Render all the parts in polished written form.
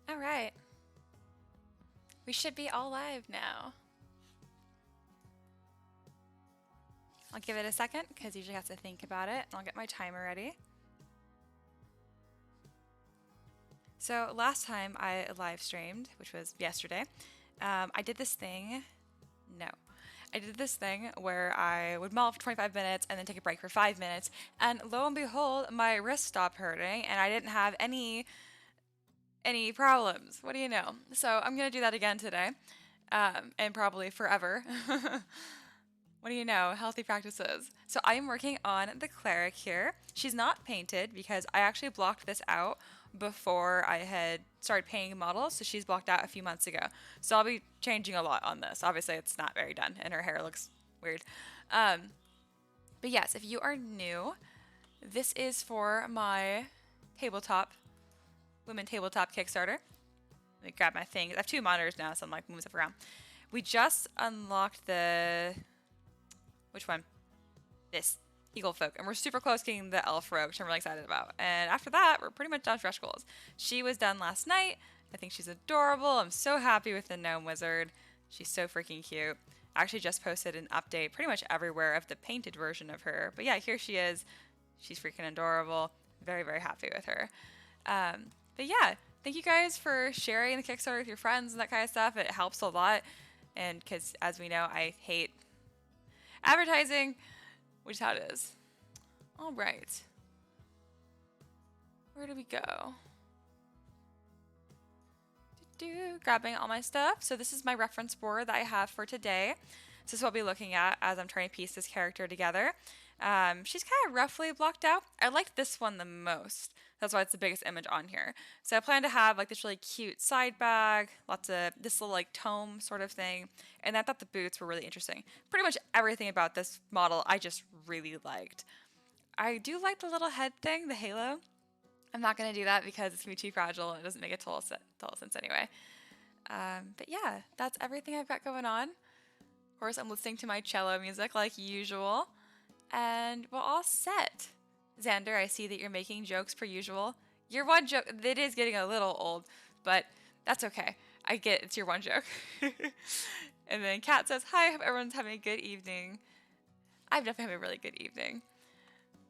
All right. We should be all live now. I'll give it a second because usually I have to think about it. I'll get my timer ready. So last time I live streamed, which was yesterday, I did this thing. No. I did this thing where I would model for 25 minutes and then take a break for 5 minutes, and lo and behold, my wrist stopped hurting and I didn't have any problems. What do you know? So I'm gonna do that again today, and probably forever. What do you know? Healthy practices. So I am working on the Cleric here. She's not painted because I actually blocked this out before I had started painting models, so she's blocked out a few months ago. So I'll be changing a lot on this. Obviously, it's not very done, and her hair looks weird. But yes, if you are new, this is for my women tabletop Kickstarter. Let me grab my thing. I have two monitors now, so I'm like moving stuff around. We just unlocked which one? This Eagle Folk, and we're super close getting the Elf Rogue, which I'm really excited about. And after that, we're pretty much done stretch goals. She was done last night. I think she's adorable. I'm so happy with the Gnome Wizard. She's so freaking cute. I actually just posted an update pretty much everywhere of the painted version of her. But yeah, here she is. She's freaking adorable. Very, very happy with her. But yeah, thank you guys for sharing the Kickstarter with your friends and that kind of stuff. It helps a lot. And because, as we know, I hate advertising, which is how it is. All right. Where do we go? Grabbing all my stuff. So this is my reference board that I have for today. So this is what I'll be looking at as I'm trying to piece this character together. She's kind of roughly blocked out. I liked this one the most. That's why it's the biggest image on here. So I plan to have like this really cute side bag, lots of this little like tome sort of thing. And I thought the boots were really interesting. Pretty much everything about this model I just really liked. I do like the little head thing, the halo. I'm not going to do that because it's going to be too fragile and it doesn't make a total sense anyway. But yeah, that's everything I've got going on. Of course, I'm listening to my cello music like usual. And we're all set. Xander, I see that you're making jokes per usual. Your one joke, it is getting a little old, but that's okay. I get it's your one joke. And then Kat says, hi, hope everyone's having a good evening. I've definitely having a really good evening.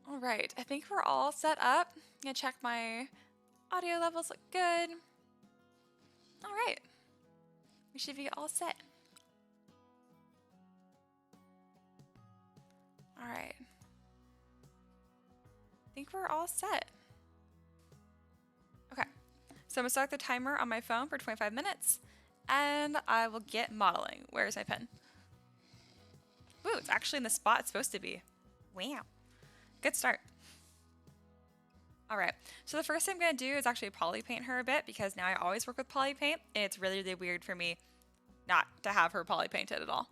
All right, I think we're all set up. I'm gonna check my audio levels look good. All right, we should be all set. All right. I think we're all set. Okay, so I'm gonna start the timer on my phone for 25 minutes and I will get modeling. Where's my pen? Ooh, it's actually in the spot it's supposed to be. Wow, good start. All right, so the first thing I'm gonna do is actually poly paint her a bit because now I always work with poly paint and it's really, really weird for me not to have her poly painted at all.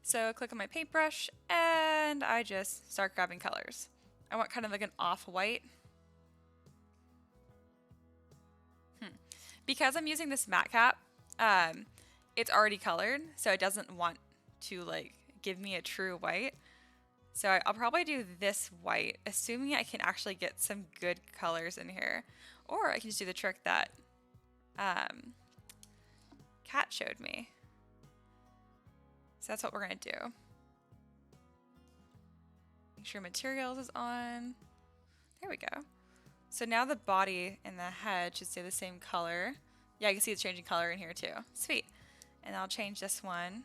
So click on my paintbrush and I just start grabbing colors. I want kind of like an off-white. Because I'm using this matte cap, it's already colored, so it doesn't want to like give me a true white. So I'll probably do this white, assuming I can actually get some good colors in here. Or I can just do the trick that Kat showed me. So that's what we're gonna do. Make sure materials is on. There we go. So now the body and the head should stay the same color. Yeah, you can see it's changing color in here too. Sweet. And I'll change this one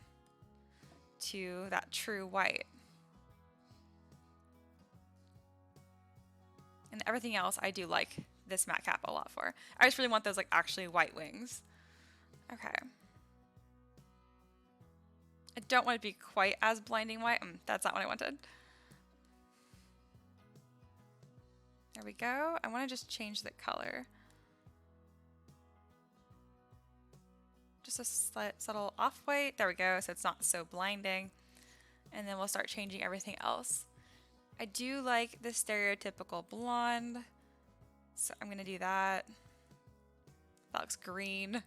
to that true white. And everything else I do like this matte cap a lot for. I just really want those like actually white wings. Okay. I don't want it to be quite as blinding white. That's not what I wanted. There we go. I want to just change the color. Just a slight, subtle off-white. There we go. So it's not so blinding. And then we'll start changing everything else. I do like the stereotypical blonde. So I'm going to do that. That looks green.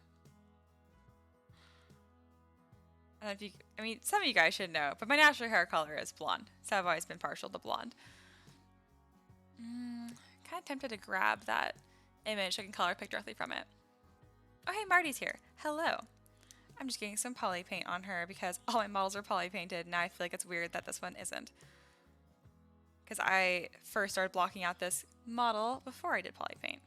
I don't know if you, I mean, some of you guys should know, but my natural hair color is blonde. So I've always been partial to blonde. Kind of tempted to grab that image so I can color pick directly from it. Oh, hey, Marty's here. Hello. I'm just getting some poly paint on her because all my models are poly painted. Now I feel like it's weird that this one isn't. Because I first started blocking out this model before I did poly paint.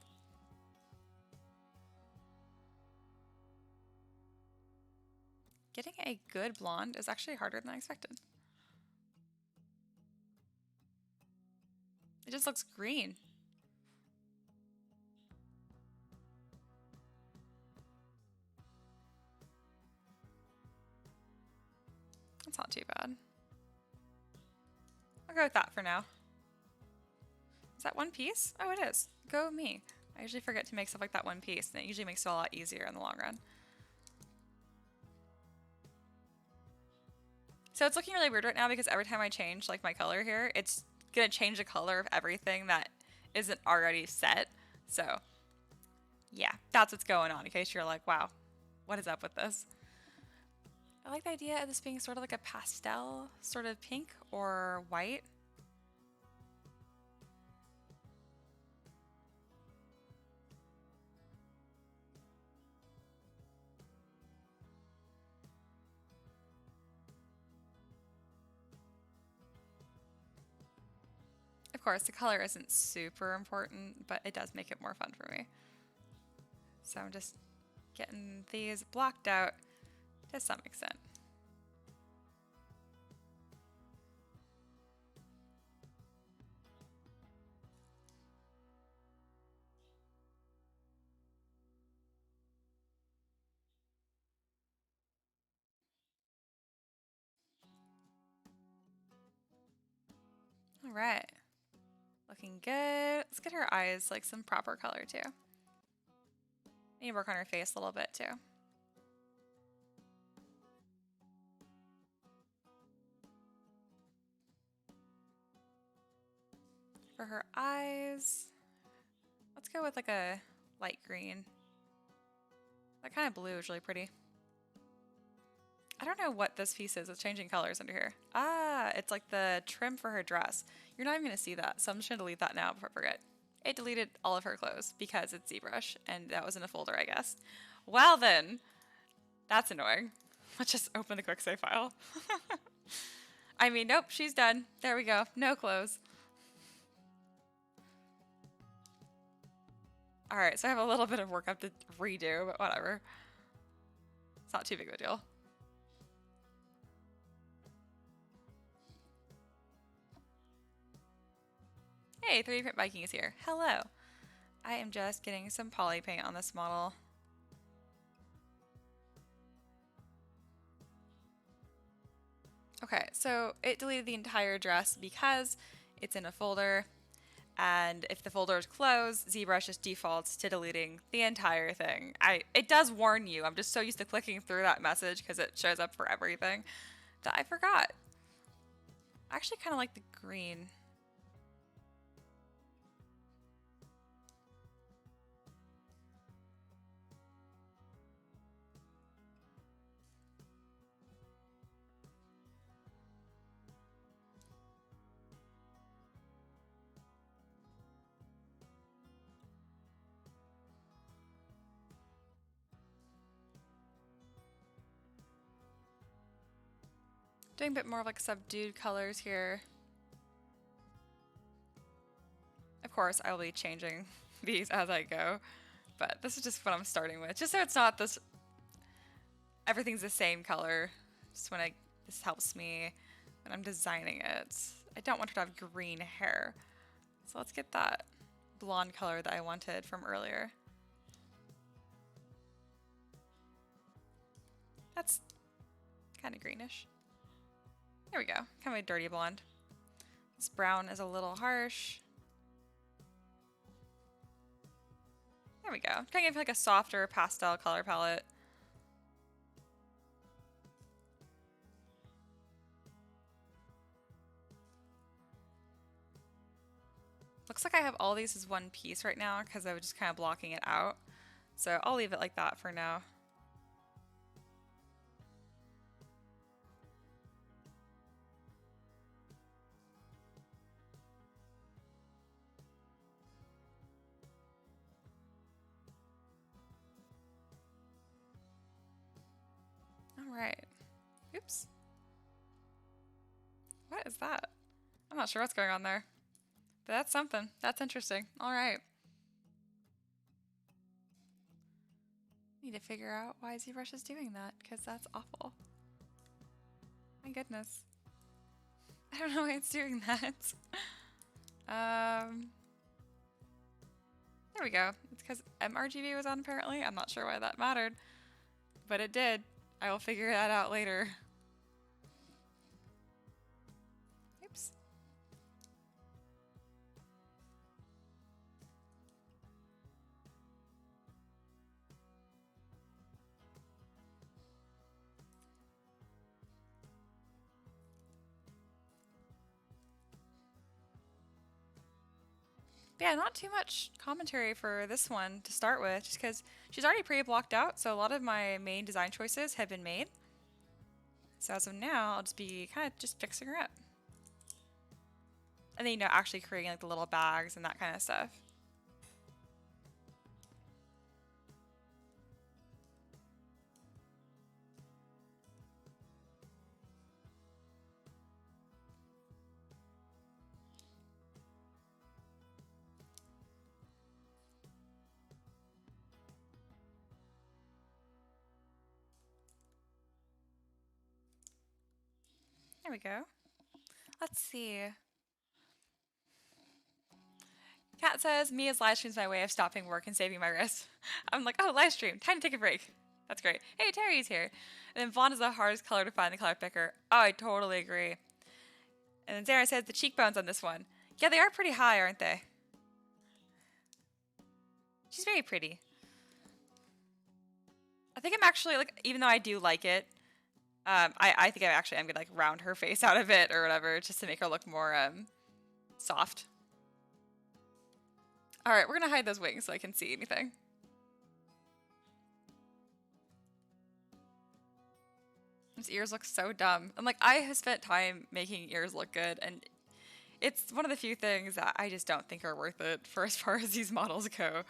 Getting a good blonde is actually harder than I expected. It just looks green. That's not too bad. I'll go with that for now. Is that one piece? Oh, it is. Go me. I usually forget to make stuff like that one piece, and it usually makes it a lot easier in the long run. So it's looking really weird right now because every time I change like my color here, it's gonna change the color of everything that isn't already set. So yeah, that's what's going on in case you're like, wow, what is up with this? I like the idea of this being sort of like a pastel sort of pink or white. Of course, the color isn't super important, but it does make it more fun for me. So I'm just getting these blocked out to some extent. All right, looking good. Let's get her eyes like some proper color too. Need to work on her face a little bit too. For her eyes, let's go with like a light green. That kind of blue is really pretty. I don't know what this piece is. It's changing colors under here. Ah, it's like the trim for her dress. You're not even going to see that, so I'm just going to delete that now before I forget. It deleted all of her clothes because it's ZBrush, and that was in a folder, I guess. Well then, that's annoying. Let's just open the quick save file. I mean, nope, she's done. There we go. No clothes. Alright, so I have a little bit of work I have to redo, but whatever. It's not too big of a deal. Hey, 3D Print Viking is here. Hello. I am just getting some poly paint on this model. Okay, so it deleted the entire dress because it's in a folder, and if the folder is closed, ZBrush just defaults to deleting the entire thing. It does warn you. I'm just so used to clicking through that message because it shows up for everything that I forgot. I actually kind of like the green. Doing a bit more of like subdued colors here. Of course, I will be changing these as I go, but this is just what I'm starting with. Just so it's not this, everything's the same color. Just when this helps me when I'm designing it. I don't want her to have green hair. So let's get that blonde color that I wanted from earlier. That's kind of greenish. There we go, kind of a dirty blonde. This brown is a little harsh. There we go. Kind of like a softer pastel color palette. Looks like I have all these as one piece right now because I was just kind of blocking it out. So I'll leave it like that for now. Alright. Oops. What is that? I'm not sure what's going on there. But that's something. That's interesting. Alright. Need to figure out why ZBrush is doing that, because that's awful. My goodness. I don't know why it's doing that. There we go. It's because mRGB was on apparently. I'm not sure why that mattered, but it did. I will figure that out later. Oops. Yeah, not too much commentary for this one to start with, just because she's already pre-blocked out, so a lot of my main design choices have been made. So as of now, I'll just be kind of just fixing her up. And then, you know, actually creating like the little bags and that kind of stuff. There we go. Let's see. Kat says, Mia's live stream's my way of stopping work and saving my wrist. I'm like, oh, live stream. Time to take a break. That's great. Hey, Terry's here. And then Vaughn is the hardest color to find the color picker. Oh, I totally agree. And then Sarah says the cheekbones on this one. Yeah, they are pretty high, aren't they? She's very pretty. I think I'm actually, like, even though I do like it, I think I actually am gonna like round her face out of it or whatever, just to make her look more soft. All right, we're gonna hide those wings so I can see anything. His ears look so dumb. I'm like, I have spent time making ears look good, and it's one of the few things that I just don't think are worth it for as far as these models go.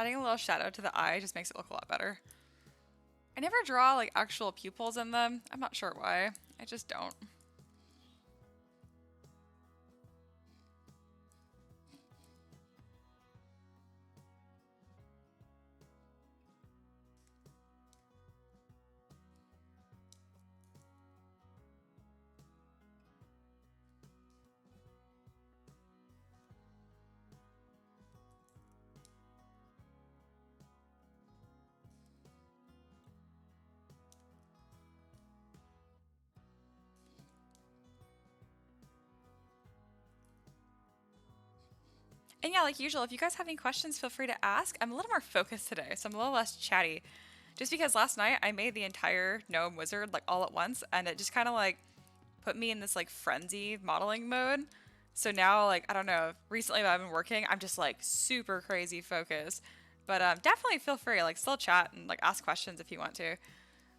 Adding a little shadow to the eye just makes it look a lot better. I never draw like actual pupils in them. I'm not sure why. I just don't. And yeah, like usual, if you guys have any questions, feel free to ask. I'm a little more focused today, so I'm a little less chatty. Just because last night I made the entire gnome wizard like all at once, and it just kind of like put me in this like frenzy modeling mode. So now, like, I don't know, recently that I've been working, I'm just like super crazy focused. But definitely feel free, like still chat and like ask questions if you want to.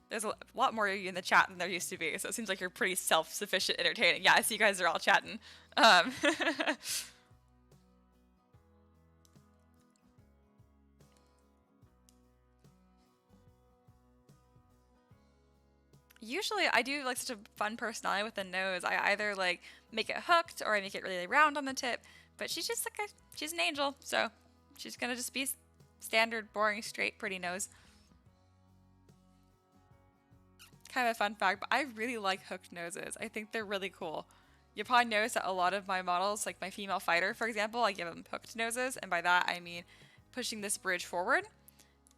There's a lot more of you in the chat than there used to be, so it seems like you're pretty self-sufficient, entertaining. Yeah, I see you guys are all chatting. Usually I do like such a fun personality with the nose. I either like make it hooked or I make it really round on the tip. But she's just like she's an angel, so she's gonna just be standard, boring, straight, pretty nose. Kind of a fun fact, but I really like hooked noses. I think they're really cool. You probably notice that a lot of my models, like my female fighter, for example, I give them hooked noses, and by that I mean pushing this bridge forward.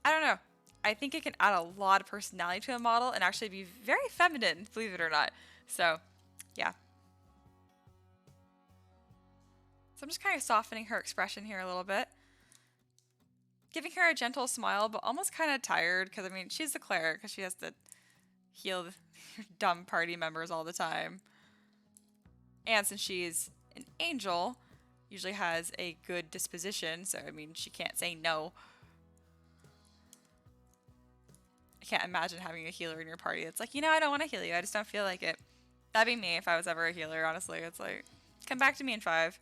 I don't know. I think it can add a lot of personality to a model and actually be very feminine, believe it or not. So, yeah. So I'm just kind of softening her expression here a little bit. Giving her a gentle smile, but almost kind of tired because, I mean, she's the cleric because she has to heal dumb party members all the time. And since she's an angel, usually has a good disposition, so I mean, she can't say no. I can't imagine having a healer in your party. It's like, you know, I don't want to heal you. I just don't feel like it. That'd be me if I was ever a healer, honestly. It's like, come back to me in 5.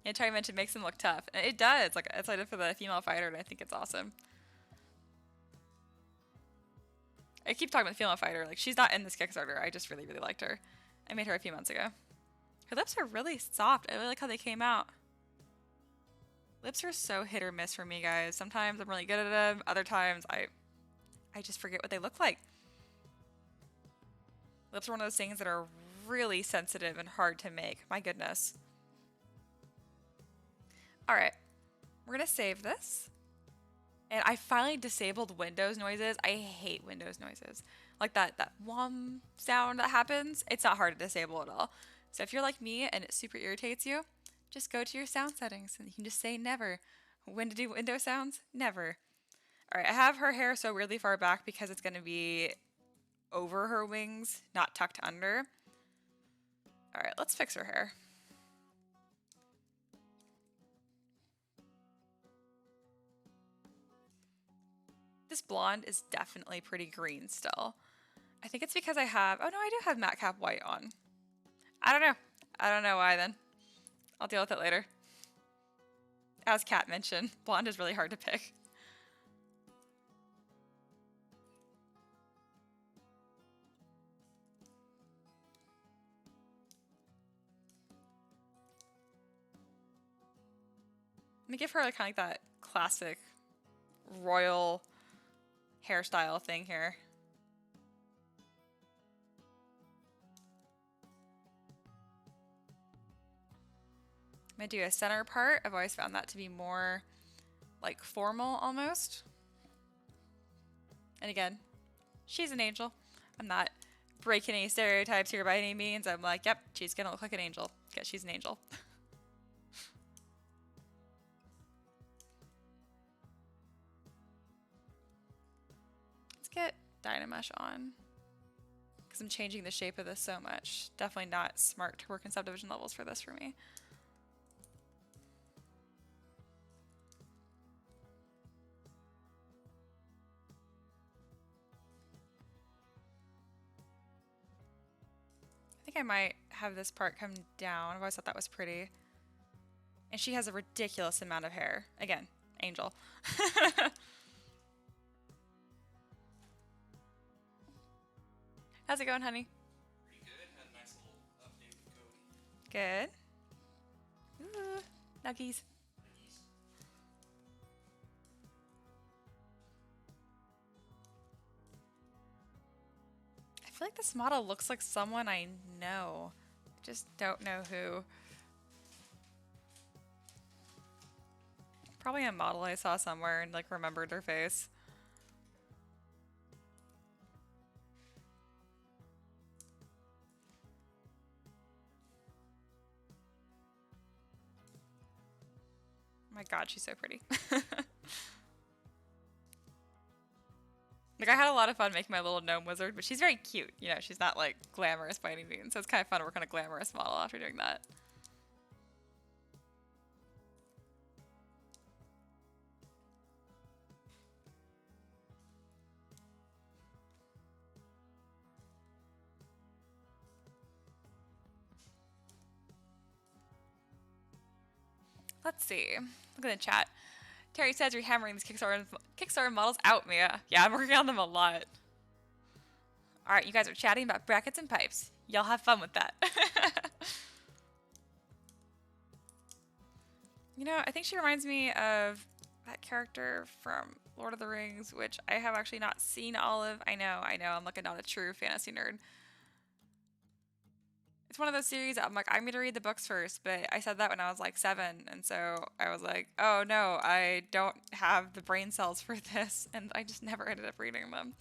Yeah, Terry mentioned makes him look tough. And it does. Like, it's like for the female fighter, and I think it's awesome. I keep talking about the female fighter. Like, she's not in this Kickstarter. I just really, really liked her. I made her a few months ago. Her lips are really soft. I really like how they came out. Lips are so hit or miss for me, guys. Sometimes I'm really good at them. Other times I just forget what they look like. Lips are one of those things that are really sensitive and hard to make. My goodness. Alright. We're going to save this. And I finally disabled Windows noises. I hate Windows noises. Like that whom sound that happens. It's not hard to disable at all. So if you're like me and it super irritates you, just go to your sound settings and you can just say never. When to do window sounds? Never. Alright, I have her hair so weirdly far back because it's going to be over her wings, not tucked under. Alright, let's fix her hair. This blonde is definitely pretty green still. I think it's because I have... Oh no, I do have matte cap white on. I don't know. I don't know why then. I'll deal with it later. As Kat mentioned, blonde is really hard to pick. Let me give her like, kind of like that classic royal hairstyle thing here. I'm gonna do a center part. I've always found that to be more like formal almost. And again, she's an angel. I'm not breaking any stereotypes here by any means. I'm like, yep, she's gonna look like an angel because she's an angel. Let's get Dynamesh on because I'm changing the shape of this so much. Definitely not smart to work in subdivision levels for this for me. I think I might have this part come down. I've always thought that was pretty. And she has a ridiculous amount of hair. Again, angel. How's it going, honey? Pretty good. Had a nice little update with Cody. Good. Ooh, nuggies. I feel like this model looks like someone I know. I just don't know who. Probably a model I saw somewhere and like remembered their face. Oh my god, she's so pretty. Like, I had a lot of fun making my little gnome wizard, but she's very cute. You know, she's not, like, glamorous by any means. So it's kind of fun to work on a glamorous model after doing that. Let's see. Look at the chat. Terry says you're hammering these Kickstarter models out, Mia. Yeah, I'm working on them a lot. Alright, you guys are chatting about brackets and pipes. Y'all have fun with that. You know, I think she reminds me of that character from Lord of the Rings, which I have actually not seen all of. I know, I'm like not a true fantasy nerd. It's one of those series I'm like, I'm going to read the books first, but I said that when I was like 7, and so I was like, oh no, I don't have the brain cells for this, and I just never ended up reading them.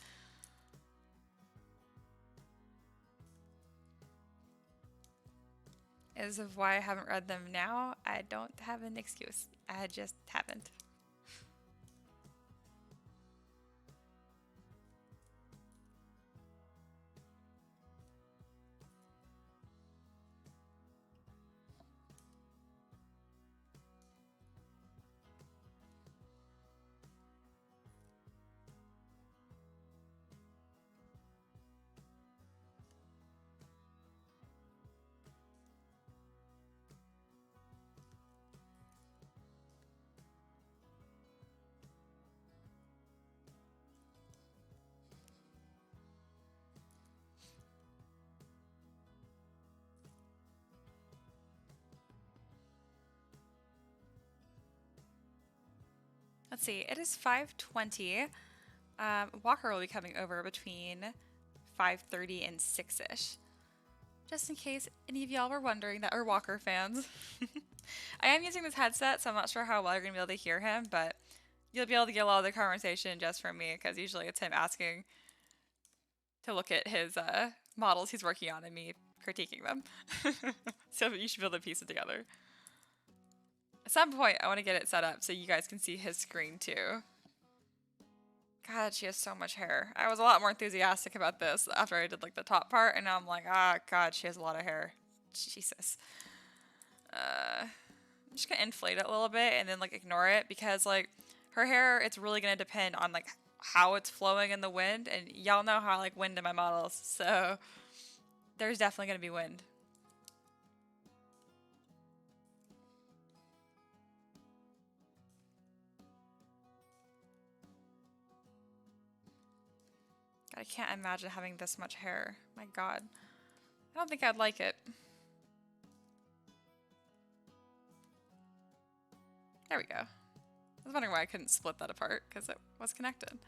is of why I haven't read them now. I don't have an excuse. I just haven't. Let's see, it is 5:20. Walker will be coming over between 5:30 and 6-ish. Just in case any of y'all were wondering that are Walker fans. I am using this headset, so I'm not sure how well you're going to be able to hear him, but you'll be able to get a lot of the conversation just from me, because usually it's him asking to look at his models he's working on and me critiquing them. So you should be able to piece it together. At some point, I want to get it set up so you guys can see his screen too. God, she has so much hair. I was a lot more enthusiastic about this after I did like the top part, and now I'm like, ah, God, she has a lot of hair. Jesus. I'm just gonna inflate it a little bit and then like ignore it, because like her hair, it's really gonna depend on like how it's flowing in the wind, and y'all know how I like wind in my models, so there's definitely gonna be wind. I can't imagine having this much hair. My God. I don't think I'd like it. There we go. I was wondering why I couldn't split that apart, because it was connected.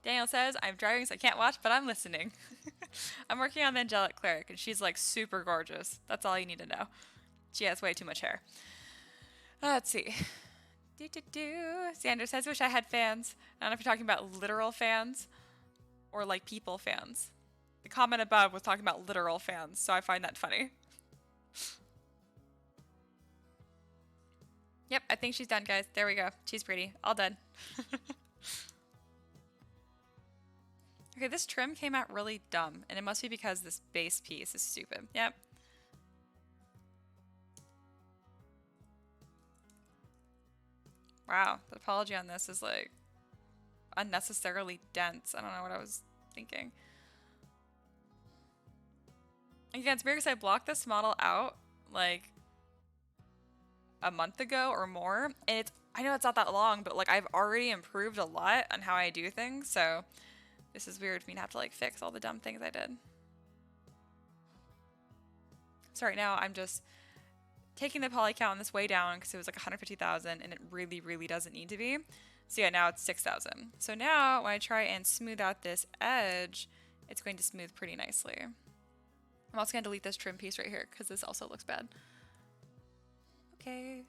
Daniel says, I'm driving so I can't watch, but I'm listening. I'm working on the Angelic Cleric, and she's like super gorgeous. That's all you need to know. She has way too much hair. Let's see. Xander says, wish I had fans. I don't know if you're talking about literal fans or like people fans. The comment above was talking about literal fans, so I find that funny. Yep, I think she's done, guys. There we go. She's pretty. All done. Okay, this trim came out really dumb, and it must be because this base piece is stupid. Yep. Wow, the topology on this is like unnecessarily dense. I don't know what I was thinking. Again, it's weird because I blocked this model out like a month ago or more, and I know it's not that long, but like I've already improved a lot on how I do things, so this is weird for me to have to like fix all the dumb things I did. So right now I'm just taking the poly count on this way down because it was like 150,000 and it really, really doesn't need to be. So yeah, now it's 6,000. So now when I try and smooth out this edge, it's going to smooth pretty nicely. I'm also going to delete this trim piece right here because this also looks bad. Okay.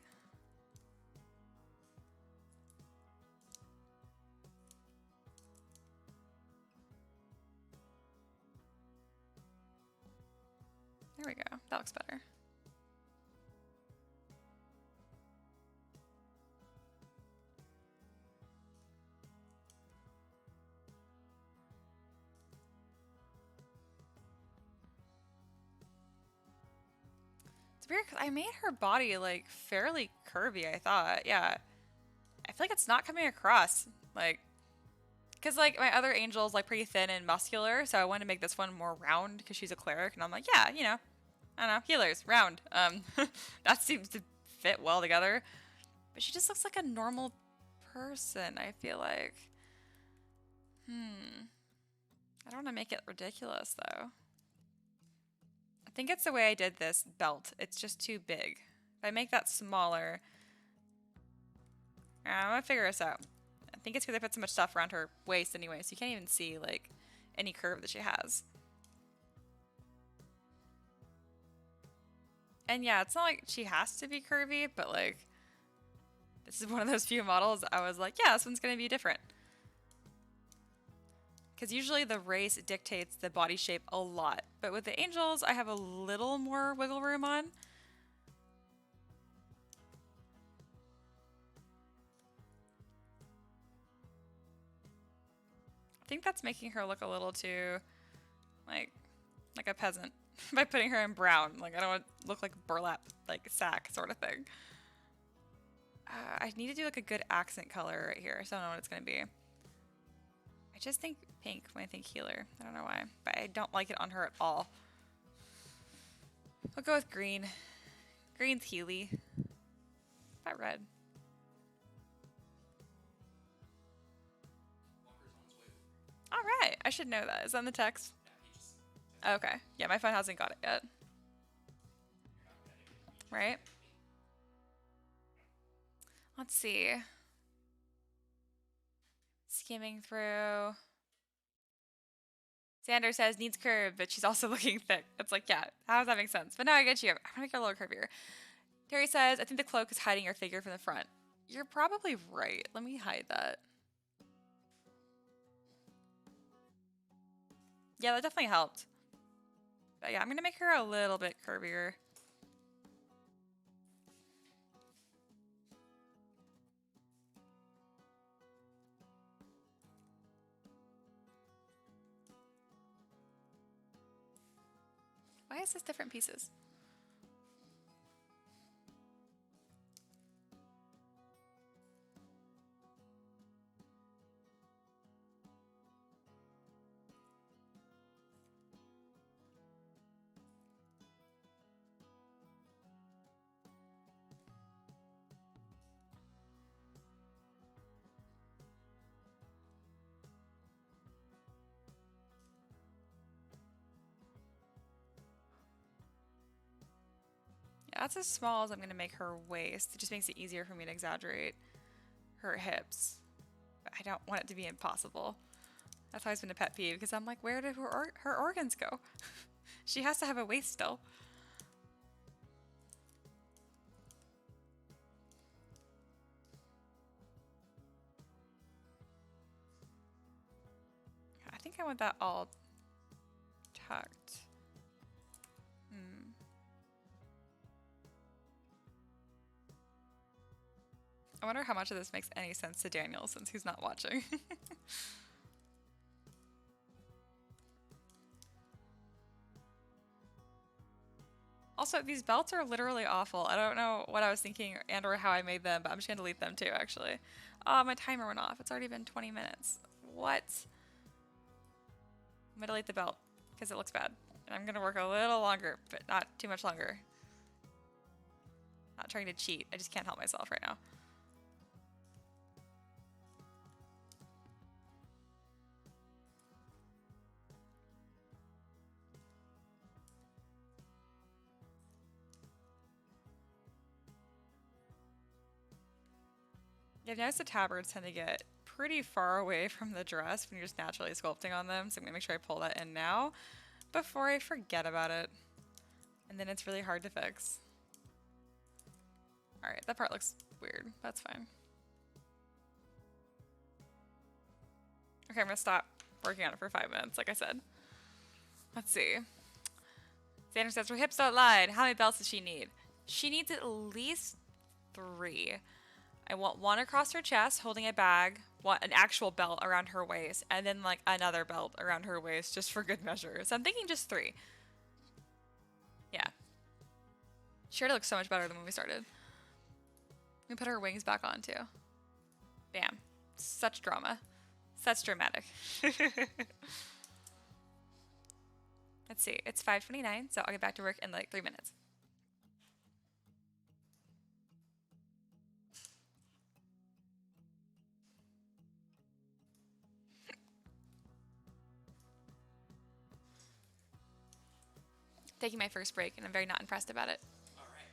There we go. That looks better. It's weird because I made her body like fairly curvy, I thought. Yeah. I feel like it's not coming across. Like, because like my other angel's like pretty thin and muscular, so I wanted to make this one more round because she's a cleric, and I'm like, yeah, you know, I don't know, healers, round. That seems to fit well together. But she just looks like a normal person, I feel like. I don't want to make it ridiculous though. I think it's the way I did this belt. It's just too big. If I make that smaller, I'm gonna figure this out. I think it's because I put so much stuff around her waist anyway, so you can't even see like any curve that she has. And yeah, it's not like she has to be curvy, but like this is one of those few models I was like, yeah, this one's gonna be different. because usually the race dictates the body shape a lot. But with the angels, I have a little more wiggle room on. I think that's making her look a little too like a peasant by putting her in brown. Like I don't want to look like burlap, like sack sort of thing. I need to do like a good accent color right here. So I don't know what it's gonna be. I just think pink when I think healer. I don't know why, but I don't like it on her at all. I'll go with green. Green's Healy. Not red. All right, I should know that. Is that in the text? Okay. Yeah, my phone hasn't got it yet. Right? Let's see. Skimming through. Xander says needs curve, but she's also looking thick. It's like, yeah, how does that make sense? But no, I get you. I'm gonna make it a little curvier. Terry says, I think the cloak is hiding your figure from the front. You're probably right. Let me hide that. Yeah, that definitely helped. But yeah, I'm gonna make her a little bit curvier. Why is this different pieces? Yeah, that's as small as I'm gonna make her waist. It just makes it easier for me to exaggerate her hips. But I don't want it to be impossible. That's always been a pet peeve because I'm like, where did her organs go? She has to have a waist still. I think I want that all tucked. I wonder how much of this makes any sense to Daniel since he's not watching. Also, these belts are literally awful. I don't know what I was thinking and or how I made them, but I'm just gonna delete them too, actually. My timer went off. It's already been 20 minutes. What? I'm gonna delete the belt because it looks bad. And I'm gonna work a little longer, but not too much longer. Not trying to cheat. I just can't help myself right now. I've noticed the tabards tend to get pretty far away from the dress when you're just naturally sculpting on them, so I'm gonna make sure I pull that in now before I forget about it. And then it's really hard to fix. Alright, that part looks weird. That's fine. Okay, I'm gonna stop working on it for 5 minutes, like I said. Let's see. Xander says, her hips don't lie. How many belts does she need? She needs at least 3. I want one across her chest holding a bag, want an actual belt around her waist, and then like another belt around her waist just for good measure. So I'm thinking just 3. Yeah. She already looks so much better than when we started. We put her wings back on too. Bam. Such drama. Such dramatic. Let's see. It's 5:29, so I'll get back to work in like 3 minutes. Taking my first break, and I'm very not impressed about it. All right.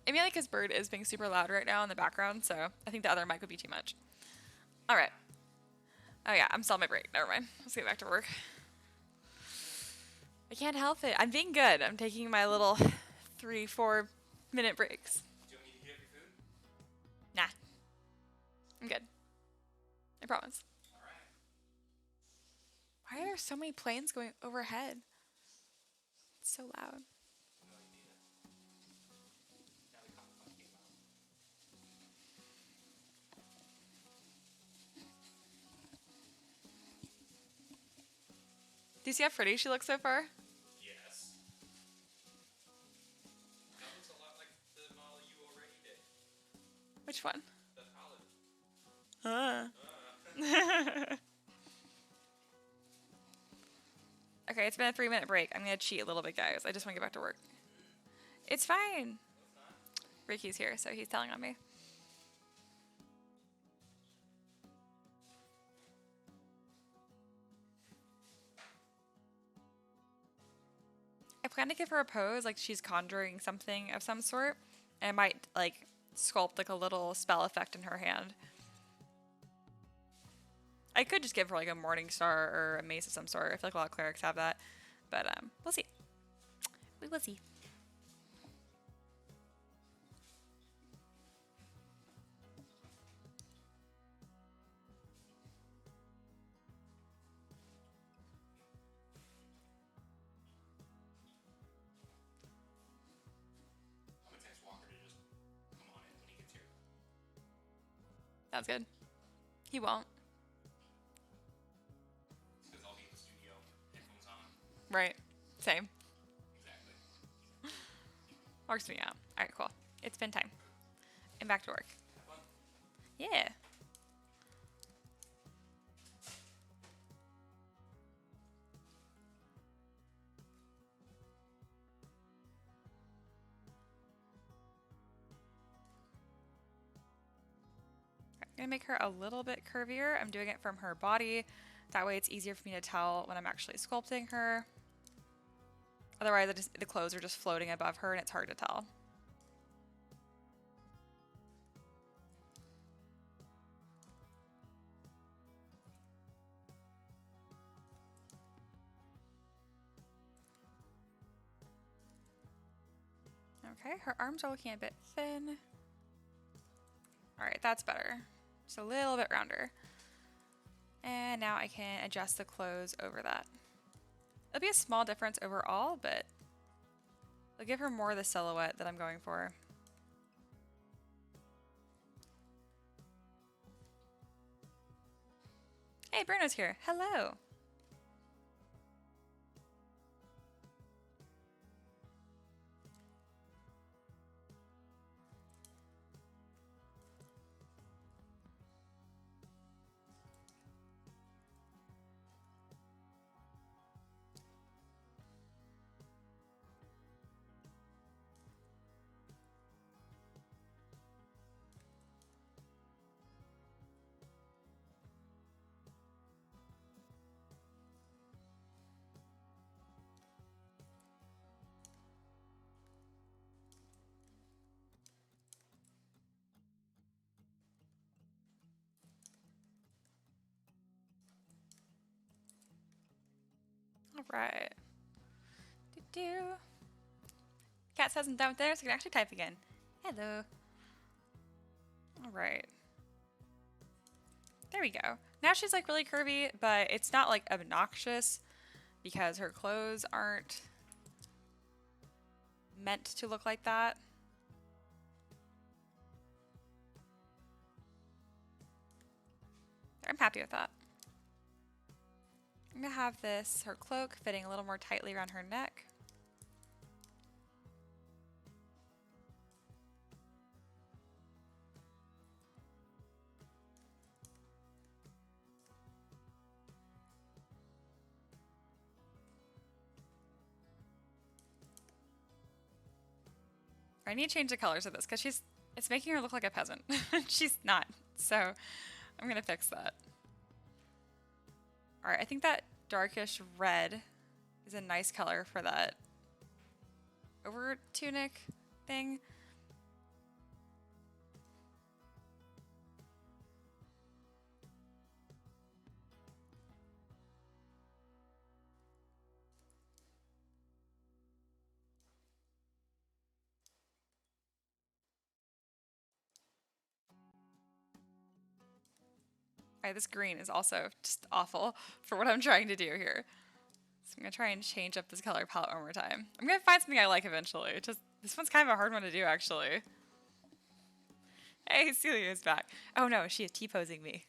Maybe like his bird is being super loud right now in the background, so I think the other mic would be too much. All right. Oh yeah, I'm still on my break. Never mind. Let's get back to work. I can't help it. I'm being good. I'm taking my little 3-4 minute breaks. Do you want me to heat up your food? Nah. I'm good. I promise. Alright. Why are there so many planes going overhead? It's so loud. No, you need it. Now we caught the funky amount. Do you see how pretty she looks so far? Yes. That looks a lot like the model you already did. Which one? The paladin. Okay, it's been a 3-minute break. I'm gonna cheat a little bit, guys. I just want to get back to work. It's fine. Ricky's here, so he's telling on me. I plan to give her a pose like she's conjuring something of some sort, and I might like sculpt like a little spell effect in her hand. I could just give her like a morning star or a mace of some sort. I feel like a lot of clerics have that, but we'll see. We will see. I'm gonna text Walker to just come on in when he gets here. Sounds good. He won't. It's because I'll be in the studio, headphones on. Right. Same. Exactly. Works for me out. All right, cool. It's been time. And back to work. Have fun. Yeah. I'm gonna make her a little bit curvier. I'm doing it from her body. That way it's easier for me to tell when I'm actually sculpting her. Otherwise, the clothes are just floating above her and it's hard to tell. Okay, her arms are looking a bit thin. All right, that's better. Just a little bit rounder. And now I can adjust the clothes over that. It'll be a small difference overall, but it'll give her more of the silhouette that I'm going for. Hey, Bruno's here. Hello. All right. Do-do. Cat says I'm done with there, so I can actually type again. Hello. All right. There we go. Now she's like really curvy, but it's not like obnoxious because her clothes aren't meant to look like that. I'm happy with that. I'm gonna have this, her cloak, fitting a little more tightly around her neck. I need to change the colors of this because it's making her look like a peasant. She's not, so I'm gonna fix that. All right, I think that darkish red is a nice color for that over tunic thing. Alright, this green is also just awful for what I'm trying to do here. So I'm going to try and change up this color palette one more time. I'm going to find something I like eventually. Just this one's kind of a hard one to do, actually. Hey, Celia's back. Oh no, she is T-posing me.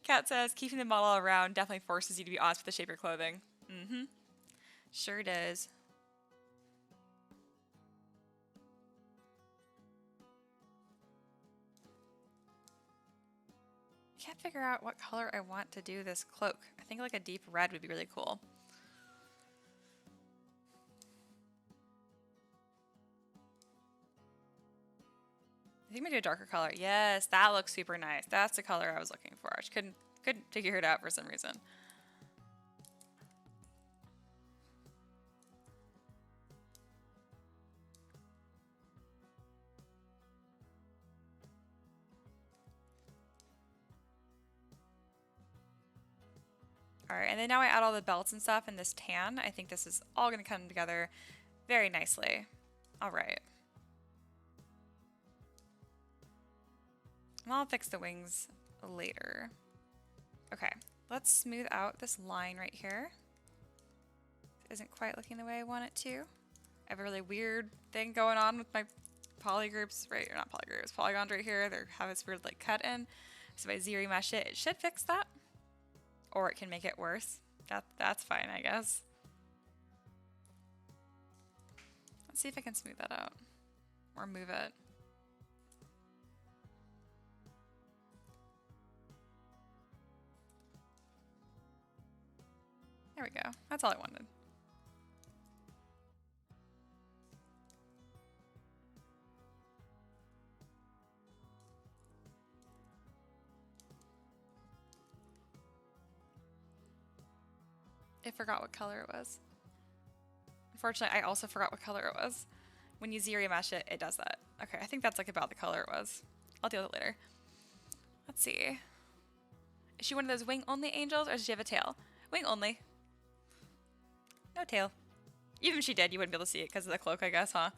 Kat says, keeping the model around definitely forces you to be honest with the shape of your clothing. Mm-hmm. Sure does. I can't figure out what color I want to do this cloak. I think like a deep red would be really cool. I think I'm gonna do a darker color. Yes, that looks super nice. That's the color I was looking for. I just couldn't figure it out for some reason. Alright, and then now I add all the belts and stuff and this tan. I think this is all gonna come together very nicely. Alright. I'll fix the wings later. Okay, let's smooth out this line right here. It isn't quite looking the way I want it to. I have a really weird thing going on with my polygroups, right? Or not polygroups, polygons right here. They have this weird like cut in. So if I ZBrush it, it should fix that. Or it can make it worse. That's fine, I guess. Let's see if I can smooth that out. Or move it. There we go. That's all I wanted. I forgot what color it was. Unfortunately, I also forgot what color it was. When you ZBrush it, it does that. Okay, I think that's like about the color it was. I'll deal with it later. Let's see. Is she one of those wing-only angels, or does she have a tail? Wing only. No tail. Even if she did, you wouldn't be able to see it because of the cloak, I guess, huh?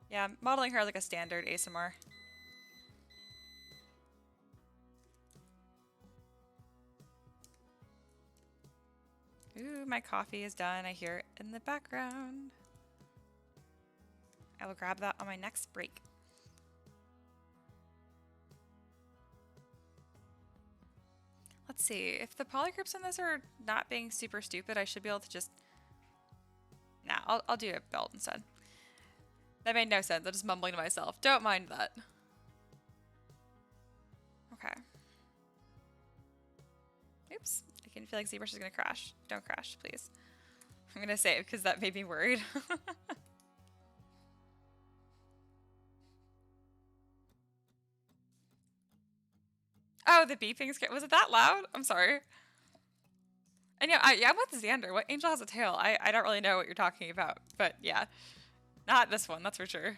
Yeah, modeling her like a standard ASMR. Ooh, my coffee is done. I hear it in the background. I will grab that on my next break. Let's see. If the polygroups in this are not being super stupid, I should be able to just... Nah, I'll do a belt instead. That made no sense. I'm just mumbling to myself. Don't mind that. Okay. Oops. I can feel like ZBrush is going to crash. Don't crash, please. I'm going to save because that made me worried. Oh, the beeping scare. Was it that loud? I'm sorry. And yeah, I'm with Xander. What angel has a tail? I don't really know what you're talking about. But yeah, not this one, that's for sure.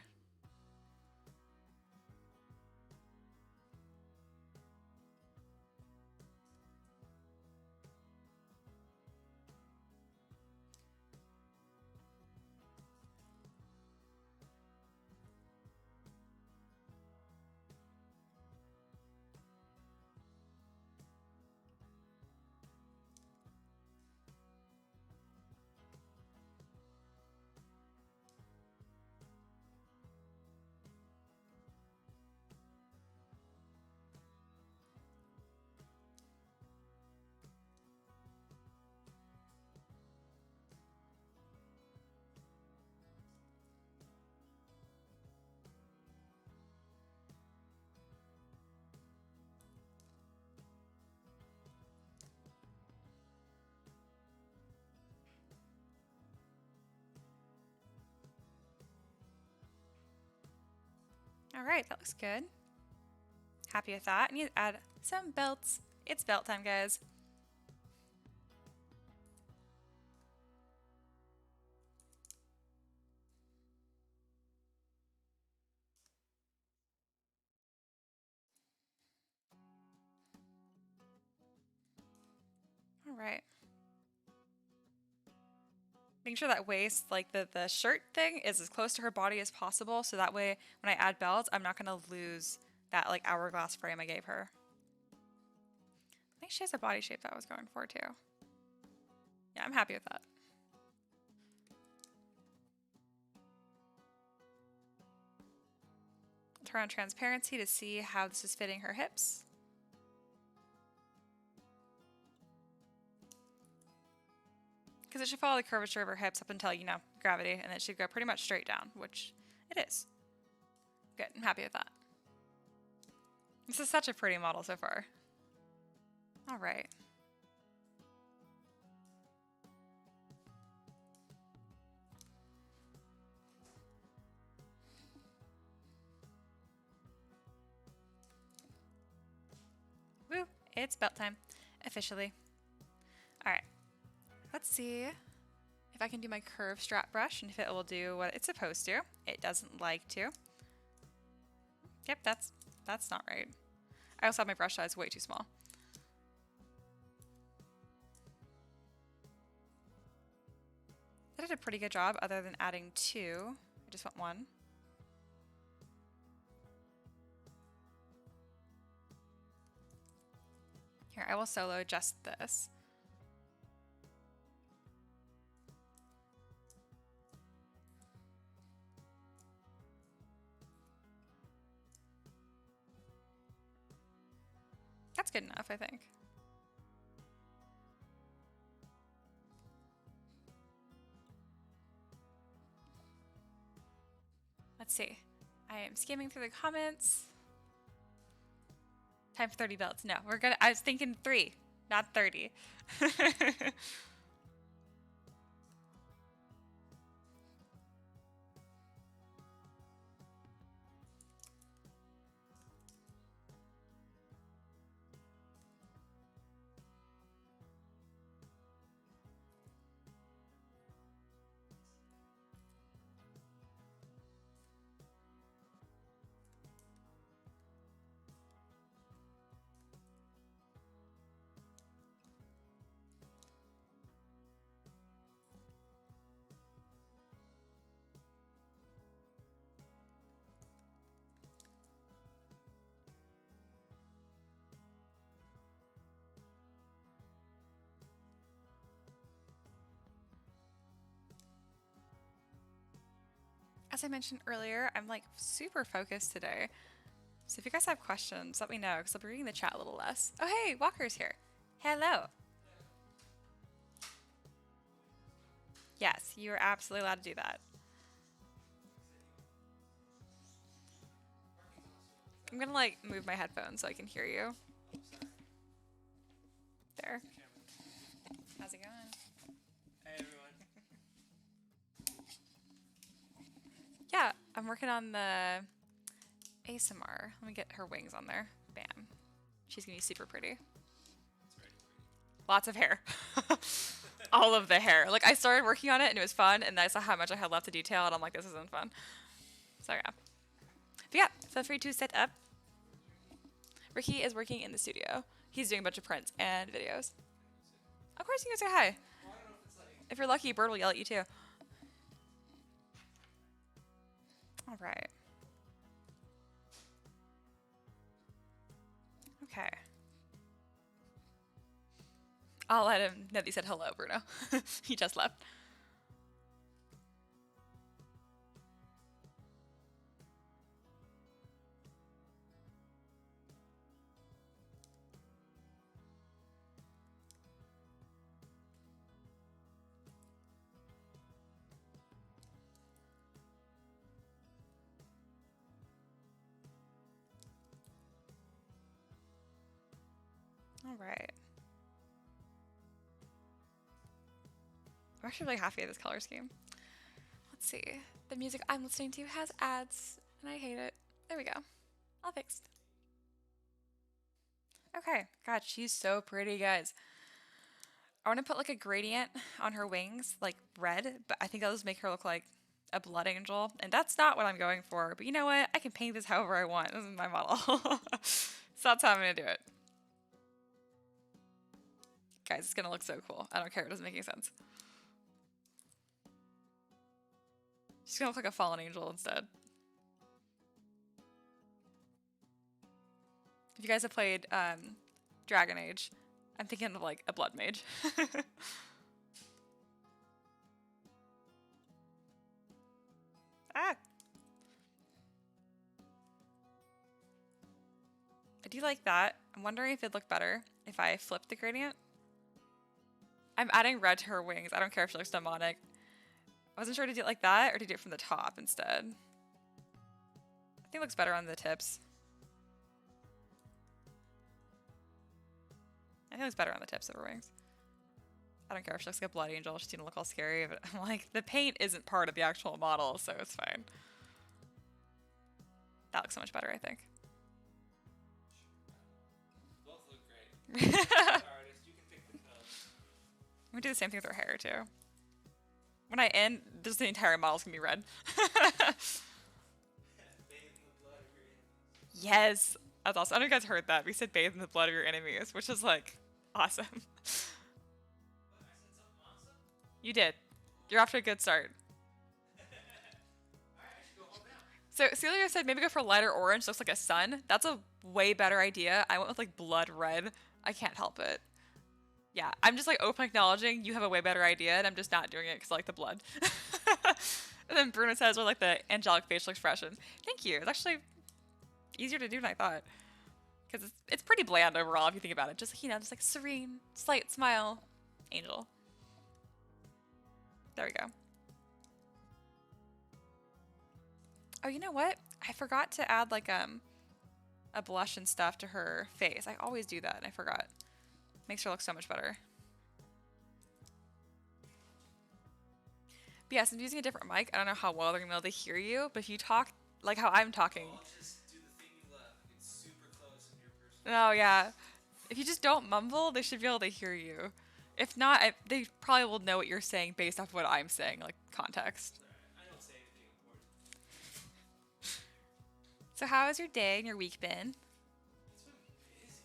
All right, that looks good. Happy with that. I need to add some belts. It's belt time, guys. All right. Making sure that waist, like the shirt thing, is as close to her body as possible, so that way when I add belts, I'm not going to lose that like hourglass frame I gave her. I think she has a body shape that I was going for too. Yeah, I'm happy with that. Turn on transparency to see how this is fitting her hips. Because it should follow the curvature of her hips up until, you know, gravity, and it should go pretty much straight down, which it is. Good, I'm happy with that. This is such a pretty model so far. All right. Woo, it's belt time, officially. All right, let's see if I can do my curve strap brush and if it will do what it's supposed to. It doesn't like to. Yep, that's not right. I also have my brush size way too small. I did a pretty good job other than adding 2. I just want 1. Here, I will solo just this. That's good enough, I think. Let's see. I am skimming through the comments. Time for 30 belts. No, we're gonna. I was thinking 3, not 30. As I mentioned earlier, I'm like super focused today. So if you guys have questions, let me know because I'll be reading the chat a little less. Oh, hey, Walker's here. Hello. Yes, you are absolutely allowed to do that. I'm gonna like move my headphones so I can hear you. There. How's it going? Hey everyone. Yeah, I'm working on the ASMR. Let me get her wings on there. Bam. She's gonna be super pretty. Lots of hair. All of the hair. Like I started working on it and it was fun, and then I saw how much I had left to detail, and I'm like, this isn't fun. So yeah. But yeah, feel free to set up. Ricky is working in the studio. He's doing a bunch of prints and videos. Of course you can say hi. Well, I don't know if it's like... If you're lucky, Bird will yell at you too. All right. Okay. I'll let him know that you said hello, Bruno. He just left. All right. I'm actually really happy with this color scheme. Let's see. The music I'm listening to has ads, and I hate it. There we go. All fixed. Okay. God, she's so pretty, guys. I want to put like a gradient on her wings, like red, but I think that'll just make her look like a blood angel, and that's not what I'm going for. But you know what? I can paint this however I want. This is my model. So that's how I'm going to do it. Guys, it's going to look so cool. I don't care. It doesn't make any sense. She's going to look like a fallen angel instead. If you guys have played Dragon Age, I'm thinking of like a blood mage. Ah. I do like that. I'm wondering if it'd look better if I flip the gradient. I'm adding red to her wings. I don't care if she looks demonic. I wasn't sure to do it like that or to do it from the top instead. I think it looks better on the tips. I think it looks better on the tips of her wings. I don't care if she looks like a blood angel. She's gonna look all scary, but I'm like, the paint isn't part of the actual model, so it's fine. That looks so much better, I think. Both look great. Artist, you can pick the colors. I'm gonna do the same thing with her hair too. When I end, just the entire model's gonna be red. Yes, that's awesome. I don't know if you guys heard that. We said bathe in the blood of your enemies, which is like awesome. You did. You're off to a good start. So Celia said maybe go for lighter orange. Looks like a sun. That's a way better idea. I went with like blood red. I can't help it. Yeah, I'm just like open acknowledging you have a way better idea, and I'm just not doing it because I like the blood. And then Bruno says, "I like the angelic facial expression." Thank you. It's actually easier to do than I thought, because it's pretty bland overall if you think about it. Just, you know, just like serene, slight smile, angel. There we go. Oh, you know what? I forgot to add like a blush and stuff to her face. I always do that and I forgot. Makes her look so much better. But yes, I'm using a different mic. I don't know how well they're gonna be able to hear you, but if you talk like how I'm talking. I'll just do the thing you love. It's super close in your personal. Oh yeah. If you just don't mumble, they should be able to hear you. If not, they probably will know what you're saying based off what I'm saying, like context. Right. I don't say anything important. So how has your day and your week been? It's been busy.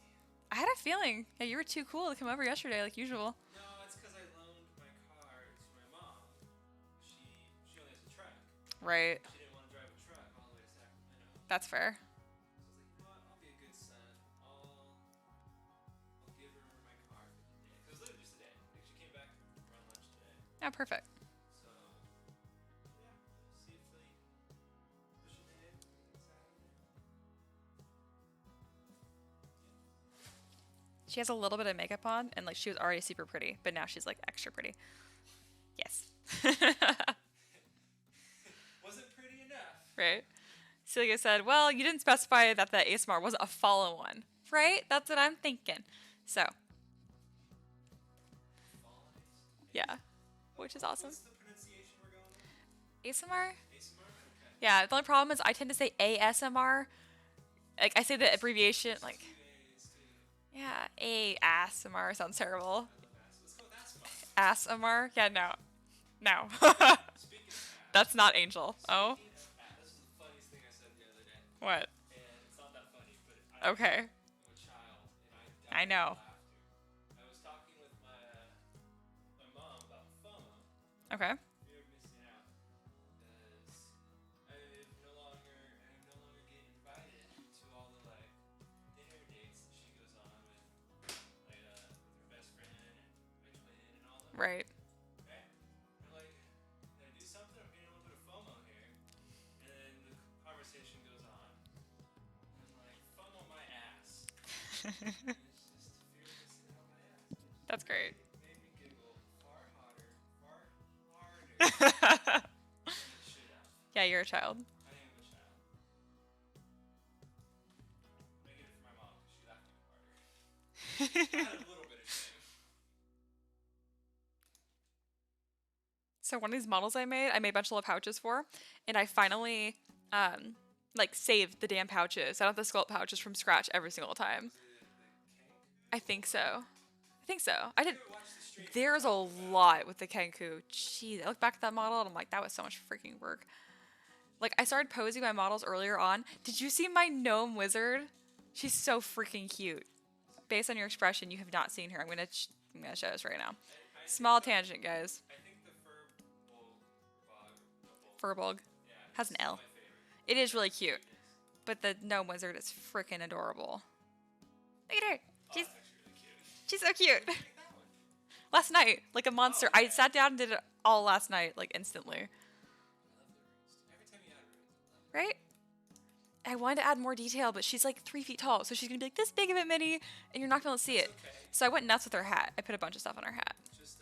I had a feeling. Yeah, you were too cool to come over yesterday like usual. No, it's because I loaned my car to my mom. She only has a truck. Right. She didn't want to drive a truck all the way to Sacramento. That's fair. So I was like, you know what? I'll be a good son. I'll give her my car for the day. It was literally just a day. Like, she came back around lunch today. Oh, perfect. So, yeah. See if they push it ahead Saturday. She has a little bit of makeup on, and like she was already super pretty, but now she's like extra pretty. Yes. Wasn't pretty enough. Right. Celia said, well, you didn't specify that the ASMR wasn't a follow one. Right? That's what I'm thinking. So. Yeah. Which is awesome. What's the pronunciation we're going with? ASMR? ASMR? Okay. Yeah, the only problem is I tend to say ASMR. Like, I say the abbreviation, like, Two A's, too. yeah, ASMR sounds terrible. Let's go with that's fun. ASMR? Yeah, no. No. Speaking of That's not Angel. Oh? this is the funniest thing I said the other day. What? And it's not that funny, but I'm Okay. a child, and I know. laughter. I was talking with my mom about FOMO. Okay. Fear of missing out. Because I am no longer getting invited to all the like dinner dates that she goes on with her best friend and my twin and all that. Right. Right? I'm like, can I do something? I'm getting a little bit of FOMO here. And then the conversation goes on. And I'm like, FOMO my ass. And it's just fear of missing out my ass. That's great. It made me giggle far harder than it should have. Yeah, you're a child. I am a child. I get it for my mom because she laughed even harder. I had a little bit of shame. So one of these models I made a bunch of little pouches for, and I finally, like, saved the damn pouches. I don't have to sculpt pouches from scratch every single time. I think so. I did. There's a lot with the Kenku. Jeez, I look back at that model and I'm like, that was so much freaking work. Like, I started posing my models earlier on. Did you see my gnome wizard? She's so freaking cute. Based on your expression, you have not seen her. I'm gonna show this right now. Small tangent, guys. I think the Furbolg yeah, has an L. my favorite. It is really cute, but the gnome wizard is freaking adorable. Look at her. Oh, She's that's actually really cute. she's so cute. Where'd you make that one? Last night, like a monster. Oh, I okay. sat down and did it all last night, like instantly. I love the runes. Every time you add runes, I love it. Right? I wanted to add more detail, but she's like 3 feet tall, so she's gonna be like this big of a mini, and you're not gonna see That's it. okay. So I went nuts with her hat. I put a bunch of stuff on her hat. Just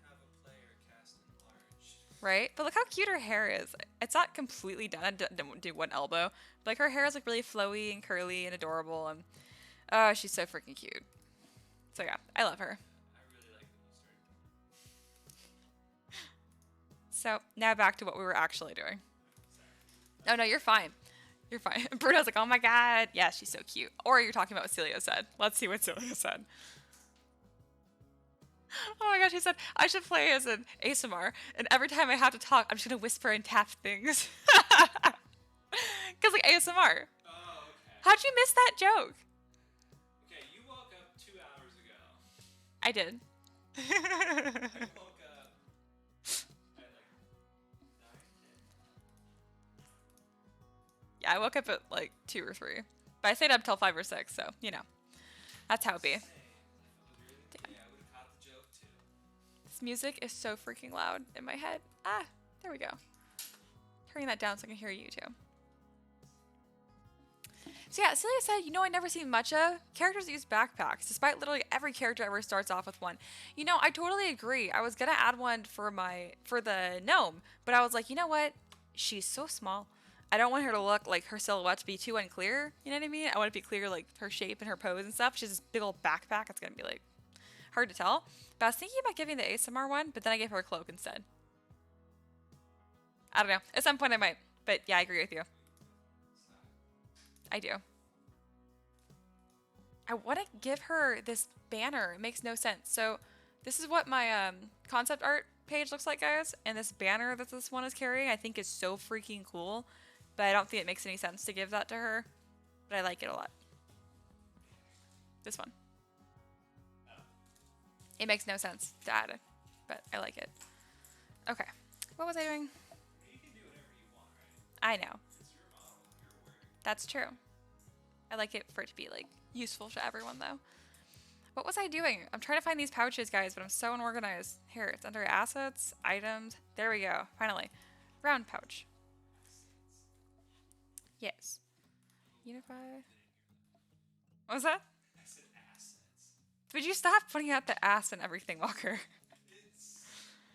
have a player cast enlarge. Right? But look how cute her hair is. It's not completely done. I didn't do one elbow. But like her hair is like really flowy and curly and adorable, and oh, she's so freaking cute. So yeah, I love her. I really like when you started. So now back to what we were actually doing. Sorry. Oh no, you're fine. You're fine. Bruno's like, oh my god, yeah, she's so cute. Or you're talking about what Celia said. Let's see what Celia said. Oh my gosh, he said, I should play as an ASMR, and every time I have to talk, I'm just gonna whisper and tap things. Cause like ASMR. Oh, okay. How'd you miss that joke? Okay, you woke up 2 hours ago. I did. I woke up at like 9, 10. Yeah, I woke up at like 2 or 3. But I stayed up till 5 or 6, so, you know. That's how it be. Same. Yeah, I would have caught the joke too. This music is so freaking loud in my head. Ah, there we go. Turning that down so I can hear you too. So yeah, Celia said, you know, I never seen much of characters that use backpacks, despite literally every character ever starts off with one. You know, I totally agree. I was gonna add one for the gnome, but I was like, you know what? She's so small. I don't want her to look like her silhouette to be too unclear. You know what I mean? I want it to be clear, like her shape and her pose and stuff. She's this big old backpack. It's gonna be like hard to tell. But I was thinking about giving the ASMR one, but then I gave her a cloak instead. I don't know. At some point I might. But yeah, I agree with you. I do. I want to give her this banner. It makes no sense. So this is what my concept art page looks like, guys. And this banner that this one is carrying, I think is so freaking cool. But I don't think it makes any sense to give that to her. But I like it a lot. This one. It makes no sense to add it. But I like it. Okay. What was I doing? You can do whatever you want, right? I know. It's your model, your work. That's true. I like it for it to be like useful to everyone though. What was I doing? I'm trying to find these pouches, guys, but I'm so unorganized. Here, it's under assets, items. There we go. Finally. Round pouch. Yes. Unify. What was that? I said assets. Would you stop putting out the ass and everything, Walker? It's.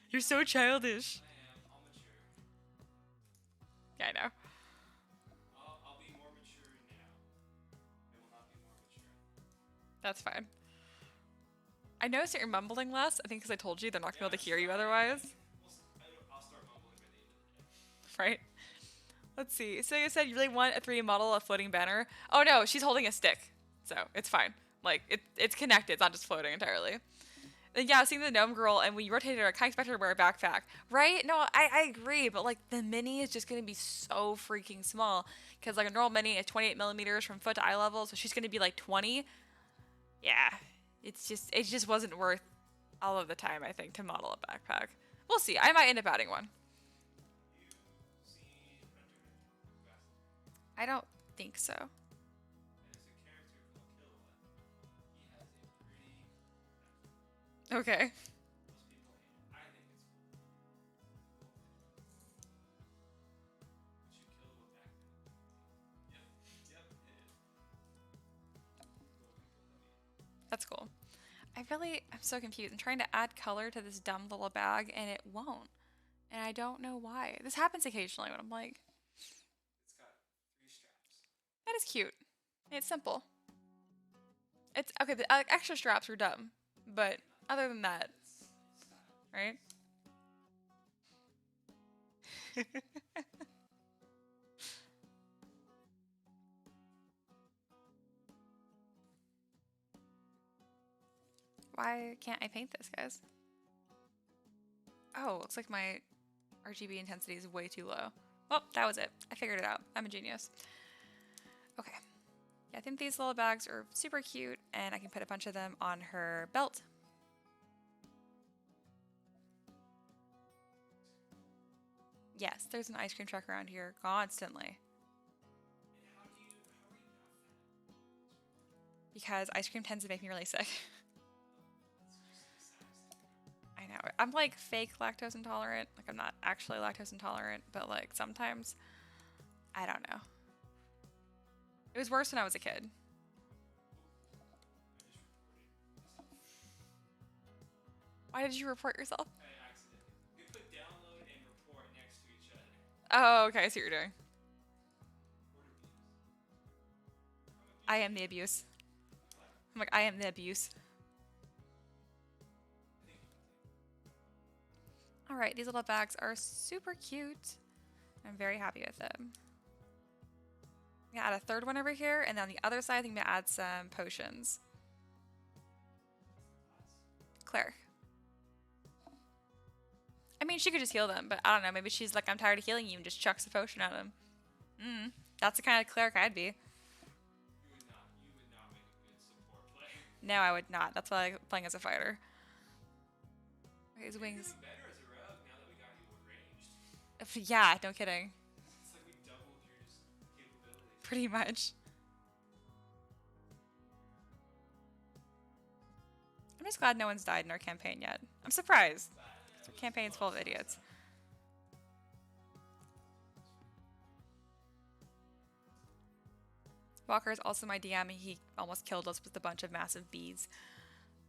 You're so childish. I am. I'll mature. Yeah, I know. I'll be more mature now. I will not be more mature. That's fine. I noticed that you're mumbling less. I think because I told you they're not going to be able to hear you otherwise. I'll start mumbling by the end of the day. Right? Let's see. So you said you really want a 3D model of floating banner. Oh no, she's holding a stick. So it's fine. Like, it's connected. It's not just floating entirely. And yeah, I was seeing the gnome girl, and when you rotated her, I kind of expected her to wear a backpack. Right? No, I agree. But, like, the mini is just going to be so freaking small. Because, like, a normal mini is 28 millimeters from foot to eye level. So she's going to be, like, 20. Yeah. It just wasn't worth all of the time, I think, to model a backpack. We'll see. I might end up adding one. You've seen Hunter Fast. I don't think so. There's a character called Kilowatt. He has a pretty. Okay. Most people hate it. I think it's cool. But you kill with backpack. Yep. Yep. It is. That's cool. I'm so confused. I'm trying to add color to this dumb little bag, and it won't. And I don't know why. This happens occasionally when I'm like, It's got 3 straps. that is cute. It's simple. It's okay. The extra straps are dumb, but other than that, right? Why can't I paint this, guys? Oh, looks like my RGB intensity is way too low. Well, that was it. I figured it out. I'm a genius. Okay. Yeah, I think these little bags are super cute, and I can put a bunch of them on her belt. Yes, there's an ice cream truck around here constantly. And how are you not fat? because ice cream tends to make me really sick. I know. I'm like fake lactose intolerant. Like I'm not actually lactose intolerant, but like sometimes I don't know. It was worse when I was a kid. Why did you report yourself? I accidentally. We put download and report next to each other. Oh, okay. I see what you're doing. Word abuse. I am the abuse. I'm like, I am the abuse. All right, these little bags are super cute. I'm very happy with them. I'm gonna add a third one over here, and then on the other side, I think I'm gonna add some potions. Cleric. I mean, she could just heal them, but I don't know. Maybe she's like, I'm tired of healing you, and just chucks a potion at him. That's the kind of cleric I'd be. You would not make a good support player. No, I would not. That's why I like playing as a fighter. Okay, his wings. You're doing better as a rogue now that we got you ranged. Yeah, no kidding. It's like we doubled your just capabilities. Pretty much. I'm just glad no one's died in our campaign yet. I'm surprised. Our campaign's full of idiots. Walker is also my DM. He almost killed us with a bunch of massive bees.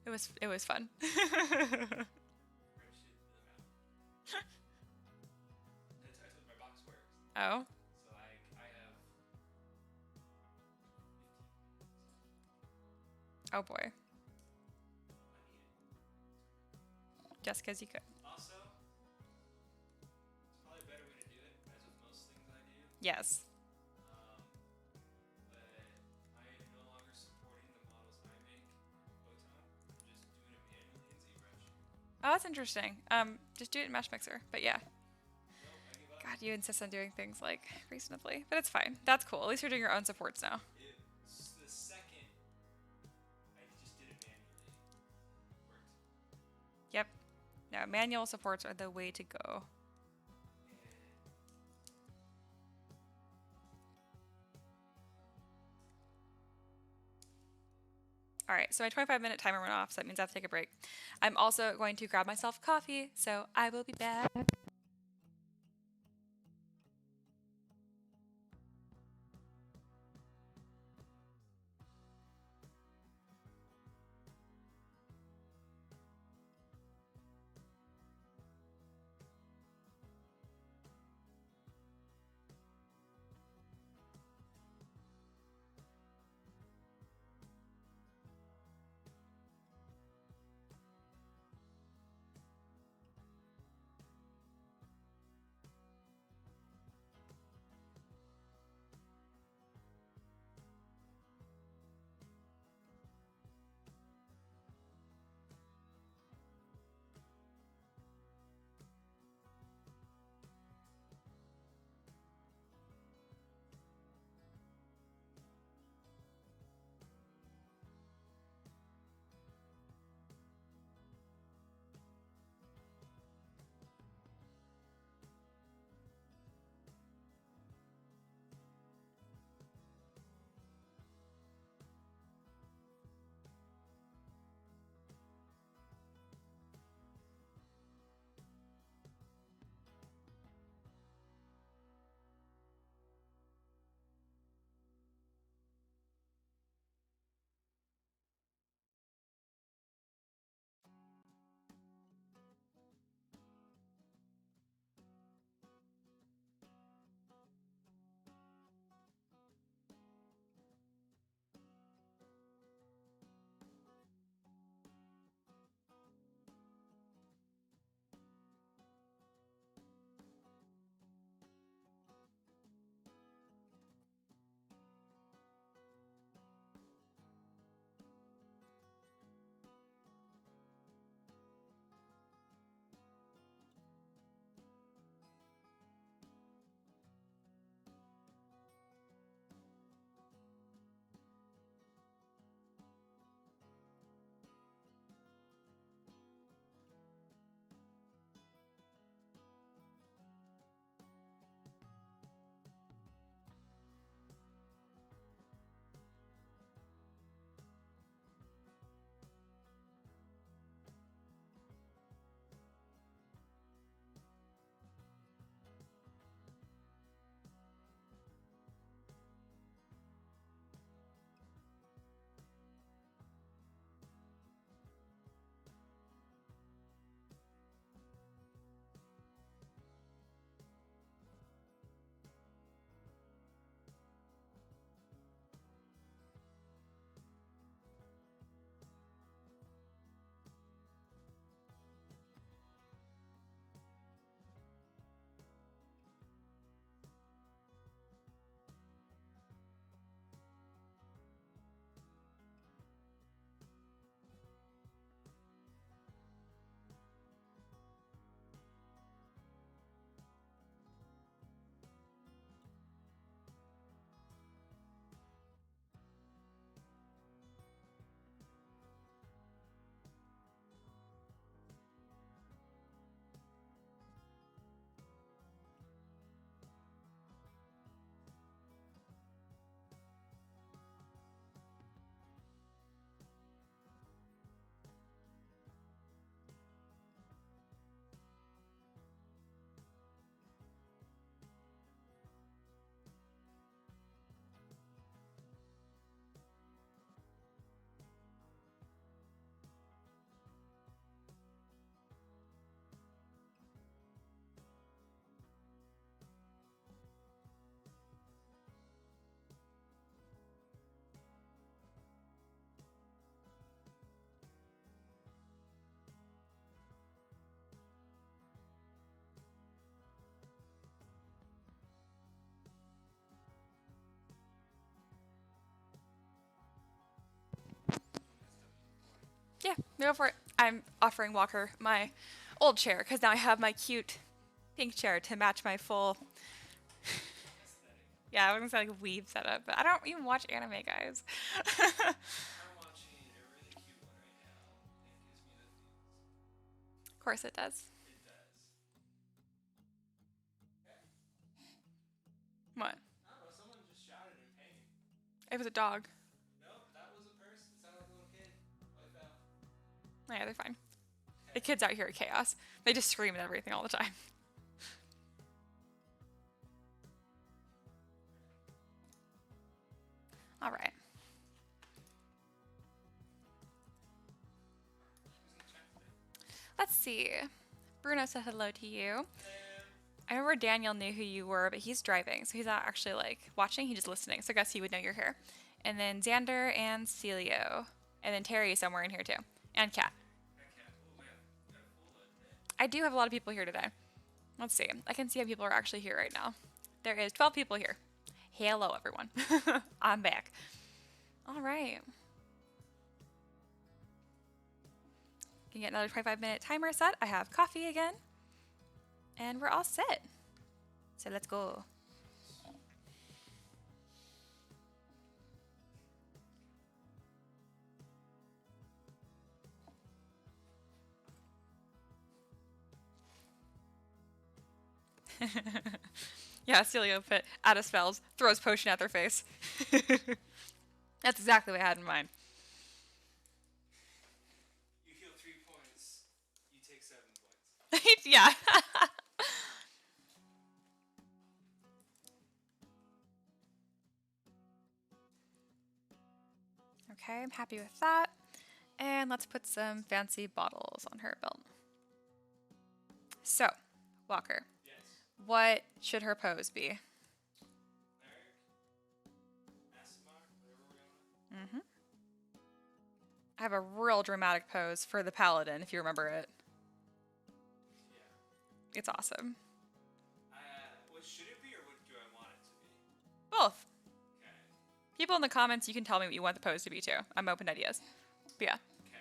It was fun. Friendship to the mouth. That's how I told my box works. Oh. So I have 15. Oh boy. I need it. Just because you could. Also, it's probably a better way to do it, as with most things I do. Yes. But I am no longer supporting the models I make in Photon. I'm just doing it manually in ZBrush. Oh, that's interesting. Just do it in Mesh Mixer. But yeah. Nope, I give up. God, you insist on doing things like reasonably. But it's fine. That's cool. At least you're doing your own supports now. It's the second I just did it manually. Worked. Yep. No, manual supports are the way to go. All right, so my 25-minute timer went off, so that means I have to take a break. I'm also going to grab myself coffee, so I will be back. Go for it. I'm offering Walker my old chair because now I have my cute pink chair to match my full. Yeah, I was gonna say like weave setup, but I don't even watch anime, guys. I'm watching a really cute one right now, and it gives me the feels. Of course it does. It does. Okay. What? I don't know, someone just shouted in pain. It was a dog. Nope, that was a person. It sounded like a little kid. Probably fell. Yeah, they're fine. The kids out here are chaos. They just scream at everything all the time. All right. Let's see. Bruno said hello to you. I remember Daniel knew who you were, but he's driving, so he's not actually like watching. He's just listening. So I guess he would know you're here. And then Xander and Celio, and then Terry is somewhere in here too, and Kat. I do have a lot of people here today. Let's see. I can see how people are actually here right now. There is 12 people here. Hello, everyone. I'm back. All right. Can get another 25-minute timer set. I have coffee again. And we're all set. So let's go. Yeah, Celio put out of spells, throws potion at their face. That's exactly what I had in mind. You heal 3 points, you take 7 points. Yeah. Okay, I'm happy with that. And let's put some fancy bottles on her belt. So, Walker, Yes. what should her pose be? Cleric. Asimar, whatever we're going with. I have a real dramatic pose for the paladin, if you remember it. Yeah. It's awesome. What should it be, or what do I want it to be? Both. Okay. People in the comments, you can tell me what you want the pose to be too. I'm open to ideas. But yeah. Okay.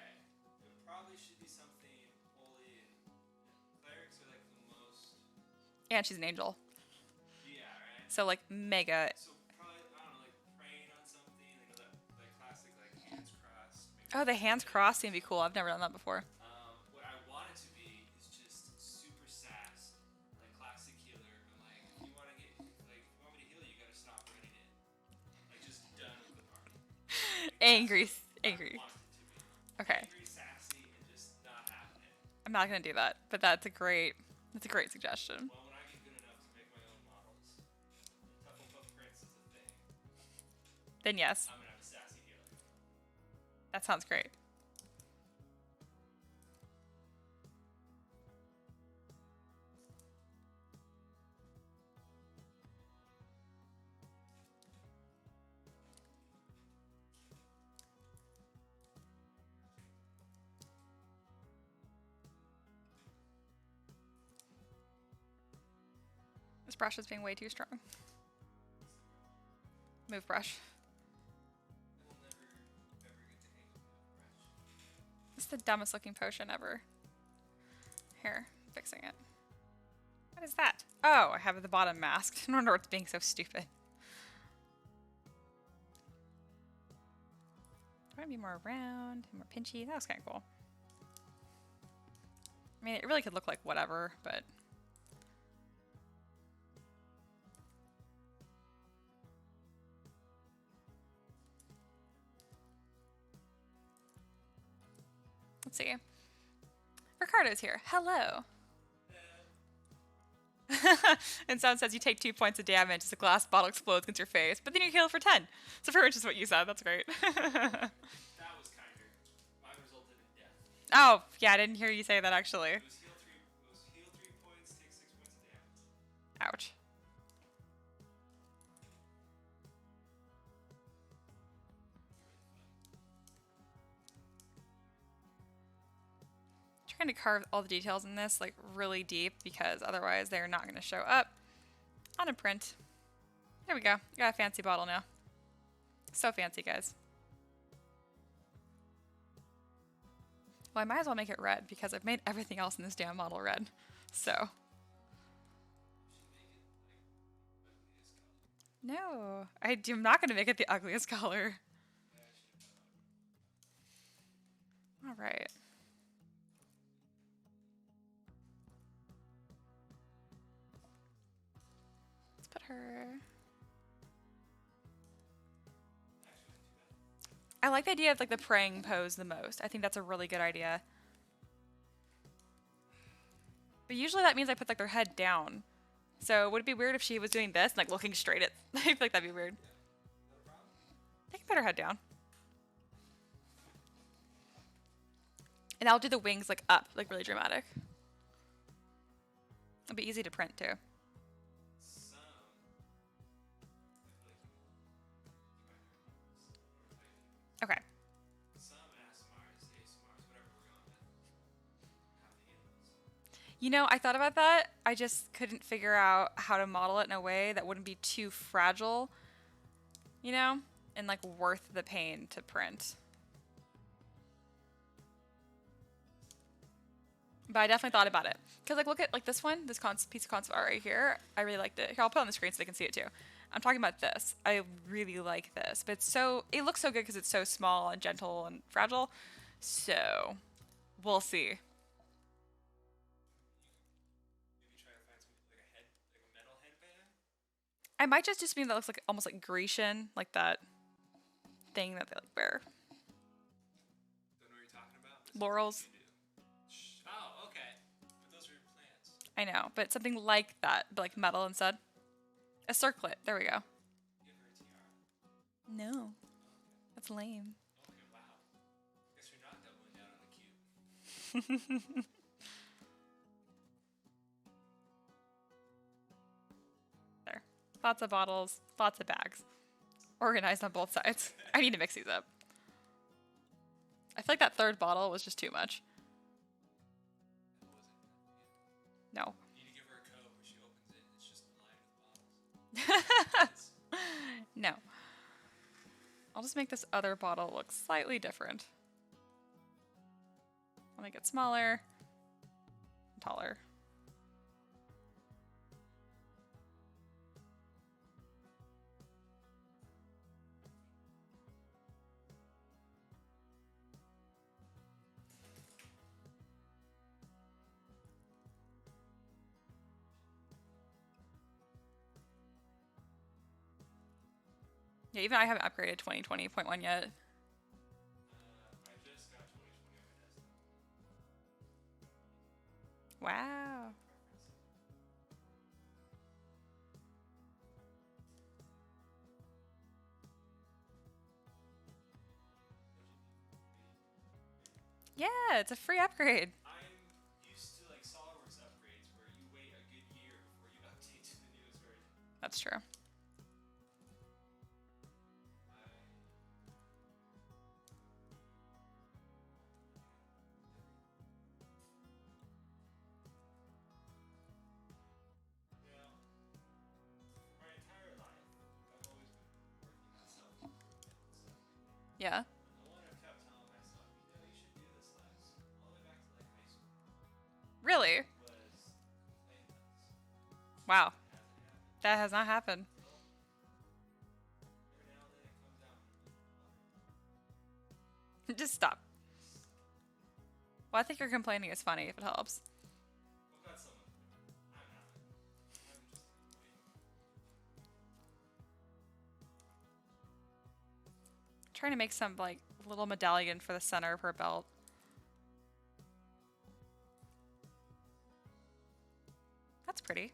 It probably should be something holy, and clerics are like the most. And she's an angel. Yeah, right. So like mega. So probably, I don't know, like praying on something. You know that classic like hands crossed. Maybe Oh, the hands crossed seem to be cool. I've never done that before. What I want it to be is just super sass, like classic healer. But like, if you want to get, like, if you want me to heal you, you gotta stop running in. Like, just done with the party. Like, Angry. that's what Angry. I want it to be. Okay. Angry, sassy, and just not having it. I'm not gonna do that, but that's a great suggestion. Well, when I get good enough to make my own models, Puff Prince is a thing. Then yes, I'm gonna have a sassy healer. that sounds great. This brush is being way too strong. Move brush. I will never, ever get to hang with that brush. This is the dumbest looking potion ever. Here, I'm fixing it. What is that? Oh, I have the bottom masked. I don't know what's being so stupid. Do I want to be more round, more pinchy? That was kind of cool. I mean, it really could look like whatever, but... Let's see. Ricardo's here. Hello. And someone says you take 2 points of damage as a glass bottle explodes against your face, but then you heal for 10. So pretty much is what you said. That's great. That was kinder. Mine resulted in death. Oh, yeah, I didn't hear you say that actually. It was heal 3 points, take 6 points of damage. Ouch. Trying to carve all the details in this like really deep because otherwise they're not going to show up on a print. There we go. Got a fancy bottle now. So fancy, guys. Well, I might as well make it red because I've made everything else in this damn model red. So. No, I'm not going to make it the ugliest color. All right. Let's put her. I like the idea of like the praying pose the most. I think that's a really good idea. But usually that means I put like their head down. So would it be weird if she was doing this and like looking straight at? I feel like that'd be weird. They can put her head down. And I'll do the wings like up, like really dramatic. It'll be easy to print too. Okay. You know, I thought about that. I just couldn't figure out how to model it in a way that wouldn't be too fragile, you know, and like worth the pain to print. But I definitely thought about it. Because like look at like this one, this piece of concept art right here. I really liked it. Here, I'll put it on the screen so they can see it too. I'm talking about this. I really like this. But it looks so good because it's so small and gentle and fragile. So we'll see. I might just mean that looks like almost like Grecian, like that thing that they like wear. Don't know what you're talking about? Laurels. Oh, okay. But those are plants. I know, but something like that, but like metal instead. A circlet. There we go. Give her a tiara. No. That's lame. Okay, wow. Guess you're not doubling down on the cute. There. Lots of bottles, lots of bags. Organized on both sides. I need to mix these up. I feel like that third bottle was just too much. No. You need to give her a code where she opens it and it's just lined with bottles. No. I'll just make this other bottle look slightly different. I'll make it smaller, taller. Yeah, even I haven't upgraded 2020.1 yet. I just got 2020 on my desktop. Wow. Yeah, it's a free upgrade. I'm used to like SolidWorks upgrades where you wait a good year before you update to the newest version. That's true. My entire life, I've always been working on self-improvement and stuff like that. Yeah. The one I've kept telling myself, you should do this less. All the way back to like high school. Really? Was playing nuts. Wow. It hasn't happened. That has not happened. Every now and then it comes out. Just stop. Well, I think your complaining is funny if it helps. I've got some of it. I'm not. I'm just Trying to make some like little medallion for the center of her belt. That's pretty.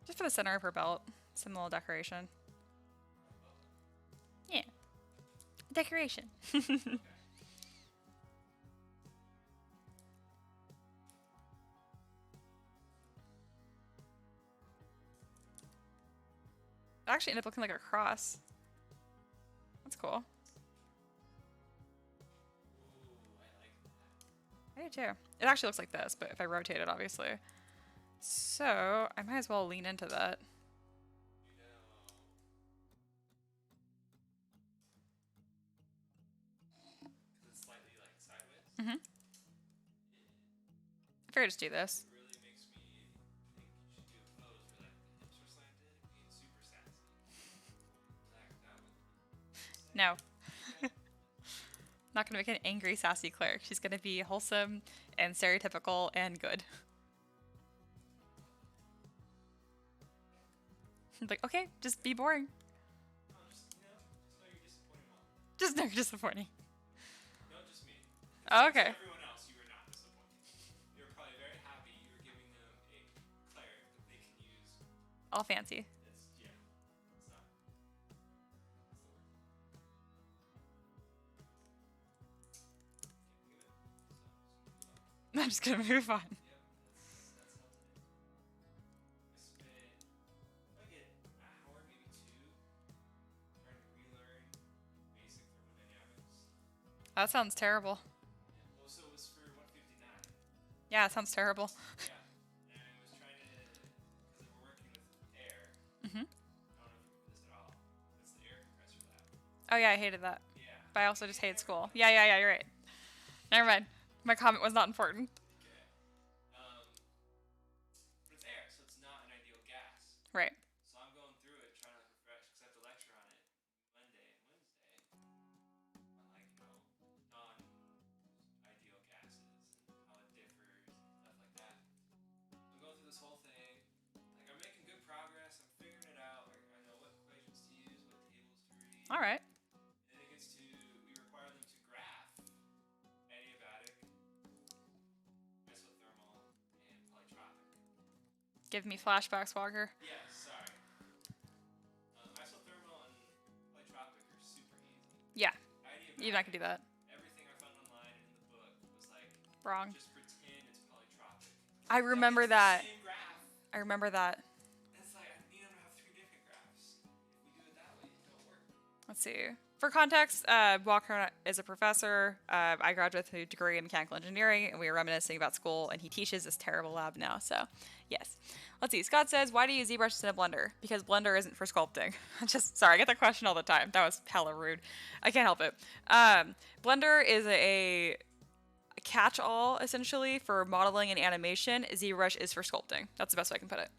Just for the center of her belt. Some little decoration. Yeah. Decoration. It actually ended up looking like a cross. That's cool. I do too. It actually looks like this, but if I rotate it, obviously. So, I might as well lean into that. You know. 'Cause, like, I don't know. I don't know if you have time on my stuff. You know, you should do this last. All the way back to like high school. Yeah. Mm-hmm. I figured just do this. It really makes me think you should do a pose where like the hips are slanted and being super sassy. That would be insane. No. Okay. Not gonna make an angry, sassy cleric. She's gonna be wholesome and stereotypical and good. Like, okay, just be boring. No, just know you're disappointing mom. Just no, you're disappointing. Not just me. Oh, To okay. everyone else, you were not disappointing. You're probably very happy you were giving them a cleric that they can use. All fancy. It's yeah. It's not. What's the word? Can't think of it. So I'm just gonna move on. yep, that's how today. I spent like an hour, maybe two, trying to relearn basic thermodynamics. That sounds terrible. Yeah. Oh, so it was for 159. Yeah, it sounds terrible. Yeah. And I was trying to, because we're working with air. Mm-hmm. I don't know if you remember this at all. It's the air compressor lab. Oh yeah, I hated that. Yeah. But I also just hated school. Yeah, you're right. Never mind. My comment was not important. Okay. But it's air, so it's not an ideal gas. Right. So I'm going through it, trying to like refresh, because I have to lecture on it Monday and Wednesday. On like, non-ideal gases and how it differs and stuff like that. I'm going through this whole thing. Like I'm making good progress. I'm figuring it out. Like I know what equations to use, what tables to read. All right. And then it gets to we require them to graph adiabatic, isothermal, and polytropic. Give me flashbacks, Walker. Yes, sorry. Isothermal and polytropic are super easy. Yeah, Adiabatic, even I could do that. everything I found online and in the book was like Wrong. just pretend it's polytropic. I remember that. Same graph. I remember that. It's like I need them to have 3 different graphs. If we do it that way, it don't work. Let's see. For context, Walker is a professor. I graduated with a degree in mechanical engineering, and we were reminiscing about school, and he teaches this terrible lab now, so yes. Let's see. Scott says, why do you use ZBrush instead of Blender? Because Blender isn't for sculpting. Sorry, I get that question all the time. That was hella rude. I can't help it. Blender is a catch-all, essentially, for modeling and animation. ZBrush is for sculpting. That's the best way I can put it.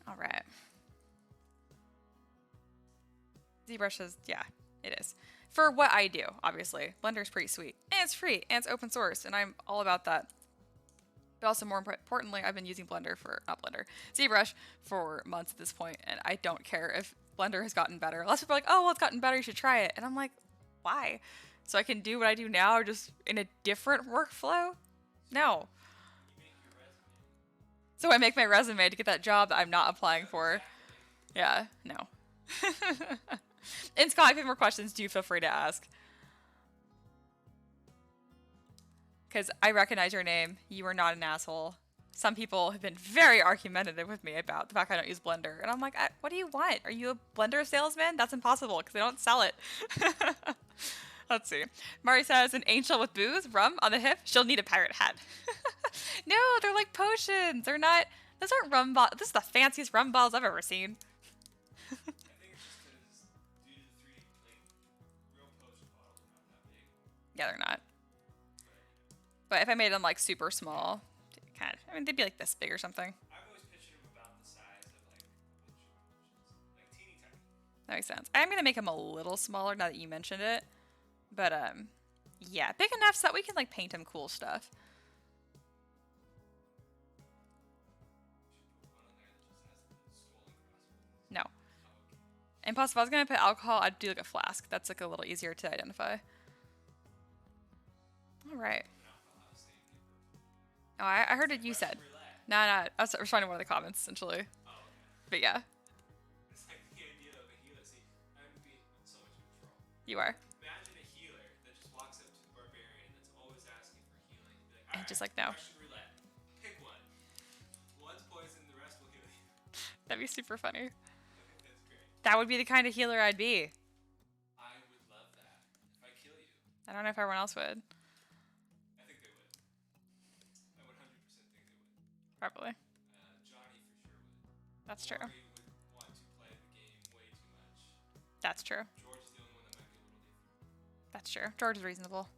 All right. ZBrush is, yeah, it is. For what I do, obviously. Blender's pretty sweet. And it's free, and it's open source, and I'm all about that. But also, more importantly, I've been using ZBrush for months at this point, and I don't care if Blender has gotten better. Lots of people are like, oh, well, it's gotten better, you should try it. And I'm like, why? So I can do what I do now, just in a different workflow? No. You make your resume. So I make my resume to get that job that I'm not applying for. Exactly. Yeah, no. And Scott, if you have more questions, do feel free to ask. Because I recognize your name. You are not an asshole. Some people have been very argumentative with me about the fact I don't use Blender. And I'm like, what do you want? Are you a Blender salesman? That's impossible because they don't sell it. Let's see. Mari says, an angel with booze, rum on the hip, she'll need a pirate hat. No, they're like potions. They're not, those aren't rum bottles. This is the fanciest rum bottles I've ever seen. I think it's just because due to the 3D, like, real potion bottles are not that big. Yeah, they're not. But, But if I made them like super small, they'd be like this big or something. I've always pictured them about the size of, like, a bunch of potions. Like, teeny tiny. That makes sense. I'm gonna make them a little smaller now that you mentioned it. But yeah, big enough so that we can like paint them cool stuff. Should put one on there that just has the skull and crossbones. No. Oh, okay. And plus, if I was gonna put alcohol, I'd do like a flask. That's like a little easier to identify. All right. An alcohol house name get purple. Oh, I heard what you said. Russian roulette. No, I was responding to one of the comments essentially. Oh, okay. But yeah, It's like the idea of a healer. See, I'm being so much in control. you are. Imagine a healer that just walks up to the barbarian that's always asking for healing. Be like, And "Alright, just like, no." Russian roulette. Pick one. One's poison, the rest will heal you. That'd be super funny. I think that's great. That would be the kind of healer I'd be. I would love that. If I kill you, I don't know if everyone else would. I think they would. I 100% think they would. Probably. Johnny for sure would. That's true. Maury would want to play the game way too much. That's true. George is the only one that might be a little different. That's true. George is reasonable.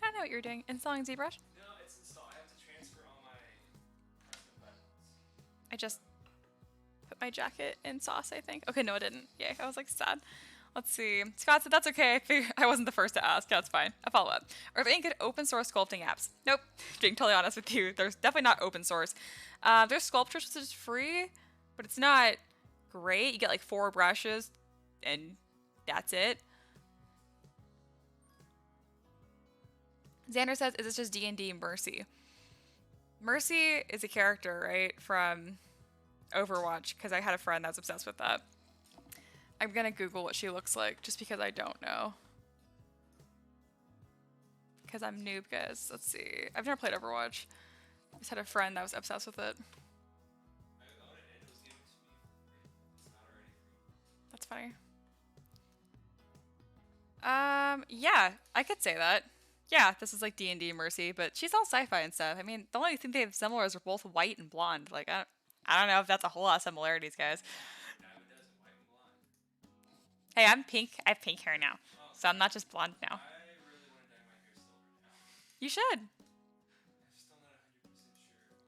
I don't know what you're doing. Installing ZBrush? No, it's installed. I have to transfer all my custom buttons. I just put my jacket in sauce, I think. Okay, no, I didn't. Yay, I was like sad. Let's see. Scott said that's okay. I wasn't the first to ask. That's fine. A follow up. Or if any good open source sculpting apps. Nope. Being totally honest with you, there's definitely not open source. There's Sculptures, which is free, but it's not great. You get like 4 brushes, and that's it. Xander says, is this just D&D Mercy? Mercy is a character, right, from Overwatch, because I had a friend that's obsessed with that. I'm gonna Google what she looks like, just because I don't know. Because I'm noob, guys. Let's see. I've never played Overwatch. I just had a friend that was obsessed with it. I own it and it was given to me for free. It's not already free. That's funny. Yeah, I could say that. Yeah, this is like D&D Mercy, but she's all sci-fi and stuff. I mean, the only thing they have similar is they're both white and blonde. Like, I don't know if that's a whole lot of similarities, guys. Hey, I'm pink. I have pink hair now, so I'm not just blonde now. I really want to dye my hair silver now. You should. I'm still not 100% sure.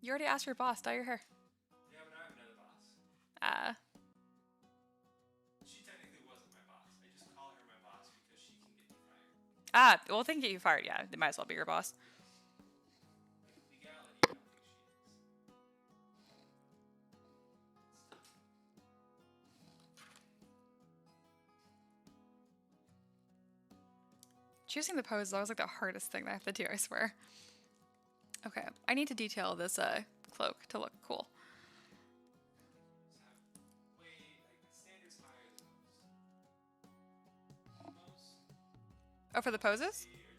You already asked your boss, dye your hair. Yeah, but I have another boss. She technically wasn't my boss. I just call her my boss because she can get me fired. Well, they can get you fired, yeah. They might as well be your boss. Legality, I don't think she is. Choosing the pose is always like the hardest thing that I have to do, I swear. Okay, I need to detail this cloak to look cool. Wait, like standards higher than most. Oh, for the poses? Or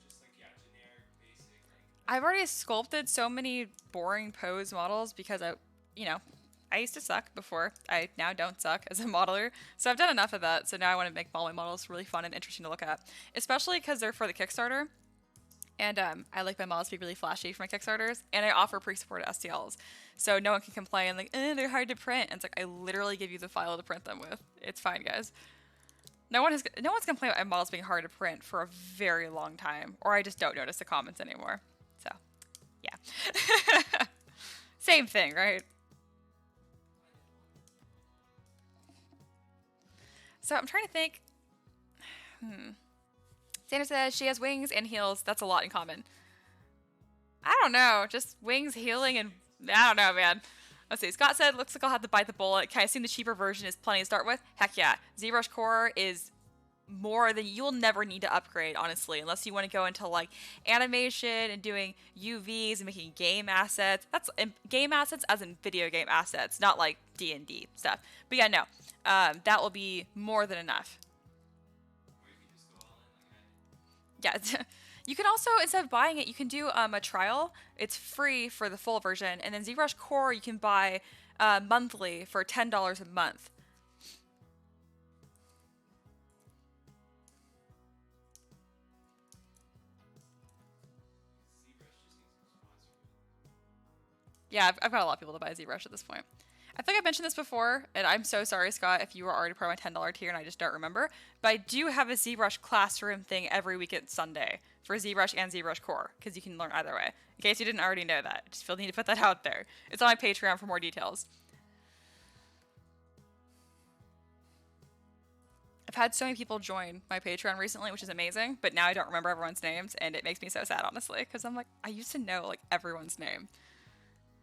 just like, yeah, generic, basic, like. I've already sculpted so many boring pose models because I used to suck before. I now don't suck as a modeler. So I've done enough of that. So now I want to make all my models really fun and interesting to look at. Especially because they're for the Kickstarter. And I like my models to be really flashy for my Kickstarters. And I offer pre-supported STLs. So no one can complain like, they're hard to print. And it's like, I literally give you the file to print them with. It's fine, guys. No one's complained about my models being hard to print for a very long time. Or I just don't notice the comments anymore. So, yeah. Same thing, right? So I'm trying to think. Santa says she has wings and heels. That's a lot in common. I don't know. Just wings, healing, and I don't know, man. Let's see. Scott said, looks like I'll have to bite the bullet. Can I assume the cheaper version is plenty to start with? Heck yeah. ZBrush Core is more than you'll never need to upgrade, honestly, unless you want to go into like animation and doing UVs and making game assets. That's game assets as in video game assets, not like D&D stuff. But yeah, no. That will be more than enough. Or you can just go all in like I did. Yeah. You can also, instead of buying it, you can do a trial. It's free for the full version. And then ZBrush Core, you can buy monthly for $10 a month. Yeah, I've got a lot of people to buy ZBrush at this point. I think I mentioned this before, and I'm so sorry, Scott, if you were already part of my $10 tier and I just don't remember. But I do have a ZBrush classroom thing every week at Sunday for ZBrush and ZBrush Core, because you can learn either way. In case you didn't already know that, I just feel the need to put that out there. It's on my Patreon for more details. I've had so many people join my Patreon recently, which is amazing, but now I don't remember everyone's names, and it makes me so sad, honestly, because I'm like, I used to know like everyone's name.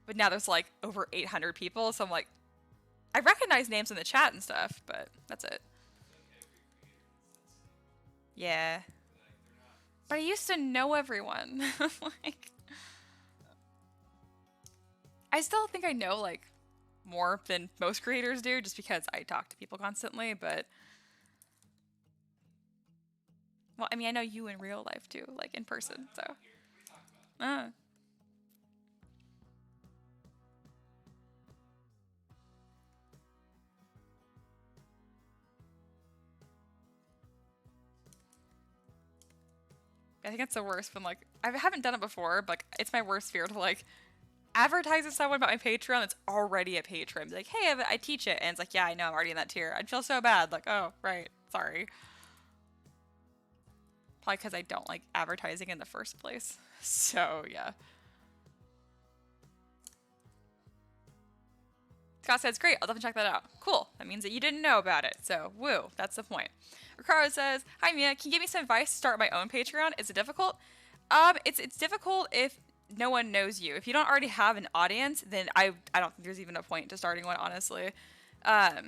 But now there's like over 800 people, so I'm like, I recognize names in the chat and stuff, but that's it. Yeah. But I used to know everyone. Like, I still think I know like more than most creators do, just because I talk to people constantly, but well, I mean, I know you in real life too, like in person, so. I think it's the worst when like I haven't done it before, but like, it's my worst fear to like advertise to someone about my Patreon that's already a patron. Be like, hey, I teach it. And it's like, yeah, I know, I'm already in that tier. I'd feel so bad. Like, oh, right. Sorry. Probably because I don't like advertising in the first place. So, yeah. Scott says, great, I'll definitely check that out. Cool. That means that you didn't know about it. So, woo, that's the point. Ricardo says, hi, Mia, can you give me some advice to start my own Patreon? Is it difficult? It's difficult if no one knows you. If you don't already have an audience, then I don't think there's even a point to starting one, honestly. But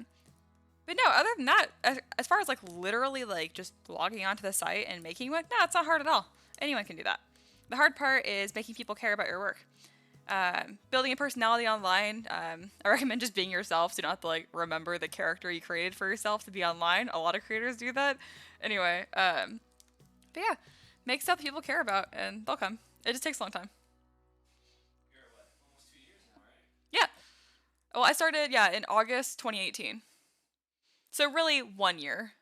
no, other than that, as far as like literally like just logging onto the site and making one, no, it's not hard at all. Anyone can do that. The hard part is making people care about your work. Building a personality online, I recommend just being yourself so you don't have to like remember the character you created for yourself to be online. A lot of creators do that. Anyway, but yeah, make stuff people care about and they'll come. It just takes a long time. You're at what? Almost 2 years now, right? Yeah. Well, I started, yeah, in August 2018. So really 1 year.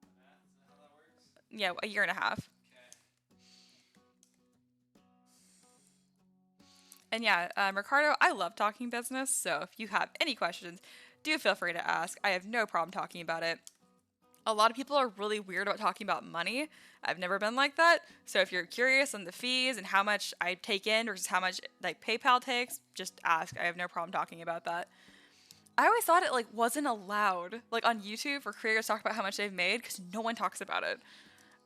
Math, is that how that works? Yeah, a year and a half. Okay. And yeah, Ricardo, I love talking business, so if you have any questions, do feel free to ask. I have no problem talking about it. A lot of people are really weird about talking about money. I've never been like that. So if you're curious on the fees and how much I take in versus how much like PayPal takes, just ask. I have no problem talking about that. I always thought it like wasn't allowed, like on YouTube, for creators to talk about how much they've made because no one talks about it.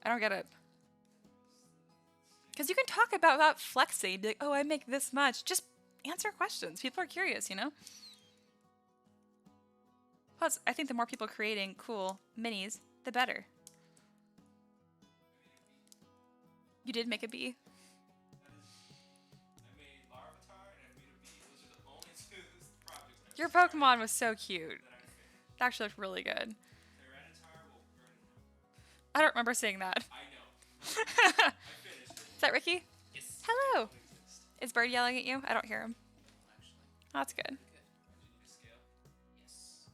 I don't get it. Because you can talk about that flexing, be like, oh, I make this much. Just answer questions. People are curious, you know? Plus, I think the more people creating cool minis, the better. You did make a bee. I made Larvitar and I made a bee. Those are the only two projects Your Pokemon was so cute. that I finished. It actually looked really good. Tyranitar will burn in hell. I don't remember seeing that. I know. I finished it. Is that Ricky? Yes. Hello. Don't exist. Is Bird yelling at you? I don't hear him. Actually. Oh, that's good. Good. Do you need to scale? Yes.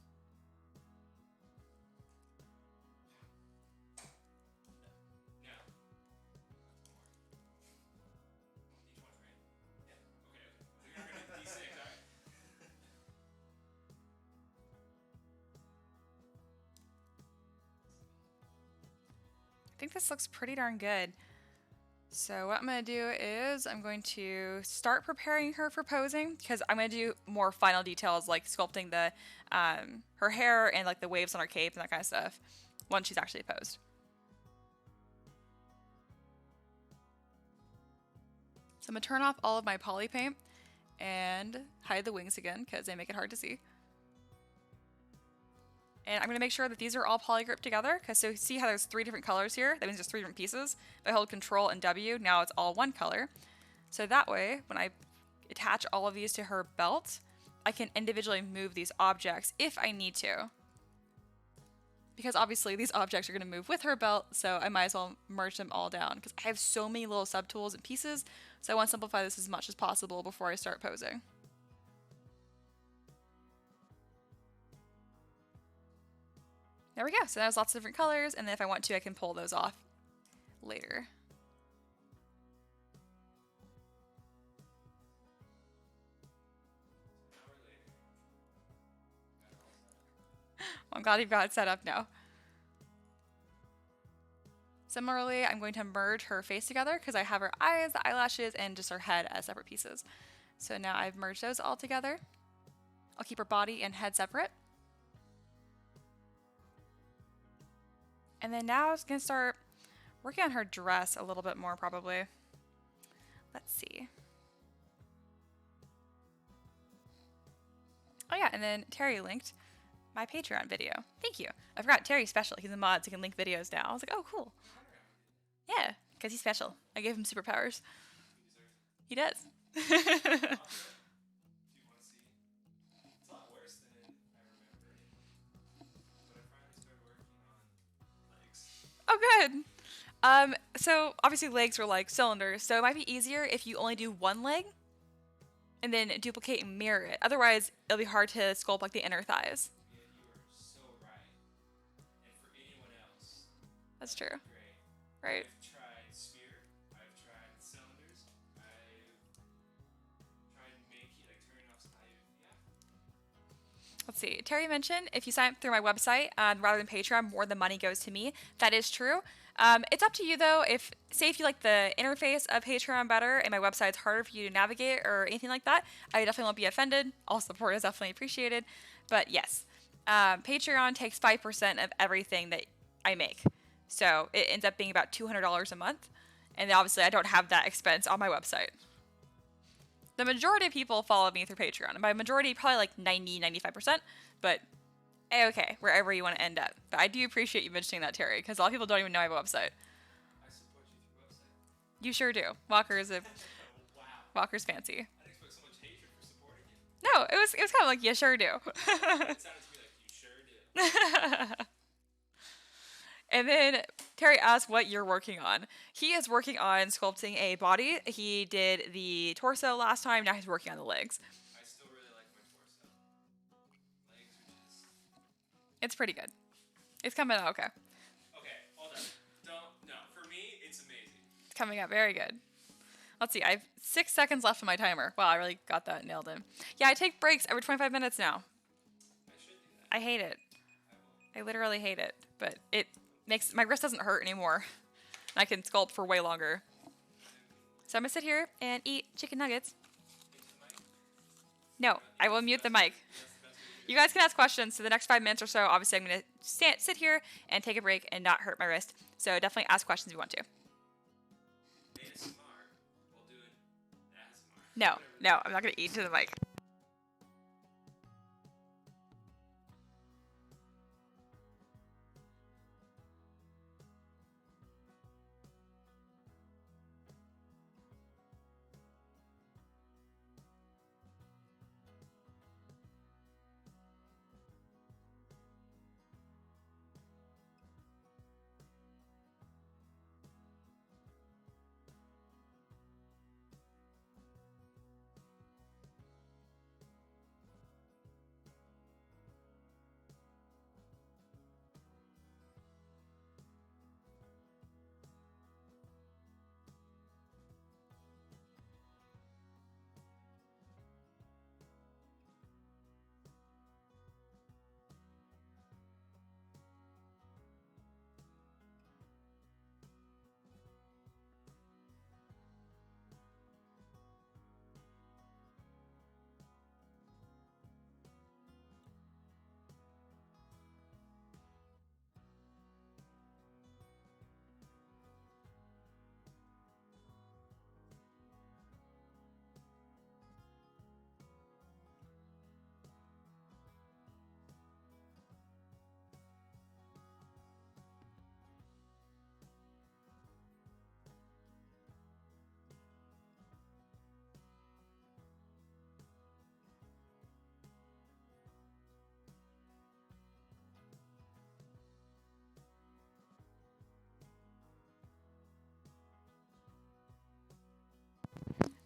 No. Now. D20, right? Yeah. Okay. So you're gonna do D6, alright? I think this looks pretty darn good. So what I'm going to do is I'm going to start preparing her for posing because I'm going to do more final details like sculpting the her hair and like the waves on her cape and that kind of stuff once she's actually posed. So I'm going to turn off all of my poly paint and hide the wings again because they make it hard to see. And I'm going to make sure that these are all polygrip together, because so see how there's 3 different colors here? That means there's 3 different pieces. If I hold Control and W, now it's all one color. So that way, when I attach all of these to her belt, I can individually move these objects if I need to. Because obviously these objects are going to move with her belt, so I might as well merge them all down, because I have so many little subtools and pieces, so I want to simplify this as much as possible before I start posing. There we go. So there's lots of different colors, and then if I want to, I can pull those off later. I'm glad you've got it set up now. Similarly, I'm going to merge her face together because I have her eyes, the eyelashes, and just her head as separate pieces. So now I've merged those all together. I'll keep her body and head separate. And then now I was going to start working on her dress a little bit more probably. Let's see. Oh yeah, and then Terry linked my Patreon video. Thank you. I forgot Terry's special. He's a mod, so he can link videos now. I was like, oh, cool. Yeah, because he's special. I gave him superpowers. He does. Do you want to see? It's a lot worse than I remember. But I finally started working on legs. Oh, good. So obviously legs are like cylinders, so it might be easier if you only do one leg and then duplicate and mirror it. Otherwise, it'll be hard to sculpt like the inner thighs. Yeah, you are so right. And for anyone else, That's true. great. Right. I've tried sphere. I've tried cylinders. I've tried Let's see. Terry mentioned if you sign up through my website rather than Patreon, more of the money goes to me. That is true. It's up to you though. Say if you like the interface of Patreon better and my website's harder for you to navigate or anything like that, I definitely won't be offended. All support is definitely appreciated. But yes, Patreon takes 5% of everything that I make. So it ends up being about $200 a month. And obviously I don't have that expense on my website. The majority of people follow me through Patreon. And by majority, probably like 90-95%. But okay, wherever you want to end up. But I do appreciate you mentioning that, Terry, because a lot of people don't even know I have a website. I support you through website. You sure do. Walker's Wow. Walker's fancy. I didn't expect so much hatred for supporting you. No, it was kind of like, you sure do. It sounded to me like you sure did. And then Terry asked what you're working on. He is working on sculpting a body. He did the torso last time. Now he's working on the legs. I still really like my torso. Legs are just... It's pretty good. It's coming out okay. Okay, hold on. No, for me, it's amazing. It's coming out very good. Let's see. I have 6 seconds left on my timer. Wow, I really got that nailed in. Yeah, I take breaks every 25 minutes now. I should do that. I hate it. I won't. I literally hate it. But it makes my wrist doesn't hurt anymore. And I can sculpt for way longer. So I'm gonna sit here and eat chicken nuggets. No, I will mute the mic. You guys can ask questions. So the next 5 minutes or so, obviously I'm gonna sit here and take a break and not hurt my wrist. So definitely ask questions if you want to. ASMR. We'll do it ASMR. No, I'm not gonna eat to the mic.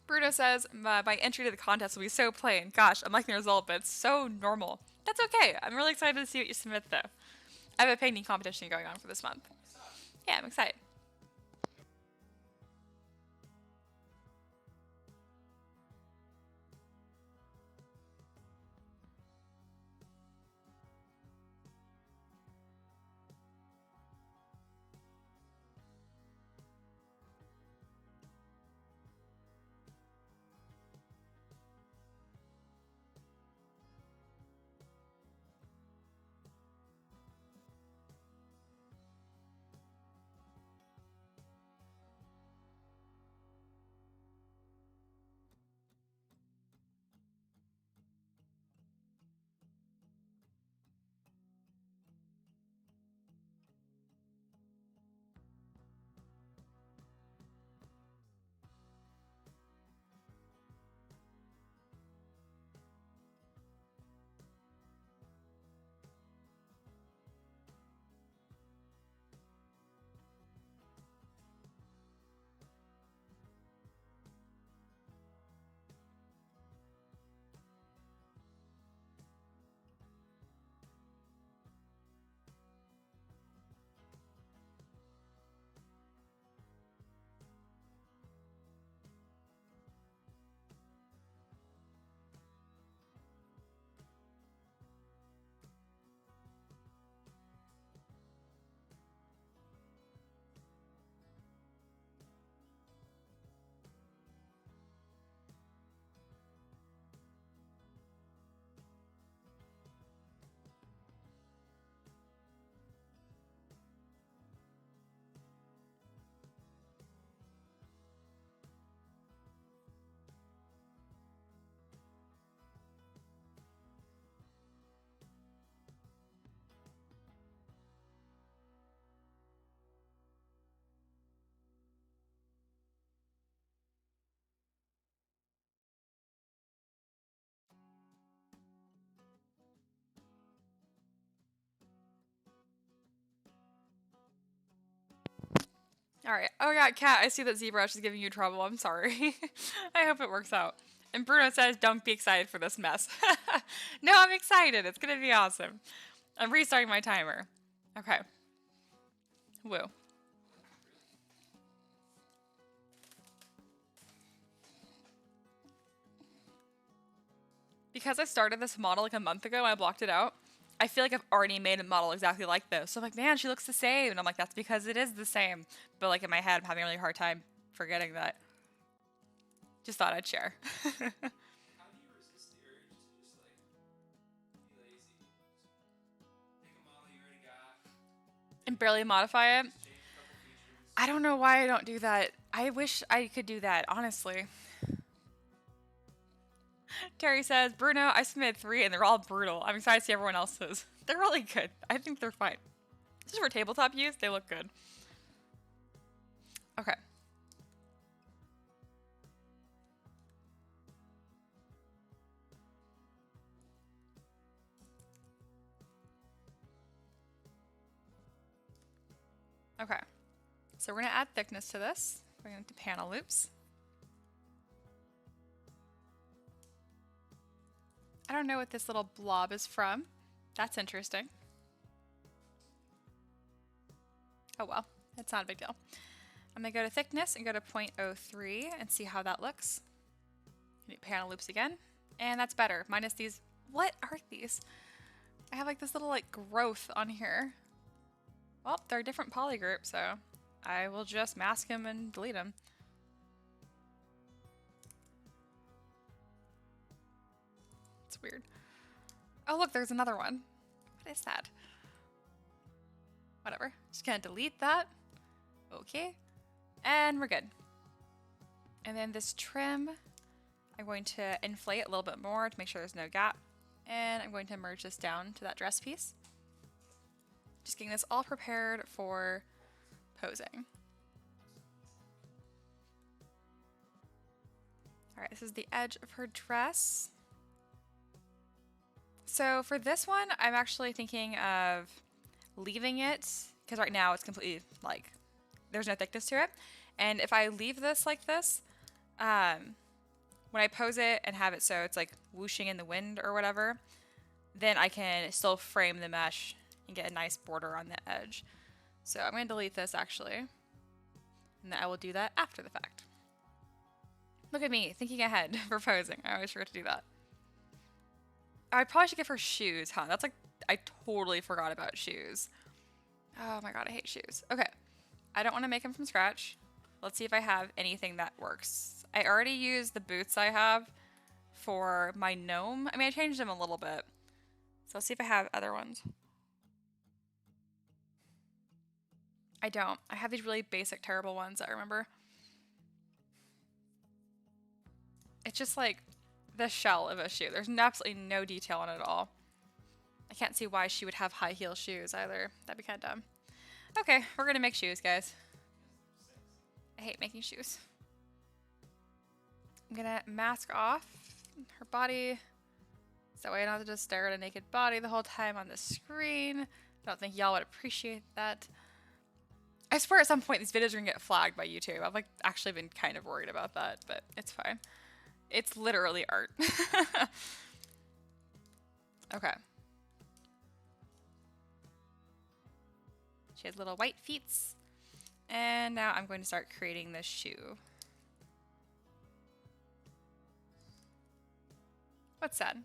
Bruno says, my entry to the contest will be so plain. Gosh, I'm liking the result, but it's so normal. That's okay. I'm really excited to see what you submit, though. I have a painting competition going on for this month. Yeah, I'm excited. Alright. Oh yeah, Kat, I see that ZBrush is giving you trouble. I'm sorry. I hope it works out. And Bruno says, don't be excited for this mess. No, I'm excited. It's gonna be awesome. I'm restarting my timer. Okay. Woo. Because I started this model like a month ago and I blocked it out, I feel like I've already made a model exactly like this. So I'm like, man, she looks the same. And I'm like, that's because it is the same. But like in my head, I'm having a really hard time forgetting that. Just thought I'd share. How do you resist the urge to just like be lazy? Take a model you already got, And barely modify it. just change a couple features. I don't know why I don't do that. I wish I could do that, honestly. Terry says, Bruno, I submitted 3 and they're all brutal. I'm excited to see everyone else's. They're really good. I think they're fine. Just for tabletop use, they look good. Okay. Okay. So we're going to add thickness to this. We're going to panel loops. I don't know what this little blob is from. That's interesting. Oh well, it's not a big deal. I'm going to go to thickness and go to 0.03 and see how that looks. Panel loops again. And that's better. Minus these. What are these? I have like this little like growth on here. Well, they're a different polygroup, so I will just mask them and delete them. It's weird. Oh look, there's another one. What is that? Whatever. Just gonna delete that. Okay. And we're good. And then this trim, I'm going to inflate a little bit more to make sure there's no gap. And I'm going to merge this down to that dress piece. Just getting this all prepared for posing. All right, this is the edge of her dress. So for this one, I'm actually thinking of leaving it, because right now it's completely like, there's no thickness to it. And if I leave this like this, when I pose it and have it so it's like whooshing in the wind or whatever, then I can still frame the mesh and get a nice border on the edge. So I'm going to delete this actually, and then I will do that after the fact. Look at me, thinking ahead for posing. I always forget to do that. I probably should give her shoes, huh? That's like, I totally forgot about shoes. Oh my god, I hate shoes. Okay, I don't want to make them from scratch. Let's see if I have anything that works. I already used the boots I have for my gnome. I mean, I changed them a little bit. So let's see if I have other ones. I don't. I have these really basic, terrible ones I remember. It's just like the shell of a shoe. There's absolutely no detail on it at all. I can't see why she would have high heel shoes either. That'd be kind of dumb. Okay, we're gonna make shoes, guys. I hate making shoes. I'm gonna mask off her body, so that way I don't have to just stare at a naked body the whole time on the screen. I don't think y'all would appreciate that. I swear at some point these videos are gonna get flagged by YouTube. I've like actually been kind of worried about that, but it's fine. It's literally art. Okay. She has little white feet. And now I'm going to start creating this shoe. What's that?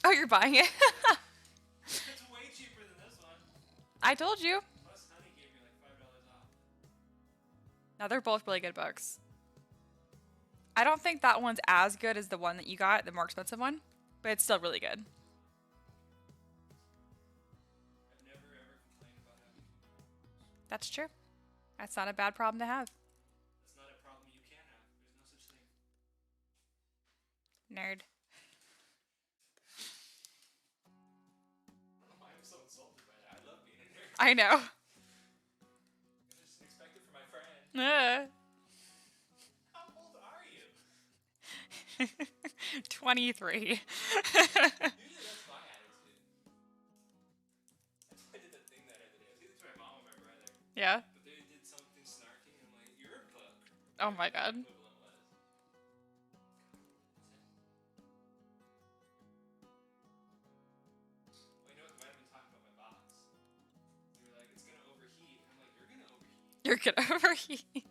Oh, you're buying it? It's way cheaper than this one. I told you. Plus, Honey gave me like $5 off. Now they're both really good books. I don't think that one's as good as the one that you got, the more expensive one, but it's still really good. I've never ever complained about having to. That's true. That's not a bad problem to have. That's not a problem you can have. There's no such thing. Nerd. Oh, I'm so insulted by that. I love being a nerd. I know. I just expect it from my friend. Uh. How old are you? 23. Usually that's my attitude. That's why I did that thing that other day. I was either to my mom Yeah. But they did something snarky, and I'm like, "You're a book." Oh my Whatever god. that equivalent was. Oh, you know what? They might have been talking about my box. They were like, "It's gonna overheat." I'm like, "You're gonna overheat." You're gonna overheat.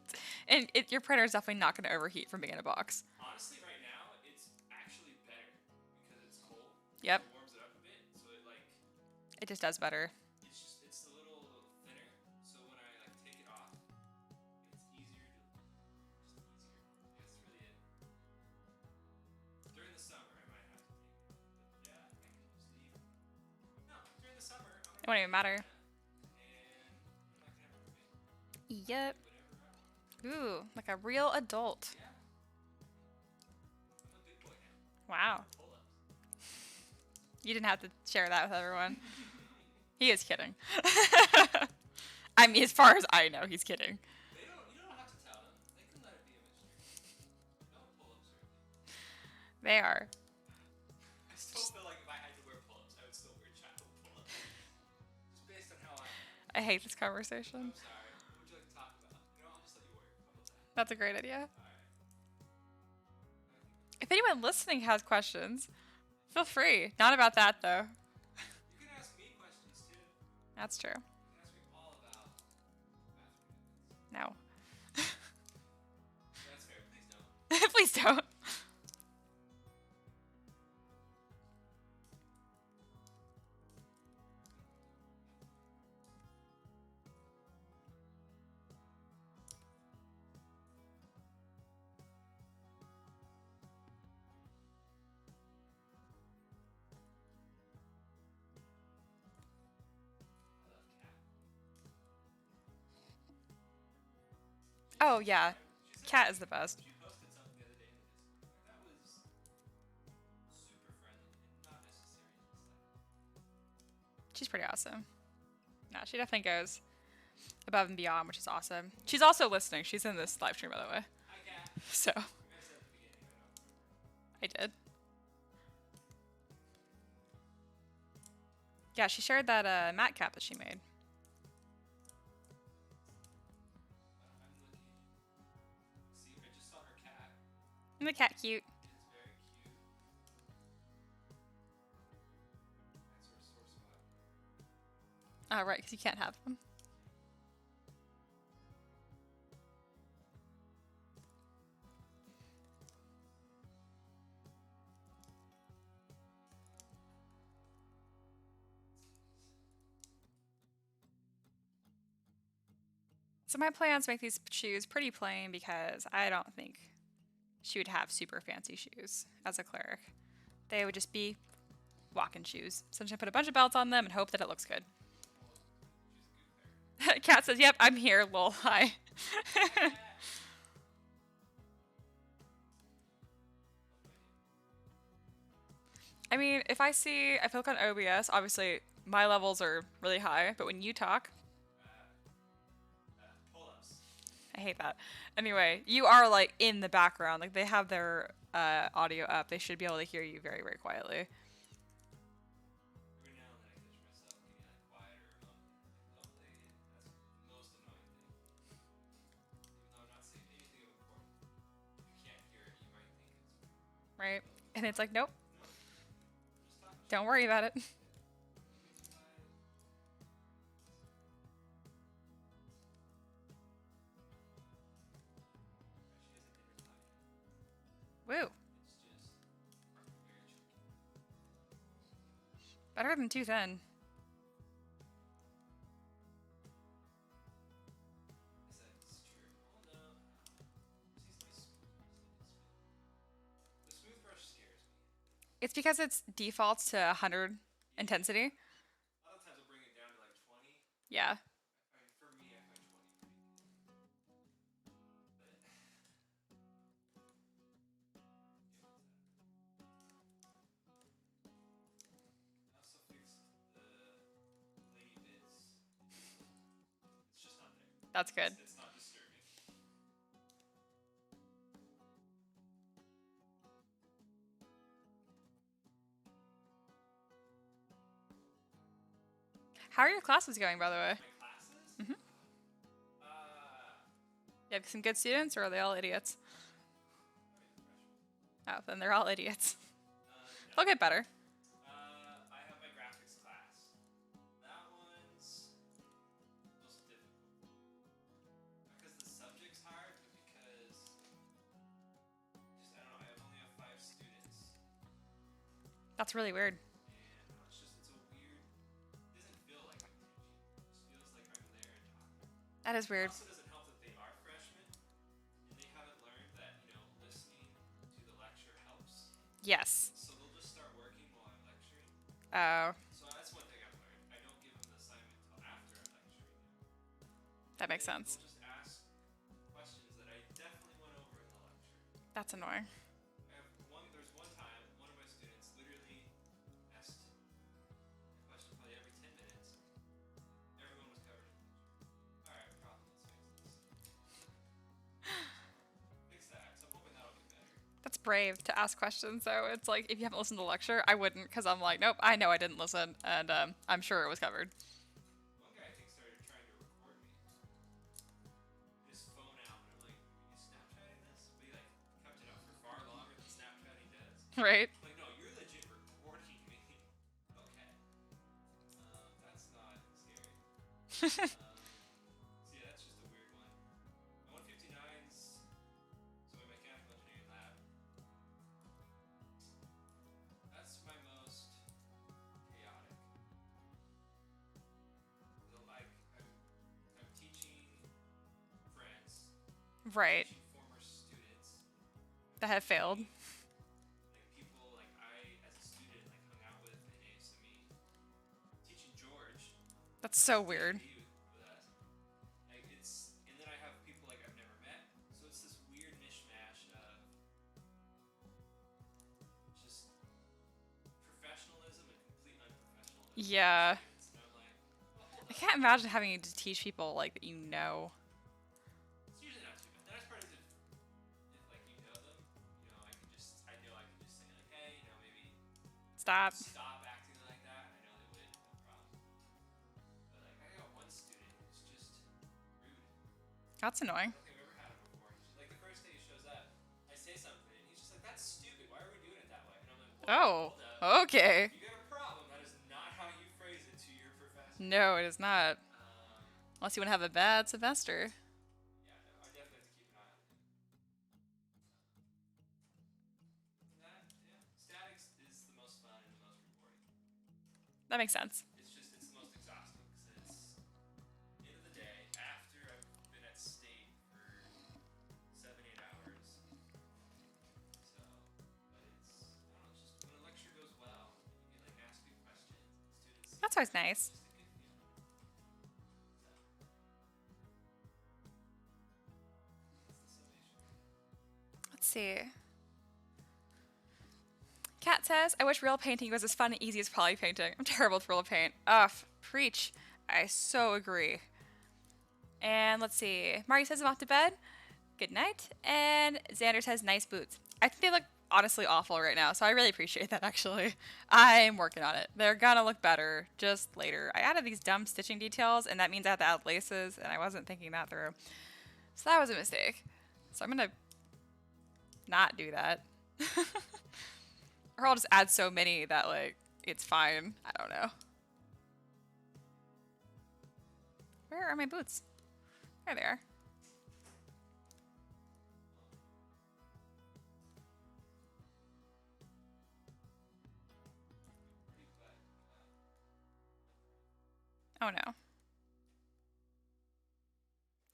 And your printer is definitely not gonna overheat from being in a box. Honestly, right now it's actually better because it's cold. Yep. It warms it up a bit, so it like It just does better. it's a little thinner. So when I like take it off, it's easier to just easier. That's really it. During the summer, I might have to take it, but yeah, I can just leave. No, during the summer, I'm It gonna won't be even matter. and I'm not gonna have a roommate. Yep. Do whatever I want. Ooh, like a real adult. Yeah, I'm a big boy now. Wow. Pull-ups. You didn't have to share that with everyone. He is kidding. I mean, as far as I know, he's kidding. They don't. You don't have to tell them. They can let it be a mystery. No pull-ups or anything. They are. I still feel like if I had to wear pull-ups, I would still wear child pull-ups. Just based on how I am. I hate this conversation. I'm sorry. What would you like to talk about? You know, I'll just let you work. How about that? That's a great idea. Alright. If anyone listening has questions, feel free. Not about that, though. You can ask me questions too. That's true. You can ask me all about bathroom habits. No. That's fair. Please don't. Please don't. I love cat. Oh, yeah. She said Cat is the best. she posted something the other day in the Discord. That was super friendly and not necessary. Just like She's pretty awesome. No, she definitely goes above and beyond, which is awesome. She's also listening. She's in this live stream, by the way. hi cat. So, You guys said at the beginning. I don't remember. I did. Yeah, she shared that mat cap that she made. I'm looking. See, I just saw her cat. And the cat cute. It's very cute. That's her sore spot. Oh, right, because you can't have them. So my plans make these shoes pretty plain because I don't think she would have super fancy shoes as a cleric. They would just be walking shoes. So I'm just gonna put a bunch of belts on them and hope that it looks good. She's a good cleric. Kat says, "Yep, I'm here, lol, hi." I mean, if I look on OBS, obviously my levels are really high, but when you talk, Pull-ups. I hate that. Anyway, you are like in the background. Like they have their audio up. They should be able to hear you very, very quietly. Every now and then I catch myself getting like quieter or humbly. That's the most annoying thing. Even though I'm not saying anything of importance. If you can't hear it, you might think it's Right? And it's like, nope, no. Just talk. don't worry about it. Woo. Better than too thin. It's because it's defaults to 100 intensity. A lot of times I'll bring it down to like 20. Yeah. I mean, for me, I find 20 pretty good. I also fixed the lady bits. It's just not there. That's good. It's not disturbing. How are your classes going, by the way? My classes? Mhm. You have some good students, or are they all idiots? Oh, then they're all idiots. No. They'll get better. I have my graphics class. That one's most difficult. Not because the subject's hard, but because just I don't know. I only have 5 students, That's really weird. and it's a weird. It doesn't feel like I'm teaching. It just feels like I'm there and talking. That is It weird. also doesn't help that they are freshmen, and they haven't learned that listening to the lecture helps. Yes. So they'll just start working while I'm lecturing. Oh, So that's one thing I've learned. I don't give them the assignment until after I'm lecturing. that makes sense. They'll just ask questions that I definitely went over in the lecture. That's annoying. There's one time one of my students literally asked a question probably every 10 minutes. Everyone was covered in lecture. Alright, problem, let's fix this. Fix that. So I'm hoping that'll get better. That's brave to ask questions, though. It's like, if you haven't listened to the lecture, I wouldn't, because I'm like, nope, I know I didn't listen, and I'm sure it was covered. One guy, I think, started trying to record me. His phone out, and I'm like, are you Snapchatting this? But he kept it out for far longer than Snapchatting does. Right? I'm like, no, you're legit recording me. Okay. That's not scary. So yeah, that's just a weird one. My 159's so my mechanical engineering lab. That's my most chaotic. I'm teaching friends, Right. teaching former students, That have failed. people I as a student hung out with in ASME, teaching George. That's so weird. With us. And then I have people I've never met. So it's this weird mishmash of just professionalism and complete unprofessionalism. Yeah. And I'm like, well, hold I up. can't imagine having to teach people like that you know. It's usually not too bad. The nice part is if you know them, I know I can just say hey, maybe Stop. stop acting like that. I know they would, no problem. But I got one student who's just rude. That's annoying. I don't think I've ever had him before. The first day he shows up, I say something, and he's just like, "That's stupid. Why are we doing it that way?" And I'm like, Oh, hold up. okay. If you got a problem, that is not how you phrase it to your professor. No, it is not. Unless you want to have a bad semester. Yeah, no, I definitely have to keep an eye on him. Statics is the most fun and the most rewarding. That makes sense. It's the most exhausting because it's end of the day after I've been at state for 7-8 hours. So, but it's I don't know, it's just when a lecture goes well, you get asked good questions, and students. That's always nice. It's just a good feeling. That's the summation. Let's see. Kat says, I wish real painting was as fun and easy as poly painting. I'm terrible with real paint. Ugh, preach. I so agree. And let's see. Marty says I'm off to bed. Good night. And Xander says nice boots. I think they look honestly awful right now, so I really appreciate that actually. I'm working on it. They're gonna look better just later. I added these dumb stitching details, and that means I have to add laces, and I wasn't thinking that through. So that was a mistake. So I'm gonna not do that. Or I'll just add so many that it's fine. I don't know. Where are my boots? There they are. Oh no.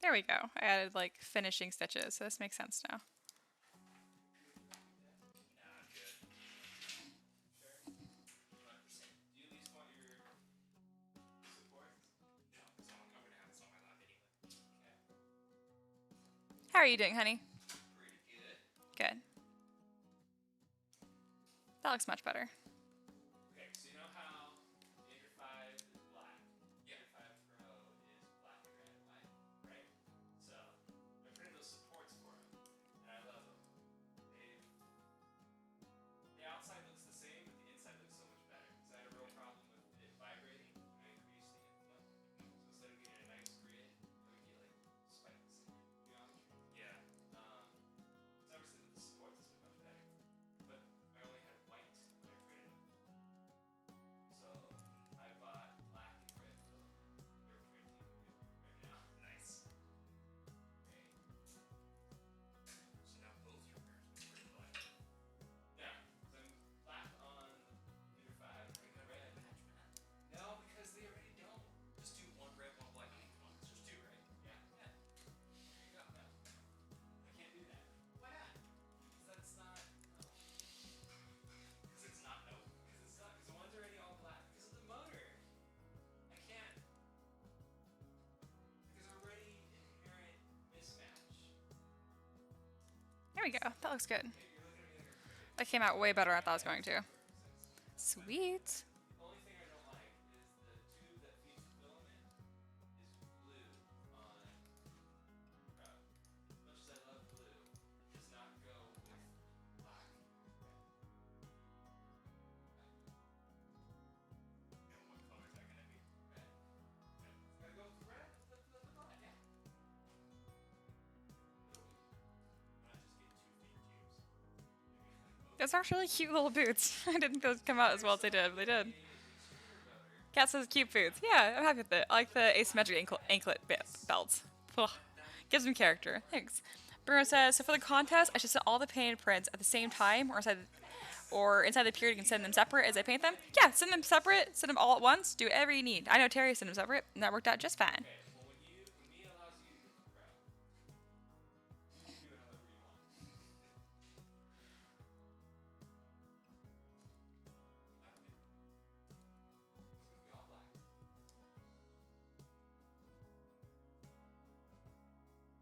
There we go. I added finishing stitches, so this makes sense now. How are you doing, honey? Pretty good. Good. That looks much better. Okay, so you know how Ender 5 is black? Yeah. Ender 5 Pro is black and red and white, right? So I printed those supports for them, and I love them. The outside looks the same, but the inside looks so much better. Because I had a real problem with it vibrating when I increased the input. So instead of getting a nice grid, I would get spikes in geometry. we go. That looks good. That came out way better than I thought it was going to. Sweet. The only thing I don't like is the tube that feeds the filament is blue on Proud. As much as I love blue, it does not go with black and red. And what color is that gonna be? Red. It's gotta go with red. The black. Yeah. Why not just get 2 feet tubes? Maybe Those are really cute little boots. I didn't think those come out as well as they did, but they did. Cat says cute boots. Yeah, I'm happy with it. I like the asymmetric anklet belts. Ugh. Gives them character. Thanks. Bruno says, so for the contest, I should send all the painted prints at the same time or inside the period you can send them separate as I paint them? Yeah, send them separate, send them all at once, do whatever you need. I know Terry sent them separate, and that worked out just fine. Okay, well when me allows you to get the Proud, you can do it however you want. I don't get it. It's gonna be all black.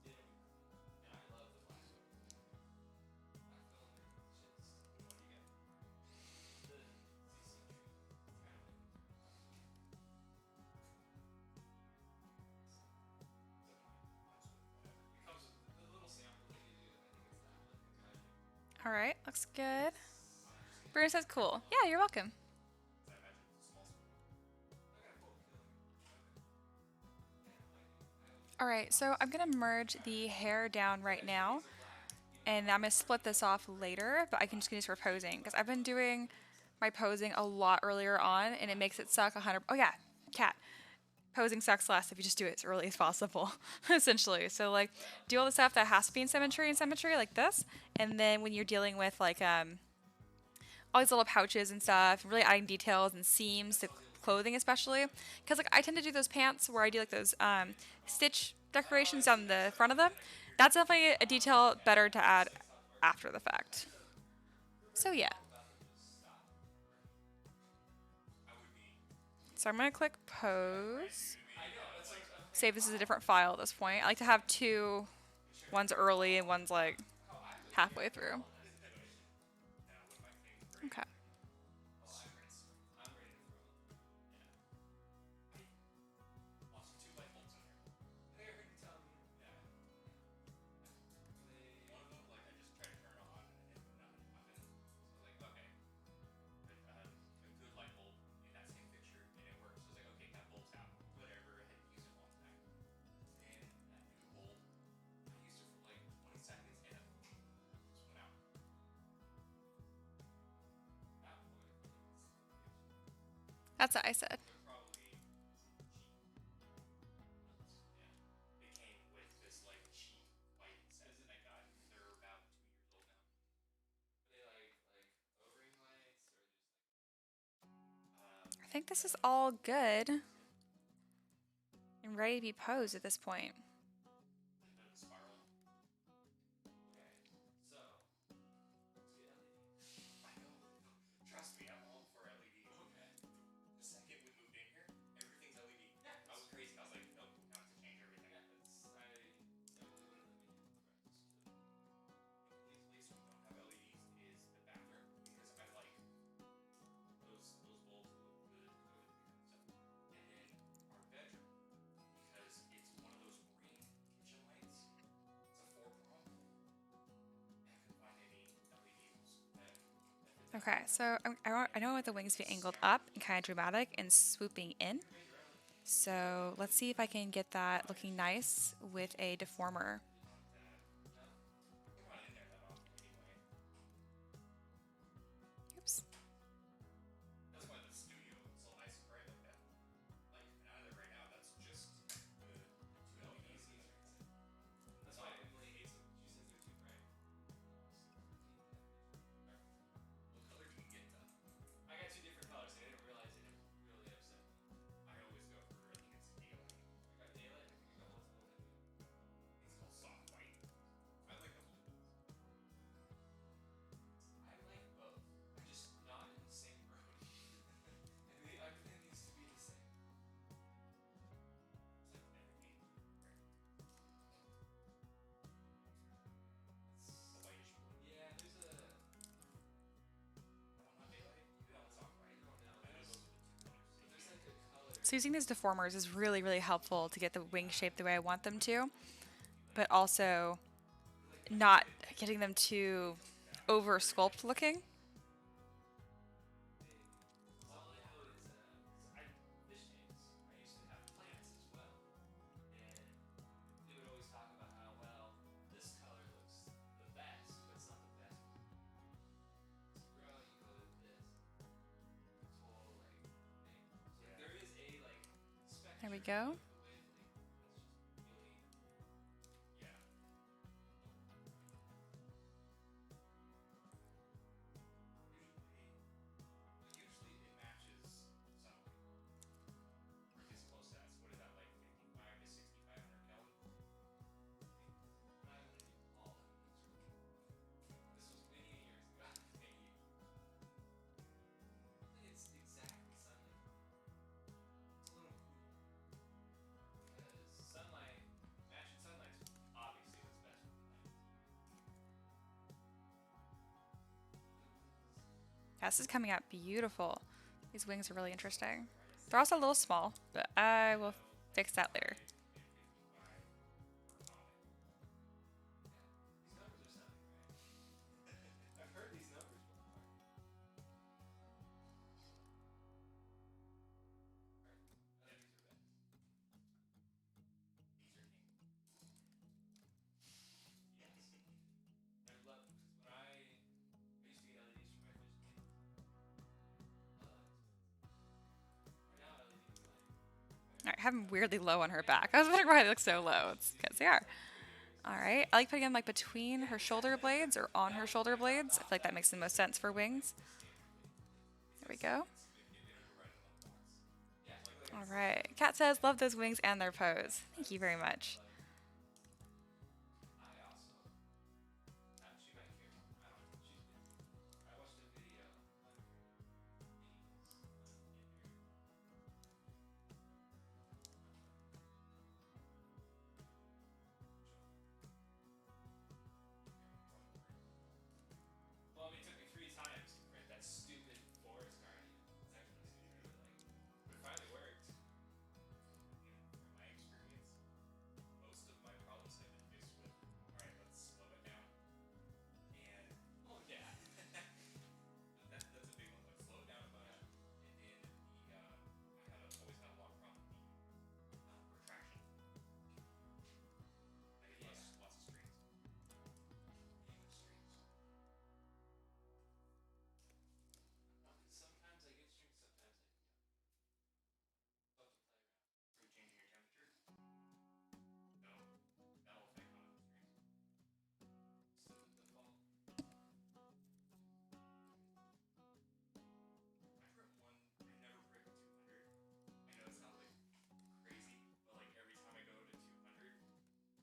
Ditto. And I love the black one. Black filament is just Which one do you get? the CC tree. It's kind of like It comes with the little sample that you do. I think it's that one. It's magic. All right, looks good. Bruno says cool. Yeah, you're welcome. I imagine it's a small spoon. I got a quote killing. All right, so I'm gonna merge the hair down right now, and I'm gonna split this off later, but I can just use for posing, because I've been doing my posing a lot earlier on, and it makes it suck 100. Oh yeah, cat. Posing sucks less if you just do it as early as possible, essentially. So like, do all the stuff that has to be in symmetry like this, and then when you're dealing with like all these little pouches and stuff, really adding details and seams to clothing especially, because like I tend to do those pants where I do like those stitch decorations down the front of them. That's definitely a detail better to add after the fact. So yeah. So I'm gonna click pose. Save this as a different file at this point. I like to have two, one's early and one's like halfway through. Okay. I'm ready to throw it. Lost 2 light bulbs in there. I think I heard you tell me. Yeah. One of them, like, I just tried to turn on and it would not happen. So I was like, okay. But I had a good light bulb in that same fixture and it worked. So I was like, okay, that bulb's out. Whatever. I hadn't used it a long time. And that new bulb, I used it for like 20 seconds and it just went out. That's what I said. They're probably cheap. Yeah. They came with this like cheap light set that I got. They're about 2 years old now. Are they like O-ring lights or just like I think this is all good and ready to be posed at this point. The spiral. okay. So let's get LED. I know. Trust me, I'm all for LED. Okay. The second we moved in here, everything's LED. Yeah. I was crazy. I was like, nope, now I have to change everything. Yeah, that's I only wanted to make it practice. The only place we don't have LEDs is the bathroom because I like those bulbs that look good over the stuff. And then our bedroom because it's one of those ring kitchen lights. It's a 4-prong. And I couldn't find any LEDs that fit. Okay, so I don't want the wings to be angled up and kind of dramatic and swooping in. So let's see if I can get that looking nice with a deformer. Come on in there that often anyway. Oops. That's why the studio is so nice and bright like that. Like, and out of there right now, that's just the 2 LEDs. That's why Emily hates them. She says they're too bright. What color do you get done? I got 2 different colors. I didn't realize it really upset me. I always go for, I think it's daylight. I got daylight. I think I got multiple. It's called soft So using these deformers is really, really helpful to get the wing shape the way I want them to, but also not getting them too over sculpt looking. All I know is, I fish tanks. I used to have plants as well, and they would always talk about how well this color looks the best, but it's not the best. So bro, you go with this whole like thing. So like, there is a like There we spectrum go. of the wavelength that's just really yeah. Usually it matches sunlight, or gets close to that. So what is that, like 55 to 6500 Kelvin? I wouldn't even call it. This was many years ago. Many years. It's exactly sunlight. It's a little cool because sunlight, matching sunlight's obviously what's best with the plants. Yeah, this is coming out beautiful. These wings are really interesting. They're also a little small, but I will fix that later. And 55 per comic. Yeah. These numbers are sounding right. I've heard these numbers before. Alright. These are beds. These are king. Yes. I love because when I used to get LEDs for my fish tanks. Right now LEDs are like All right, I have them weirdly low on her back. I was wondering why they look so low. It's because they are. All right, I like putting them like between her shoulder blades or on her shoulder blades. I feel like that makes the most sense for wings. There we go. All right, Kat says, love those wings and their pose. Thank you very much. I also she might care more. I don't know. She's been I watched a video of her babies getting married. Well, I mean, it took me 3 times to print that stupid forest guardian section of the studio. But it finally worked. You know, from my experience, most of my problems have been fixed with, all right, let's slow it down. And oh yeah, that's a big one. Like slow it down a bunch, and then always had a lot of problem with the retraction. I get lots of strings. Sometimes I get strings, sometimes I don't. So I have to play around. Are you changing your temperature? No, that'll affect how much strings. Still the default. I print one. I never print 200. I know it sounds like crazy, but like every time I go to 200,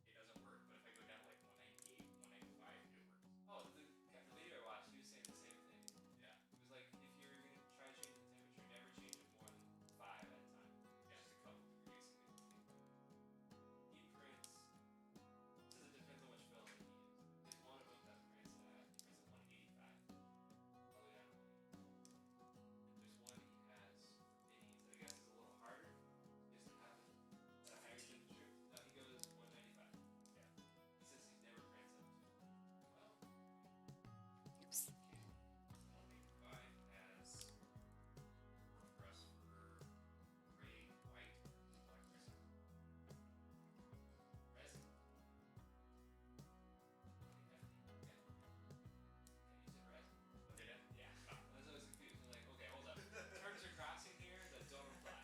it doesn't work. But if I go down to like 198, 195, it works. Oh, the video I watched, he was saying the same thing. Yeah, it was like if you're gonna try changing the temperature, never change it more than 5 at a time. Just a couple degrees can make a big difference. He prints. Says it depends on which filament he uses. There's one of them that prints at 185, all the way down to 180. There's one he has for minis that I guess is a little harder. Just to have it at a higher temperature. No, he goes 195. Yeah. He says he never prints up to. Well, Oops. okay. 185 has more press for gray, white, or black resin. Resin. Pretty hefty. Yeah. Yeah, you said resin. Oh, did I? Yeah. I was always confused. I'm like, okay, hold up. Terms are crossing here that don't apply.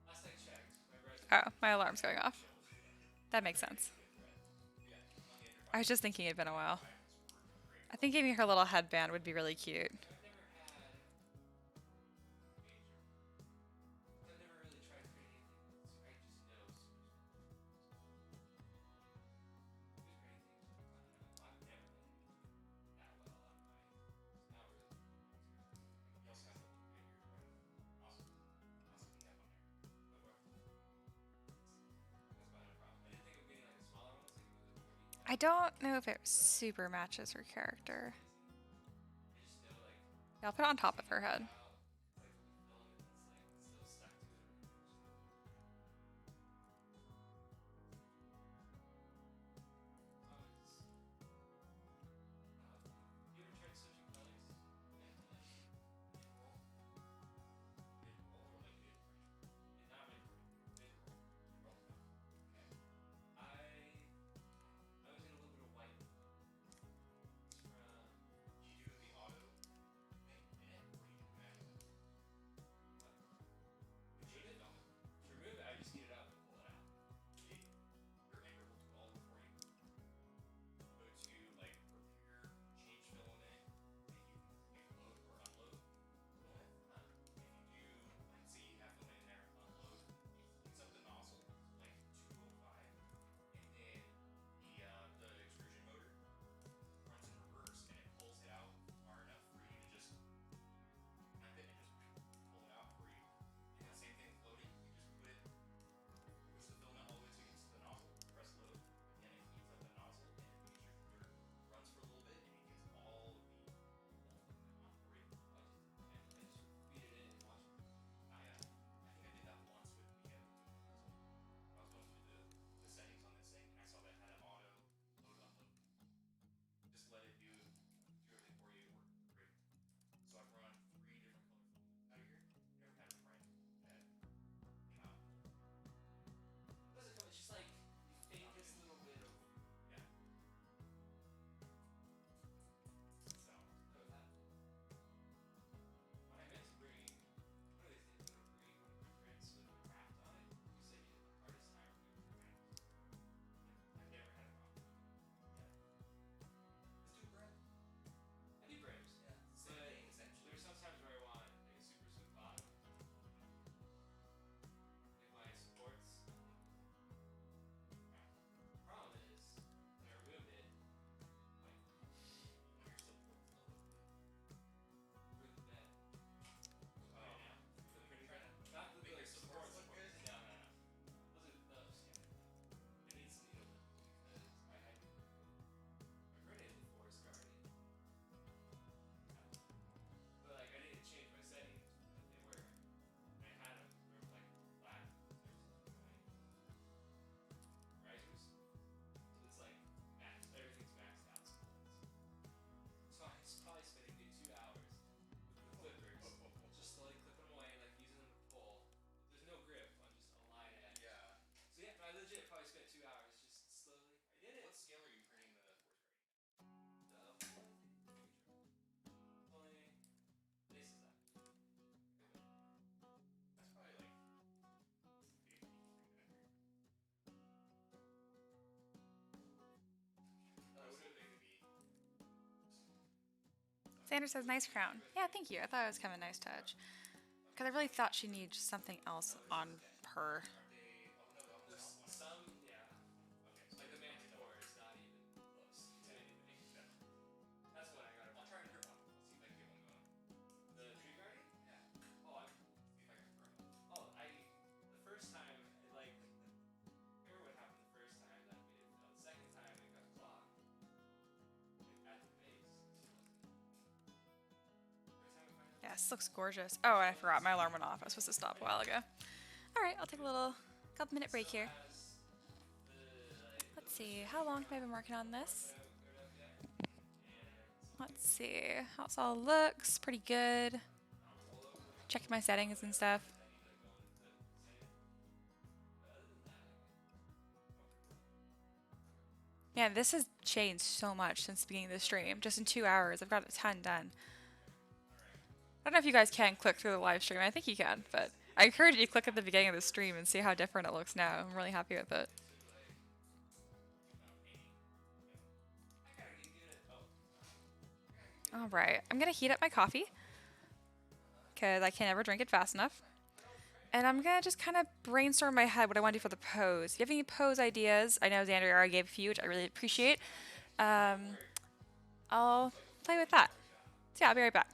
Last I checked, my resin Oh, my alarm's going off. chilled. That makes sense. Yeah, on the I was just thinking it'd been a while. I think giving her a little headband would be really cute. I've never had major. I've never really tried printing anything with I just know super small. Who's printing things with I don't know. I've never been able to do it that well on my not really. He also has a little bigger awesome. Awesome you have on there. Go for it. That's about a problem. I didn't think of getting like a smaller one so you can move it I don't know if it super matches her character. I just know like Yeah, I'll put it on top of her head. it's like the filament that's like still stuck to it. Xander says, nice crown. Yeah, thank you. I thought it was kind of a nice touch. Because I really thought she needs something else on her. Some, yeah. Okay, like the Manticore is not even close to anything. That's what I got. I'll try and grip one. Let's see if I can get one going. The Tree Guardian? Yeah. Oh, see if I can grip one. Oh, the first time, like, remember what happened the first time that made it fail. The second time it got clogged, like, at the base. Yeah, this looks gorgeous. Oh, I forgot. My alarm went off. I was supposed to stop a while ago. All right, I'll take a little couple minute break here. Let's see. How long have I been working on this? Let's see. How it all looks. Pretty good. Checking my settings and stuff. Yeah, this has changed so much since the beginning of the stream. Just in 2 hours, I've got a ton done. I don't know if you guys can click through the live stream. I think you can, but I encourage you to click at the beginning of the stream and see how different it looks now. I'm really happy with it. All right, I'm gonna heat up my coffee because I can never drink it fast enough. And I'm gonna just kind of brainstorm in my head what I want to do for the pose. If you have any pose ideas, I know Xander already gave a few, which I really appreciate. I'll play with that. So yeah, I'll be right back.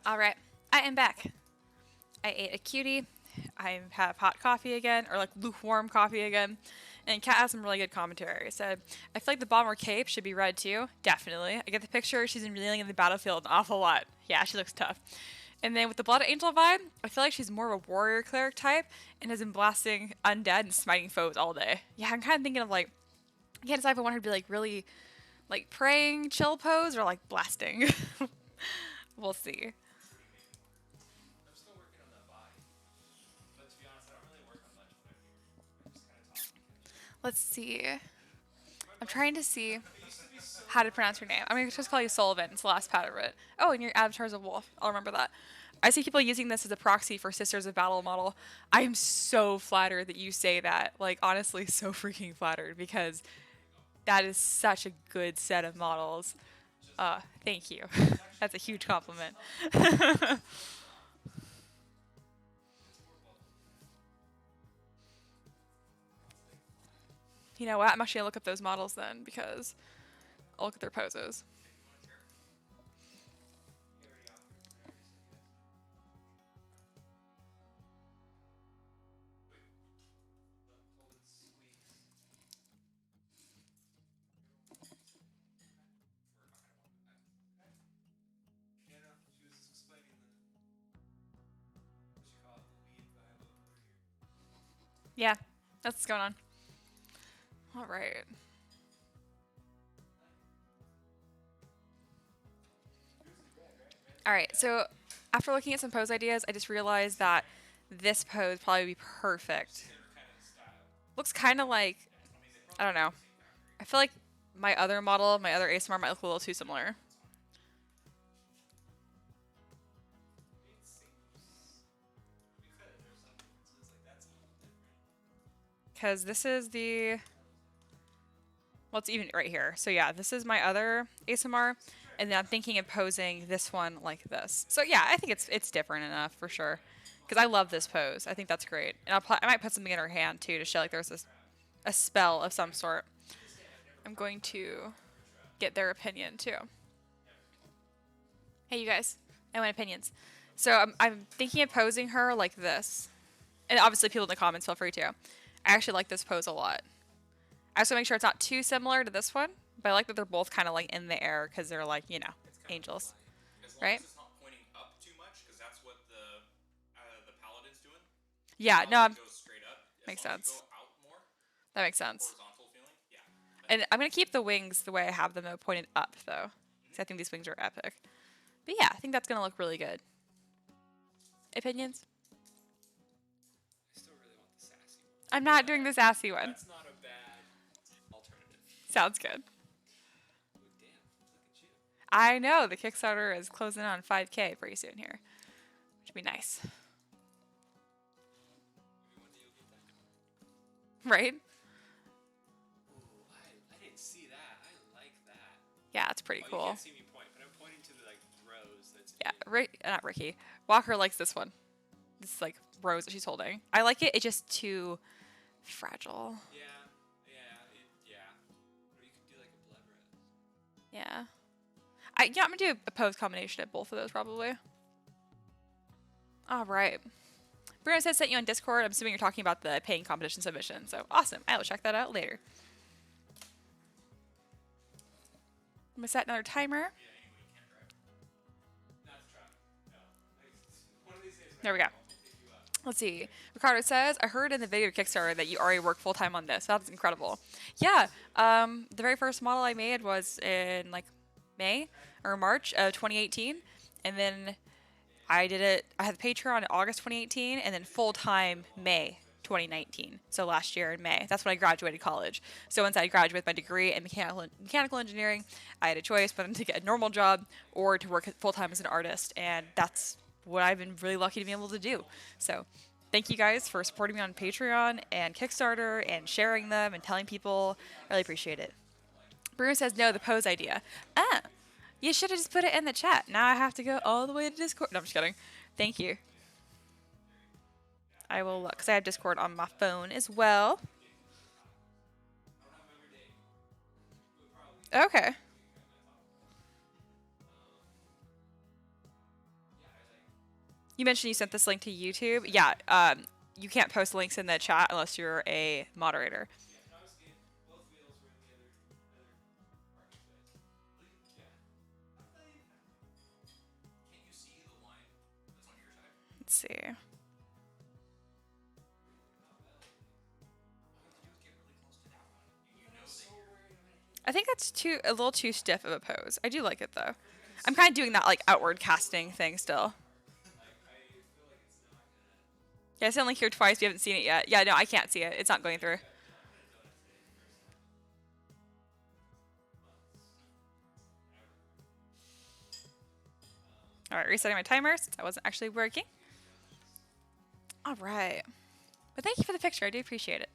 All right, I am back. I ate a cutie. I have hot coffee again, or like lukewarm coffee again. And Kat has some really good commentary. Said, I feel like the bomber cape should be red too. Definitely. I get the picture. She's been reeling in the battlefield an awful lot. Yeah, she looks tough. And then with the Blood Angel vibe, I feel like she's more of a warrior cleric type and has been blasting undead and smiting foes all day. Yeah, I'm kind of thinking of like, I can't decide if I want her to be like really like praying chill pose or like blasting. We'll see. I'm still working on that body. But to be honest, I don't really work on much of it. I'm just kind of talking. Let's see. I'm trying to see how to pronounce your name. I'm going to just call you Sullivan. It's the last part of it. Oh, and your avatar's a wolf. I'll remember that. I see people using this as a proxy for Sisters of Battle model. I am so flattered that you say that. Like, honestly, so freaking flattered because that is such a good set of models. Thank you. That's a huge compliment. You know what? I'm actually going to look up those models then because I'll look at their poses. Yeah, no, she was explaining what you call it, the weed vibe over here. Yeah, that's what's going on. All right. All right, so after looking at some pose ideas, I just realized that this pose would probably be perfect. Looks kind of like, I don't know. I feel like my other model, my other ASMR might look a little too similar. Because this is the, well, it's even right here. So yeah, this is my other ASMR, and then I'm thinking of posing this one like this. So yeah, I think it's different enough for sure. Because I love this pose. I think that's great. And I might put something in her hand too to show like there's a spell of some sort. I'm going to get their opinion too. Hey, you guys. I want opinions. So I'm thinking of posing her like this. And obviously people in the comments feel free to. I actually like this pose a lot. I just want to make sure it's not too similar to this one. But I like that they're both kind of like in the air because they're like, you know, angels. As long Right? as it's not pointing up too much, because that's what the paladin's doing. Yeah, no, It goes straight up. Makes As long as sense. you go out more, That makes sense. horizontal feeling. Yeah. And I'm going to keep the wings the way I have them though, pointed up though. Because I think these wings are epic. But yeah, I think that's going to look really good. Opinions? I still really want the sassy one. I'm not doing the sassy one. That's not a bad alternative. Sounds good. Oh, damn. Look at you. I know the Kickstarter is closing on 5K pretty soon here. Which would be nice. Maybe one day you'll get that. Right? Ooh, I didn't see that. I like that. Yeah, it's pretty You cool. can't see me point, but I'm pointing to the like rose that's Yeah, not Ricky. Walker likes this one. This like rose that she's holding. I like it. It's just too fragile. Yeah. Or you could do like a blood rose. Yeah. I'm gonna do a pose combination of both of those probably. All right. Bruno says sent you on Discord. I'm assuming you're talking about the paying competition submission. So awesome. I will check that out later. I'm gonna set another timer. There we go. Let's see. Ricardo says, I heard in the video Kickstarter that you already work full time on this. That's incredible. Yeah. The very first model I made was in like May or March of 2018. And then I did it, I had the Patreon in August 2018 and then full time May 2019. So last year in May. That's when I graduated college. So once I graduated with my degree in mechanical engineering, I had a choice whether to get a normal job or to work full time as an artist. And that's what I've been really lucky to be able to do. So thank you guys for supporting me on Patreon and Kickstarter and sharing them and telling people. I really appreciate it. Bruno says no, the pose idea. You should have just put it in the chat. Now I have to go all the way to Discord. No, I'm just kidding. Thank you. I will look because I have Discord on my phone as well. Okay. You mentioned you sent this link to YouTube. Yeah, you can't post links in the chat unless you're a moderator. Yeah, and I was getting both wheels were in the other parking space. Yeah. How did that even happen? Can't you see the line that's on your side? Let's see. All you have to do is get really close to that one. You know that So you're. worried I'm gonna hit I think that's a little too stiff of a pose. I do like it though. I'm kind of doing that like outward casting thing still. like I feel like it's not gonna. Yeah, I only here twice. We haven't seen it yet. Yeah, no, I can't see it. It's not going through. I'm gonna donut today for the first time. Months. All right, resetting my timer since I wasn't actually working. All right. But thank you for the picture. I do appreciate it.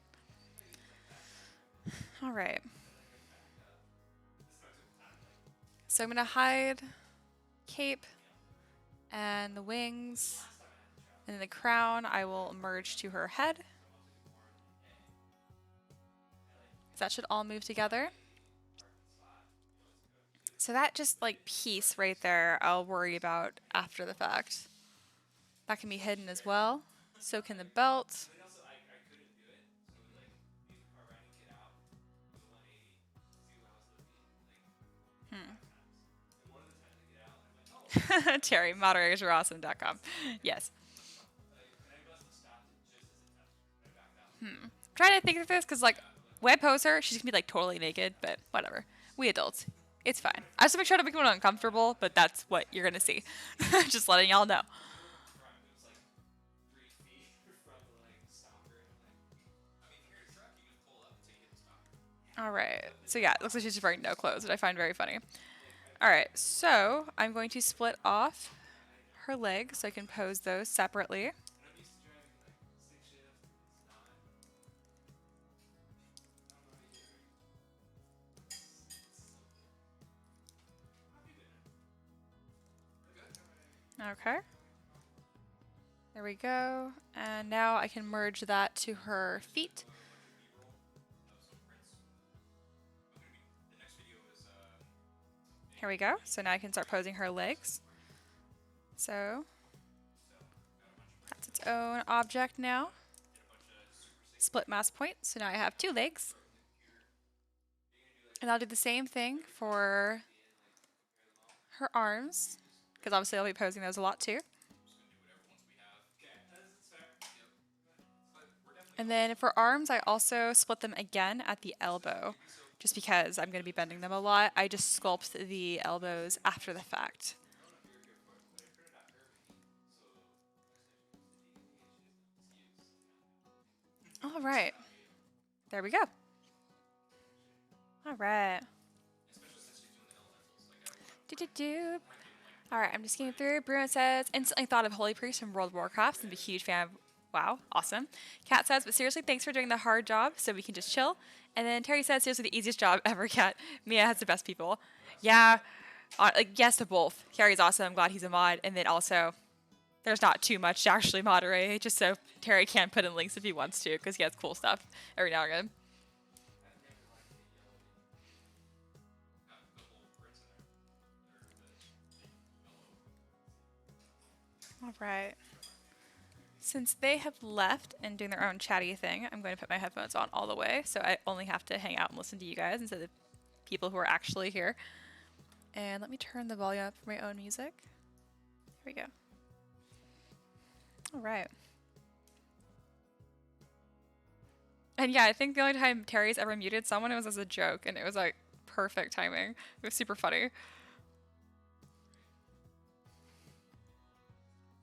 All right. So I'm going to hide cape and the wings and then the crown. I will merge to her head. That should all move together. So that just like piece right there, I'll worry about after the fact. That can be hidden as well. So can the belt. But also, I couldn't do it. So we like leave the car running, get out, do a 180, see what I was looking like 5 times. And one of the times I get out, I'm like, oh, Terry, moderatorsawesome.com. Yes. like, and I must have stopped it just as it touched. I backed out. I'm trying to think of this because like when I pose her, she's gonna be like totally naked, but whatever. We adults. It's fine. I just make sure to make it uncomfortable, but that's what you're gonna see. Just letting y'all know. It was like 3 feet from the like stalker, and I'm like, I mean, if you're in a truck, you can pull up until you hit the stop. All right. So yeah, it looks like she's just wearing no clothes, which I find very funny. All right. So I'm going to split off her legs so I can pose those separately. and I'm used to driving like stick shift. It's not. I don't know how you do it. How have you been? Okay. There we go. And now I can merge that to her feet. The next video is Here we go. So now I can start posing her legs. So that's its own object now. Split mask point. So now I have 2 legs. And I'll do the same thing for her arms, because obviously I'll be posing those a lot too. And then for arms, I also split them again at the elbow, just because I'm going to be bending them a lot. I just sculpt the elbows after the fact. All right. There we go. All right. Do-do-do. All right, I'm just getting through. Bruno says, instantly thought of Holy Priest from World of Warcraft and be a huge fan of. Wow, awesome. Kat says, but seriously, thanks for doing the hard job so we can just chill. And then Terry says, seriously, the easiest job ever, Kat. Mia has the best people. Yeah, like yes to both. Terry's awesome. I'm glad he's a mod. And then also, there's not too much to actually moderate, just so Terry can put in links if he wants to, because he has cool stuff every now and again. All right. Since they have left and doing their own chatty thing, I'm going to put my headphones on all the way, so I only have to hang out and listen to you guys instead of people who are actually here. And let me turn the volume up for my own music. Here we go. All right. And yeah, I think the only time Terry's ever muted someone it was as a joke, and it was like perfect timing. It was super funny.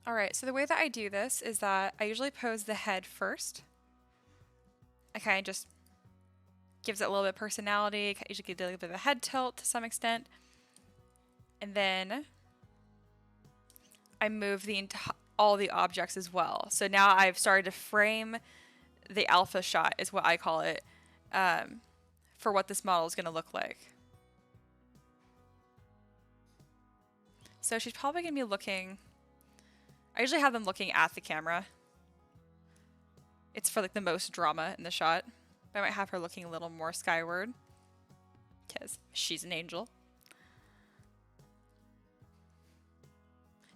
All right, so the way that I do this is that I usually pose the head first. I kind of just gives it a little bit of personality. I usually give it a little bit of a head tilt to some extent. And then I move all the objects as well. So now I've started to frame the alpha shot is what I call it for what this model is going to look like. So she's probably going to be looking... I usually have them looking at the camera. It's for like the most drama in the shot. But I might have her looking a little more skyward, because she's an angel.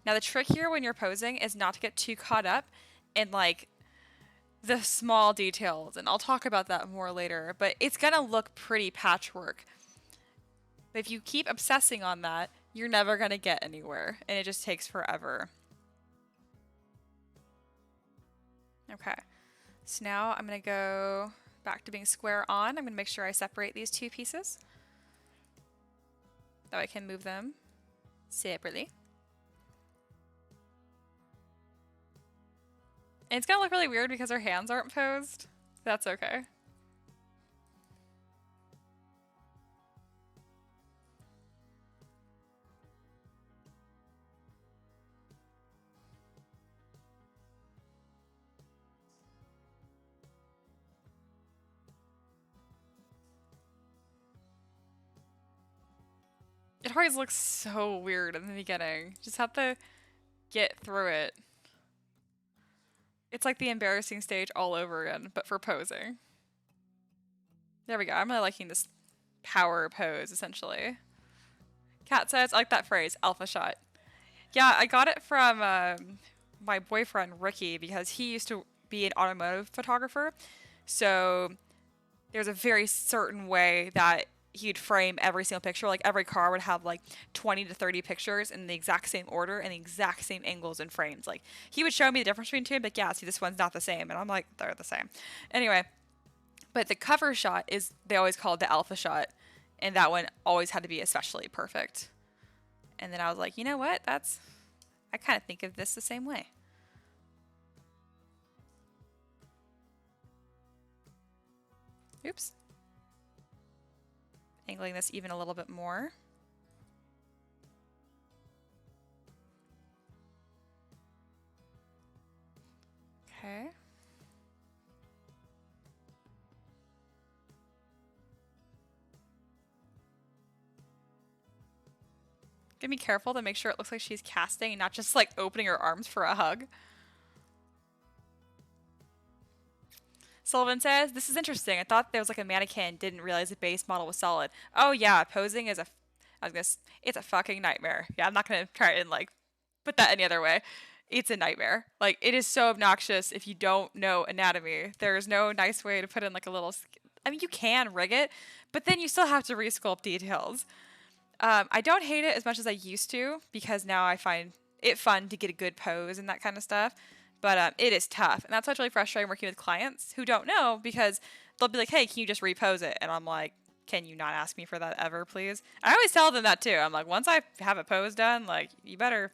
Now the trick here when you're posing is not to get too caught up in like the small details, and I'll talk about that more later, but it's gonna look pretty patchwork. But if you keep obsessing on that, you're never gonna get anywhere, and it just takes forever. Okay, so now I'm gonna go back to being square on. I'm gonna make sure I separate these two pieces. That way I can move them separately. And it's gonna look really weird because her hands aren't posed. That's okay. It always looks so weird in the beginning. Just have to get through it. It's like the embarrassing stage all over again, but for posing. There we go. I'm really liking this power pose, essentially. Kat says, I like that phrase, alpha shot. Yeah, I got it from my boyfriend, Ricky, because he used to be an automotive photographer. So there's a very certain way that he'd frame every single picture. Like every car would have like 20 to 30 pictures in the exact same order and the exact same angles and frames. Like he would show me the difference between two, like, yeah, see, this one's not the same. And I'm like, they're the same. Anyway, but the cover shot is, they always call it the alpha shot. And that one always had to be especially perfect. And then I was like, you know what? I kind of think of this the same way. Oops. Angling this even a little bit more. Okay. Gotta be careful to make sure it looks like she's casting and not just like opening her arms for a hug. Sullivan says, this is interesting. I thought there was like a mannequin, didn't realize the base model was solid. Oh yeah, posing is it's a fucking nightmare. Yeah, I'm not gonna try and like put that any other way. It's a nightmare. Like it is so obnoxious if you don't know anatomy. There's no nice way to put in like a little, I mean you can rig it, but then you still have to resculpt details. I don't hate it as much as I used to because now I find it fun to get a good pose and that kind of stuff. But it is tough. And that's why it's really frustrating working with clients who don't know because they'll be like, hey, can you just repose it? And I'm like, can you not ask me for that ever, please? I always tell them that too. I'm like, once I have a pose done, like, you better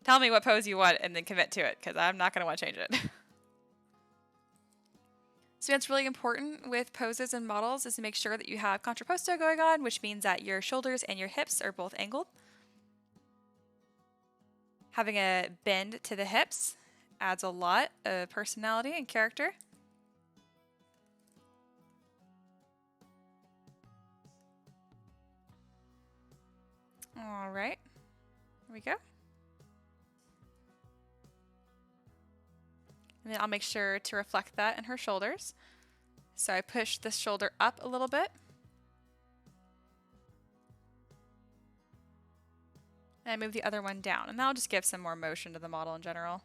tell me what pose you want and then commit to it because I'm not going to want to change it. So that's really important with poses and models is to make sure that you have contrapposto going on, which means that your shoulders and your hips are both angled. Having a bend to the hips adds a lot of personality and character. All right, here we go. And then I'll make sure to reflect that in her shoulders. So I push this shoulder up a little bit. And I move the other one down. And that'll just give some more motion to the model in general.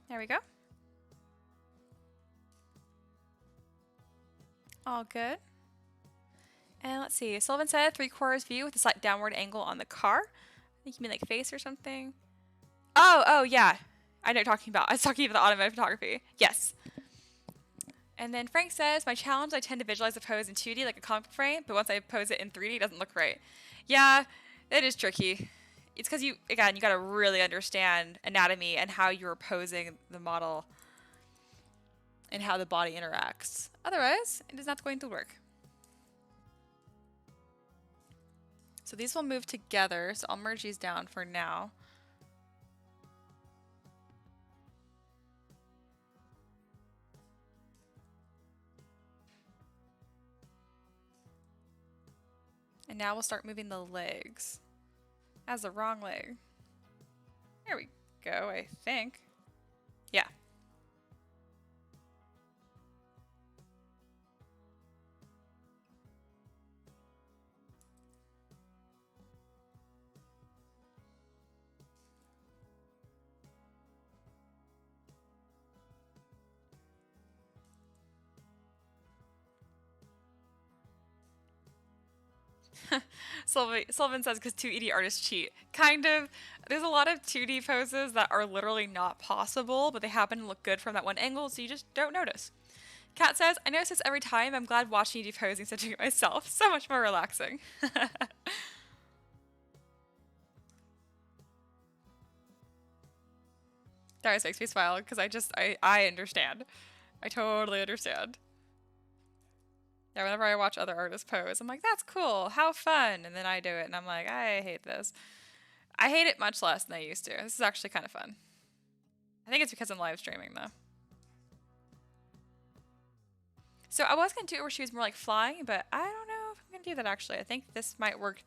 There we go. All good. And let's see. Sullivan said 3/4 view with a slight downward angle on the car. I think you mean like face or something. Oh, yeah. I know what you're talking about. I was talking about the automotive photography. Yes. And then Frank says, my challenge, I tend to visualize the pose in 2D like a comic frame, but once I pose it in 3D, it doesn't look right. Yeah, it is tricky. It's because you got to really understand anatomy and how you're posing the model and how the body interacts. Otherwise, it is not going to work. So these will move together, so I'll merge these down for now. And now we'll start moving the legs. That's the wrong leg. There we go, I think. Sullivan says because 2D artists cheat. Kind of. There's a lot of 2D poses that are literally not possible, but they happen to look good from that one angle, so you just don't notice. Kat says, I notice this every time. I'm glad watching you do posing instead of doing it myself. So much more relaxing. That always makes me smile because I understand. I totally understand. Yeah, whenever I watch other artists pose, I'm like, that's cool, how fun. And then I do it and I'm like, I hate this. I hate it much less than I used to. This is actually kind of fun. I think it's because I'm live streaming though. So I was going to do it where she was more like flying, but I don't know if I'm going to do that actually. I think this might work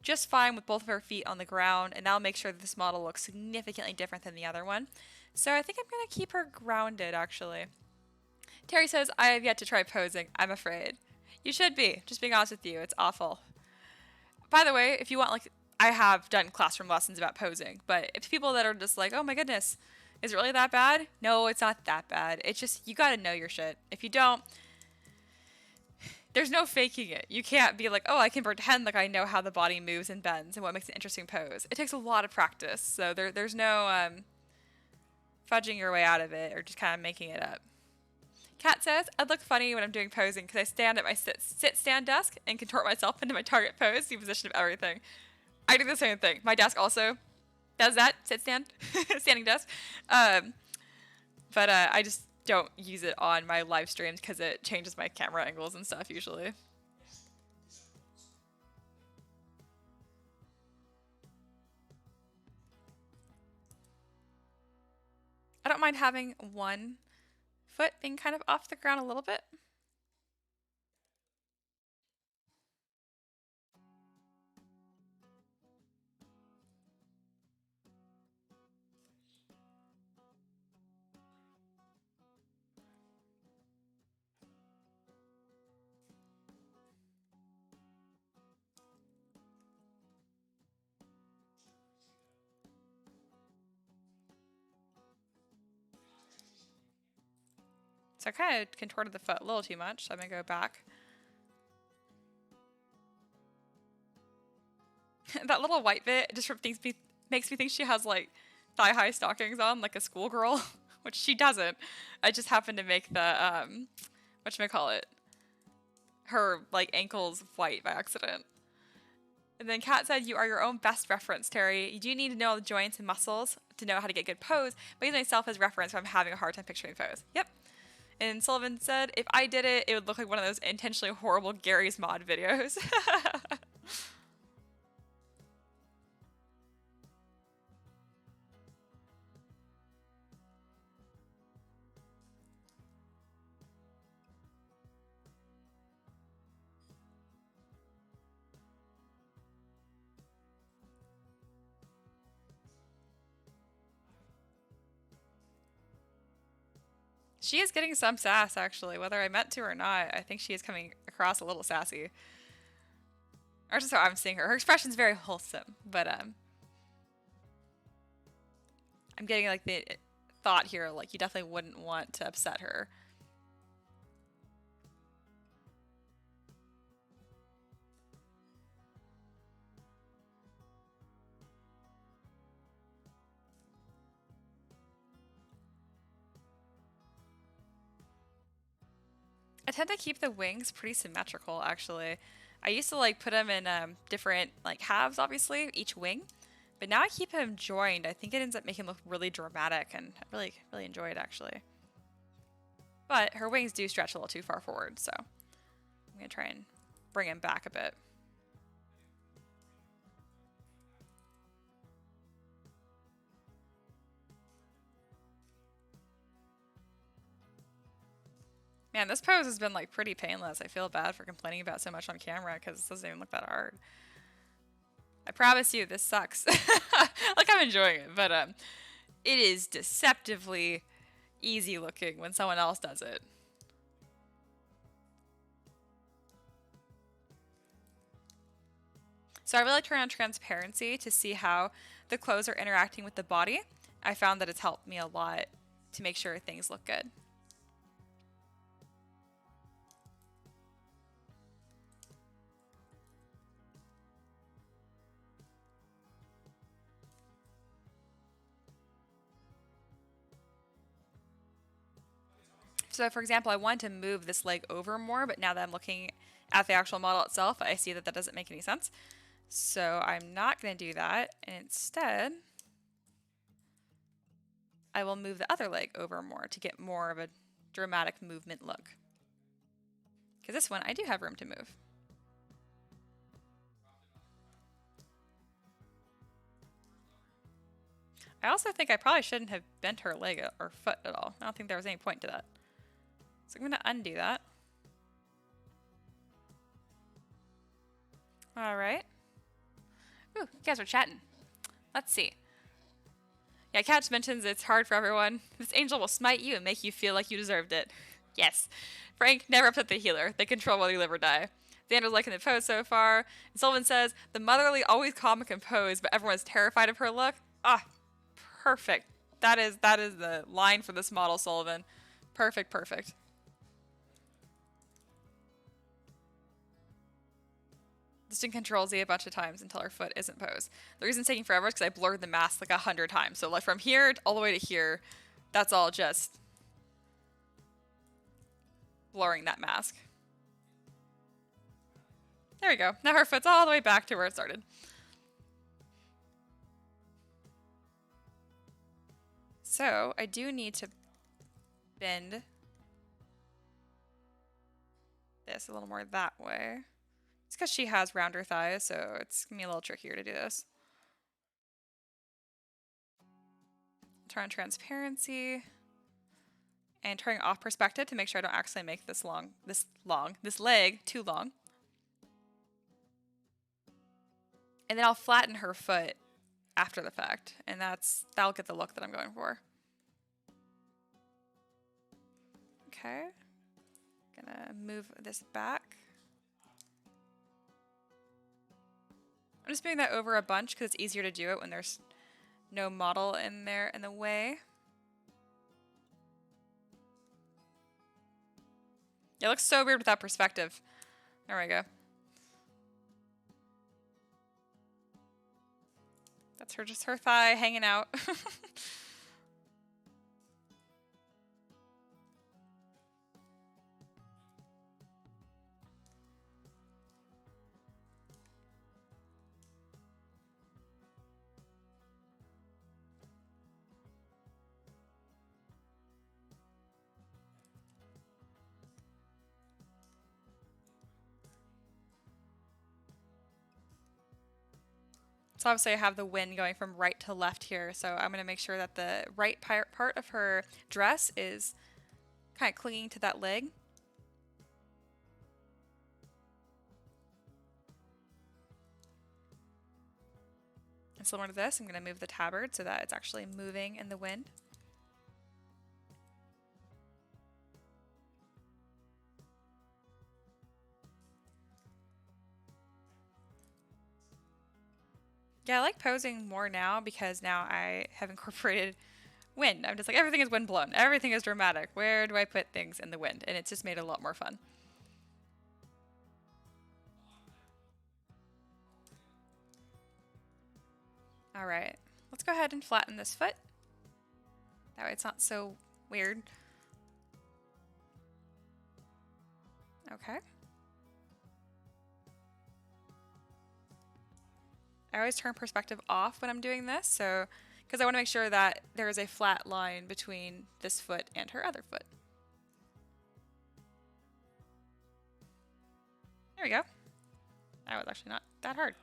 just fine with both of her feet on the ground, and that'll make sure that this model looks significantly different than the other one. So I think I'm going to keep her grounded actually. Terry says, I have yet to try posing. I'm afraid. You should be. Just being honest with you. It's awful. By the way, if you want, like, I have done classroom lessons about posing, but if people that are just like, oh my goodness, is it really that bad? No, it's not that bad. It's just, you gotta know your shit. If you don't, there's no faking it. You can't be like, oh, I can pretend like I know how the body moves and bends and what makes an interesting pose. It takes a lot of practice, so there's no fudging your way out of it or just kind of making it up. Kat says, I'd look funny when I'm doing posing because I stand at my sit-stand desk and contort myself into my target pose, the position of everything. I do the same thing. My desk also does that, sit-stand, standing desk. But I just don't use it on my live streams because it changes my camera angles and stuff usually. I don't mind having one foot being kind of off the ground a little bit. So I kind of contorted the foot a little too much, so I'm going to go back. That little white bit just makes me think she has like thigh-high stockings on, like a schoolgirl, which she doesn't. I just happened to make the, whatchamacallit, her like ankles white by accident. And then Kat said, you are your own best reference, Terry. You do need to know all the joints and muscles to know how to get good pose, but use myself as reference if I'm having a hard time picturing pose. Yep. And Sullivan said, if I did it, it would look like one of those intentionally horrible Gary's Mod videos. She is getting some sass, actually, whether I meant to or not. I think she is coming across a little sassy. Or just how I'm seeing her. Her expression's very wholesome, but I'm getting like the thought here, like you definitely wouldn't want to upset her. I tend to keep the wings pretty symmetrical, actually. I used to like put them in different like halves, obviously, each wing. But now I keep them joined. I think it ends up making them look really dramatic, and I really enjoy it, actually. But her wings do stretch a little too far forward, so I'm going to try and bring them back a bit. Man, this pose has been like pretty painless. I feel bad for complaining about so much on camera because it doesn't even look that hard. I promise you, this sucks. Like, I'm enjoying it, but it is deceptively easy looking when someone else does it. So I really turn on transparency to see how the clothes are interacting with the body. I found that it's helped me a lot to make sure things look good. So for example, I want to move this leg over more, but now that I'm looking at the actual model itself, I see that that doesn't make any sense. So I'm not going to do that. And instead, I will move the other leg over more to get more of a dramatic movement look. Because this one, I do have room to move. I also think I probably shouldn't have bent her leg or foot at all. I don't think there was any point to that. So I'm going to undo that. All right. Ooh, you guys are chatting. Let's see. Yeah, Catch mentions it's hard for everyone. This angel will smite you and make you feel like you deserved it. Yes. Frank, never upset the healer. They control whether you live or die. Xander's liking the pose so far. And Sullivan says, the motherly, always calm and composed, but everyone's terrified of her look. Ah, perfect. That is the line for this model, Sullivan. Perfect, perfect. This thing controls Z a bunch of times until her foot isn't posed. The reason it's taking forever is because I blurred the mask like 100 times. So like from here all the way to here, that's all just blurring that mask. There we go. Now her foot's all the way back to where it started. So I do need to bend this a little more that way. It's because she has rounder thighs, so it's going to be a little trickier to do this. Turn on transparency. And turning off perspective to make sure I don't accidentally make this leg too long. And then I'll flatten her foot after the fact, and that'll get the look that I'm going for. Okay. Gonna move this back. I'm just moving that over a bunch because it's easier to do it when there's no model in there in the way. Yeah, it looks so weird without perspective. There we go. That's just her thigh hanging out. So obviously I have the wind going from right to left here, so I'm going to make sure that the right part of her dress is kind of clinging to that leg. And similar to this, I'm going to move the tabard so that it's actually moving in the wind. Yeah, I like posing more now because now I have incorporated wind. I'm just like, everything is wind blown. Everything is dramatic. Where do I put things in the wind? And it's just made it a lot more fun. All right, let's go ahead and flatten this foot. That way it's not so weird. Okay. I always turn perspective off when I'm doing this, so because I want to make sure that there is a flat line between this foot and her other foot. There we go. That was actually not that hard.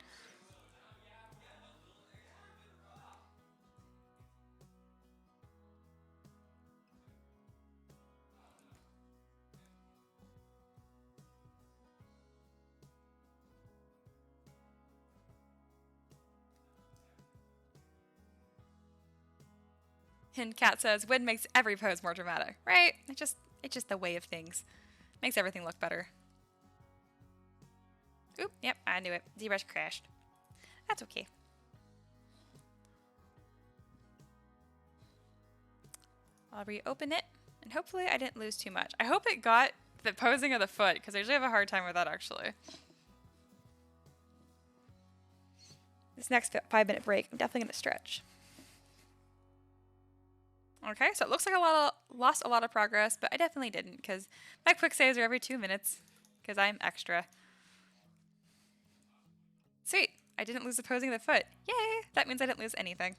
And Kat says, wind makes every pose more dramatic, right? It's just the way of things. Makes everything look better. Oop, yep, I knew it. ZBrush crashed. That's okay. I'll reopen it, and hopefully I didn't lose too much. I hope it got the posing of the foot, because I usually have a hard time with that, actually. This next 5-minute break, I'm definitely going to stretch. Okay, so it looks like lost a lot of progress, but I definitely didn't because my quick saves are every 2 minutes because I'm extra. Sweet, I didn't lose opposing the foot. Yay, that means I didn't lose anything.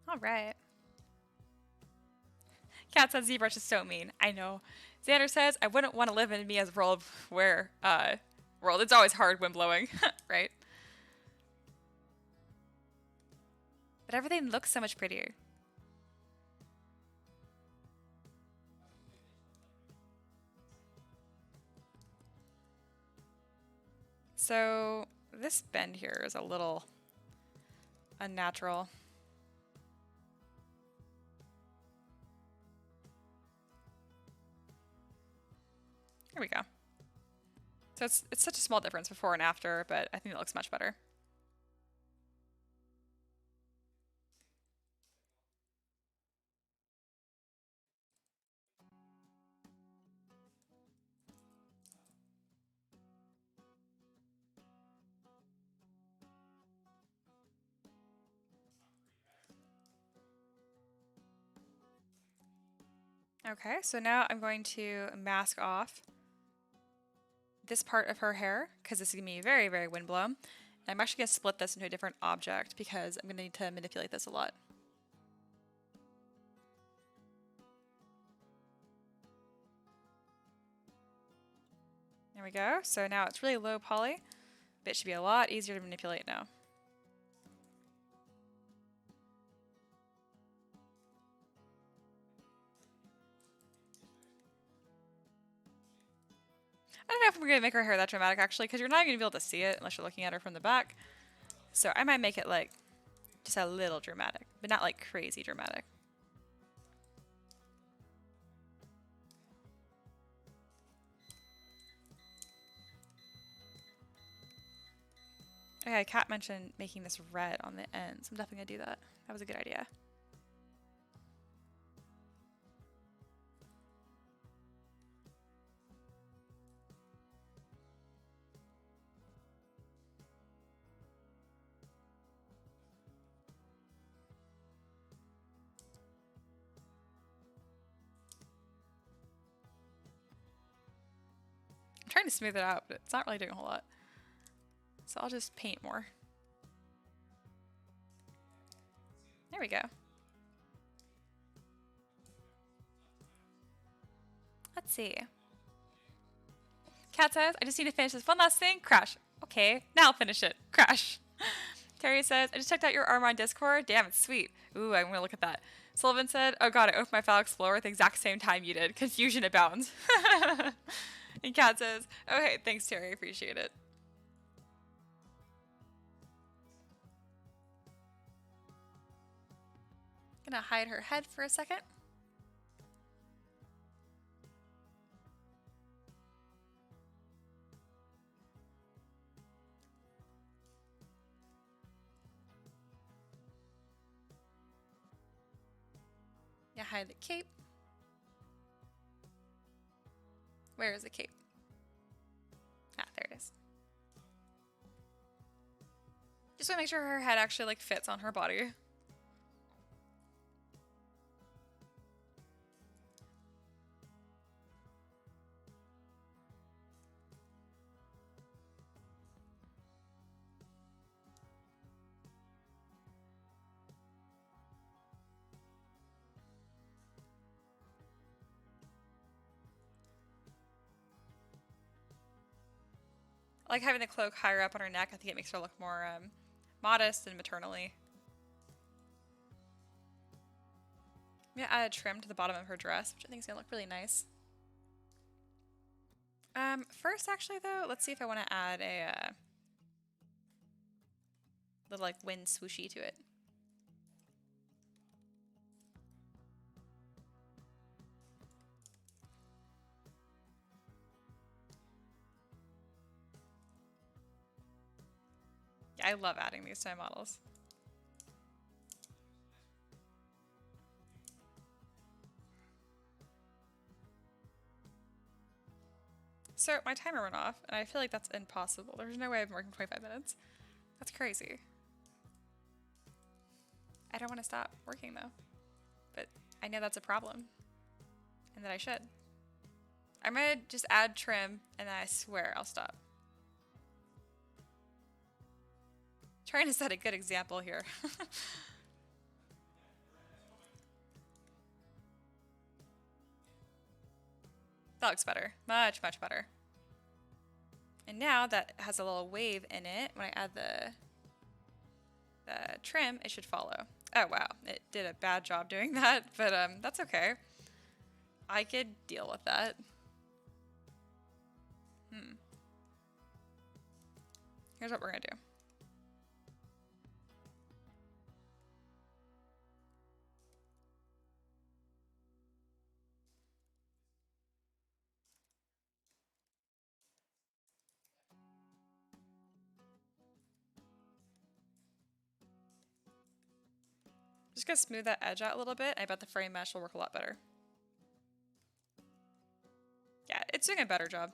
All right. Cat says ZBrush is so mean. I know. Xander says I wouldn't want to live in Mia's world where world. It's always hard when blowing, right? But everything looks so much prettier. So this bend here is a little unnatural. Here we go. So it's such a small difference before and after, but I think it looks much better. Okay, so now I'm going to mask off this part of her hair because this is going to be very, very windblown. I'm actually going to split this into a different object because I'm going to need to manipulate this a lot. There we go. So now it's really low poly, but it should be a lot easier to manipulate now. I don't know if I'm going to make her hair that dramatic actually, because you're not going to be able to see it unless you're looking at her from the back. So I might make it like just a little dramatic, but not like crazy dramatic. Okay, Kat mentioned making this red on the end, so I'm definitely going to do that. That was a good idea. I'm trying to smooth it out, but it's not really doing a whole lot. So I'll just paint more. There we go. Let's see. Kat says, I just need to finish this one last thing. Crash. Okay, now I'll finish it. Crash. Terry says, I just checked out your armor on Discord. Damn, it's sweet. Ooh, I'm gonna look at that. Sullivan said, oh god, I opened my file explorer at the exact same time you did. Confusion abounds. And Kat says, okay, thanks Terry, appreciate it. Gonna hide her head for a second. Yeah, hide the cape. Where is the cape? Ah, there it is. Just want to make sure her head actually like fits on her body. I like having the cloak higher up on her neck. I think it makes her look more modest and maternally. I'm gonna add a trim to the bottom of her dress, which I think is gonna look really nice. First, actually, though, let's see if I want to add a little like wind swooshy to it. I love adding these to my models. So my timer went off, and I feel like that's impossible. There's no way I've been working 25 minutes. That's crazy. I don't want to stop working though, but I know that's a problem, and that I should. I'm gonna just add trim, and then I swear I'll stop. Trying to set a good example here. That looks better. Much, much better. And now that has a little wave in it, when I add the trim, it should follow. Oh wow, it did a bad job doing that, but that's okay. I could deal with that. Here's what we're gonna do. Just gonna smooth that edge out a little bit. I bet the frame mesh will work a lot better. Yeah, it's doing a better job.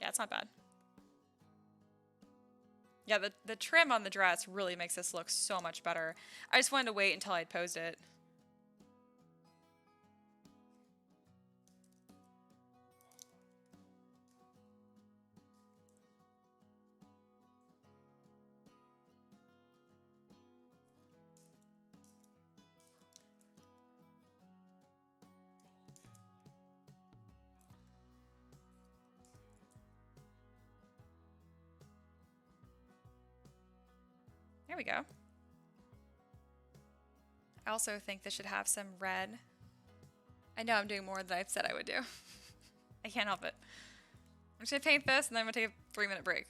Yeah, it's not bad. Yeah, the trim on the dress really makes this look so much better. I just wanted to wait until I'd posed it. There we go. I also think this should have some red. I know I'm doing more than I've said I would do. I can't help it. I'm just gonna paint this and then I'm gonna take a 3-minute break.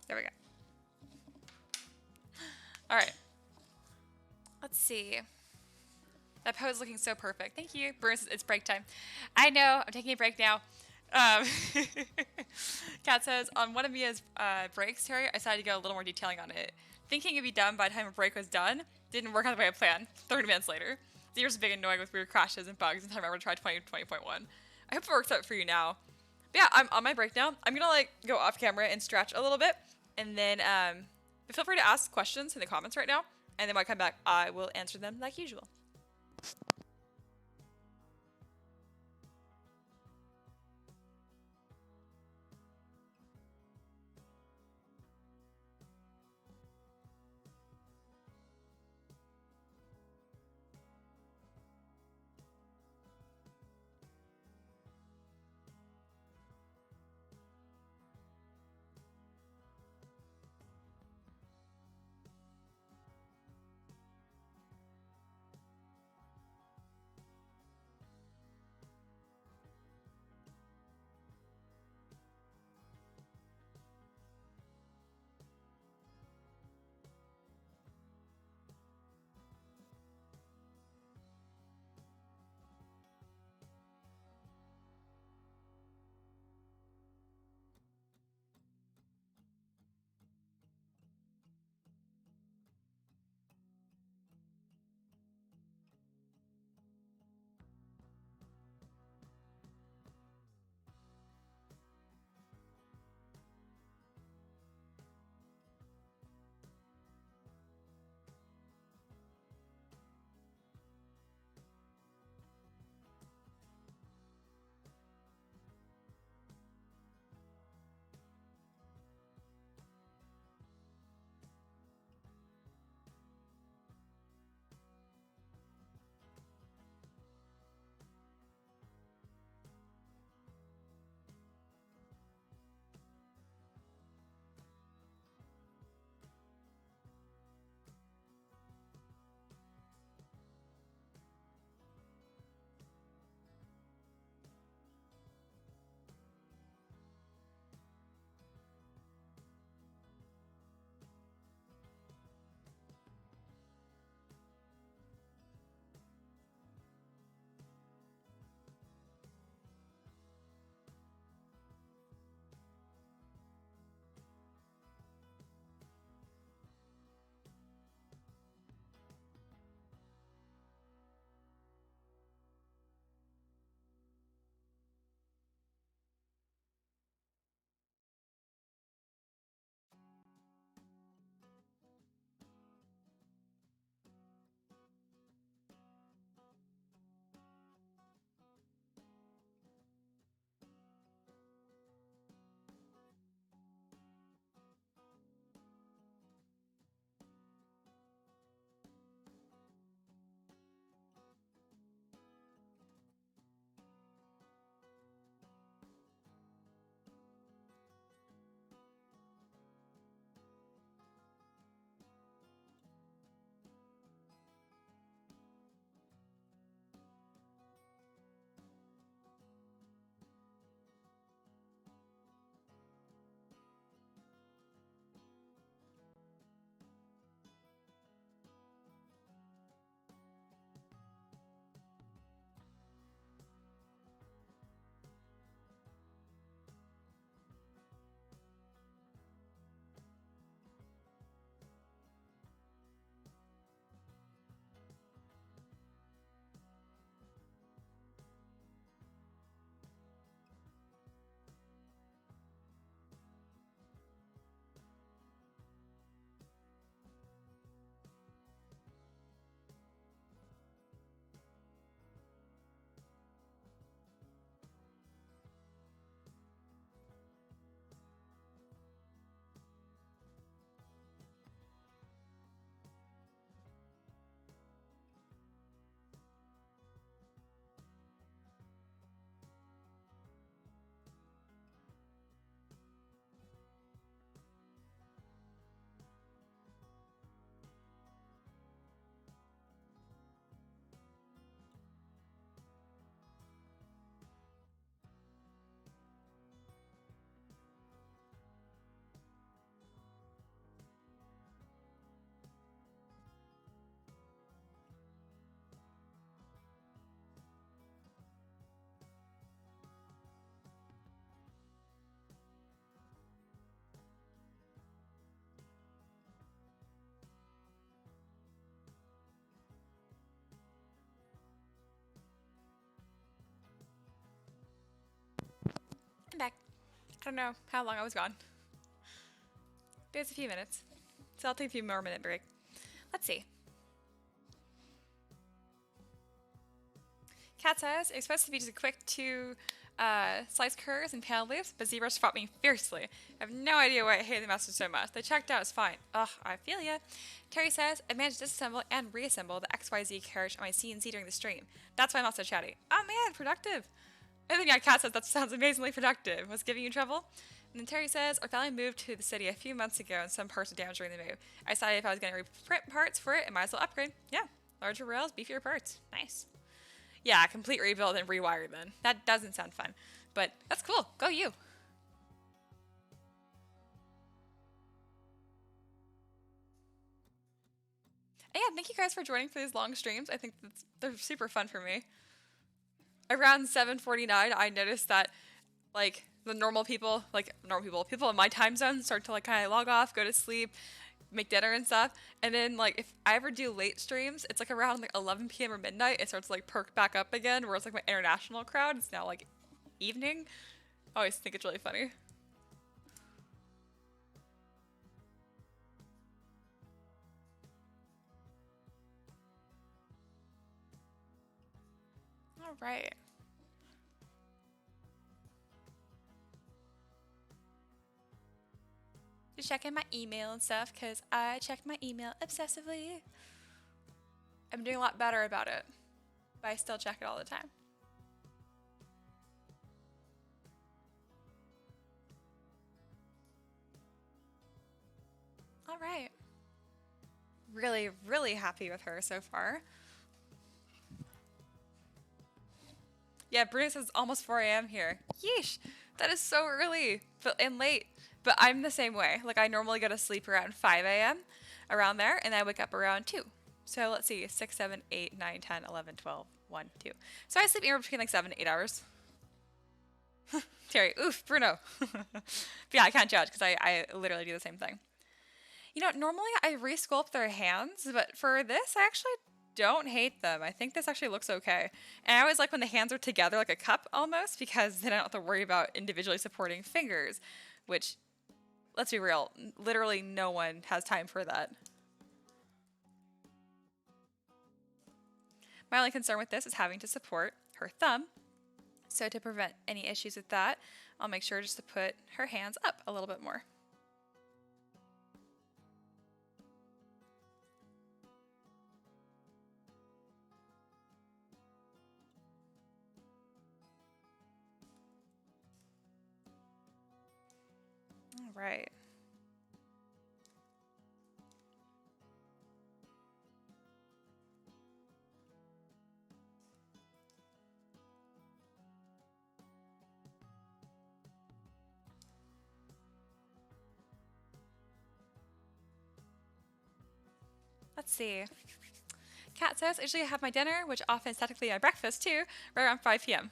There we go. All right. Let's see. That pose is looking so perfect. Thank you. Bruce, it's break time. I know. I'm taking a break now. Kat says, on one of Mia's breaks, Terry, I decided to go a little more detailing on it. Thinking it'd be done by the time a break was done, didn't work out the way I planned. 30 minutes later. Zero's big annoying with weird crashes and bugs until I remember to try 20.1. I hope it works out for you now. But yeah, I'm on my break now. I'm gonna like go off camera and stretch a little bit. And then but feel free to ask questions in the comments right now. And then when I come back, I will answer them like usual. I'm back. I don't know how long I was gone. But it's a few minutes. So I'll take a few more minute break. Let's see. Cat says, it's supposed to be just a quick 2 slice curves and panel leaves, but ZBrush fought me fiercely. I have no idea why I hate the master so much. They checked out, it's fine. Ugh, I feel ya. Terry says, I managed to disassemble and reassemble the XYZ carriage on my CNC during the stream. That's why I'm not so chatty. Oh man, productive. And then yeah, Kat says, that sounds amazingly productive. Was giving you trouble? And then Terry says, our family moved to the city a few months ago and some parts were damaged during the move. I decided if I was going to reprint parts for it, I might as well upgrade. Yeah, larger rails, beefier parts. Nice. Yeah, complete rebuild and rewire then. That doesn't sound fun. But that's cool. Go you. And yeah, thank you guys for joining for these long streams. I think they're super fun for me. Around 7:49, I noticed that like the people in my time zone start to like kind of log off, go to sleep, make dinner and stuff. And then like if I ever do late streams, it's like around like 11 p.m. or midnight, it starts to like perk back up again, whereas like my international crowd, it's now like evening. I always think it's really funny. All right. Just checking my email and stuff because I check my email obsessively. I'm doing a lot better about it, but I still check it all the time. All right. Really, really happy with her so far. Yeah, Bruno says it's almost 4 a.m. here. Yeesh, that is so early and late. But I'm the same way. Like I normally go to sleep around 5 a.m. around there, and I wake up around 2. So let's see, 6, 7, 8, 9, 10, 11, 12, 1, 2. So I sleep anywhere between like 7 to 8 hours. Terry, oof, Bruno. But yeah, I can't judge because I literally do the same thing. You know, normally I re-sculpt their hands, but for this, I actually don't hate them. I think this actually looks okay. And I always like when the hands are together like a cup almost, because then I don't have to worry about individually supporting fingers, which, let's be real, literally no one has time for that. My only concern with this is having to support her thumb. So to prevent any issues with that, I'll make sure just to put her hands up a little bit more. All right. Let's see. Kat says, I usually have my dinner, which often is technically my breakfast too, right around 5 p.m.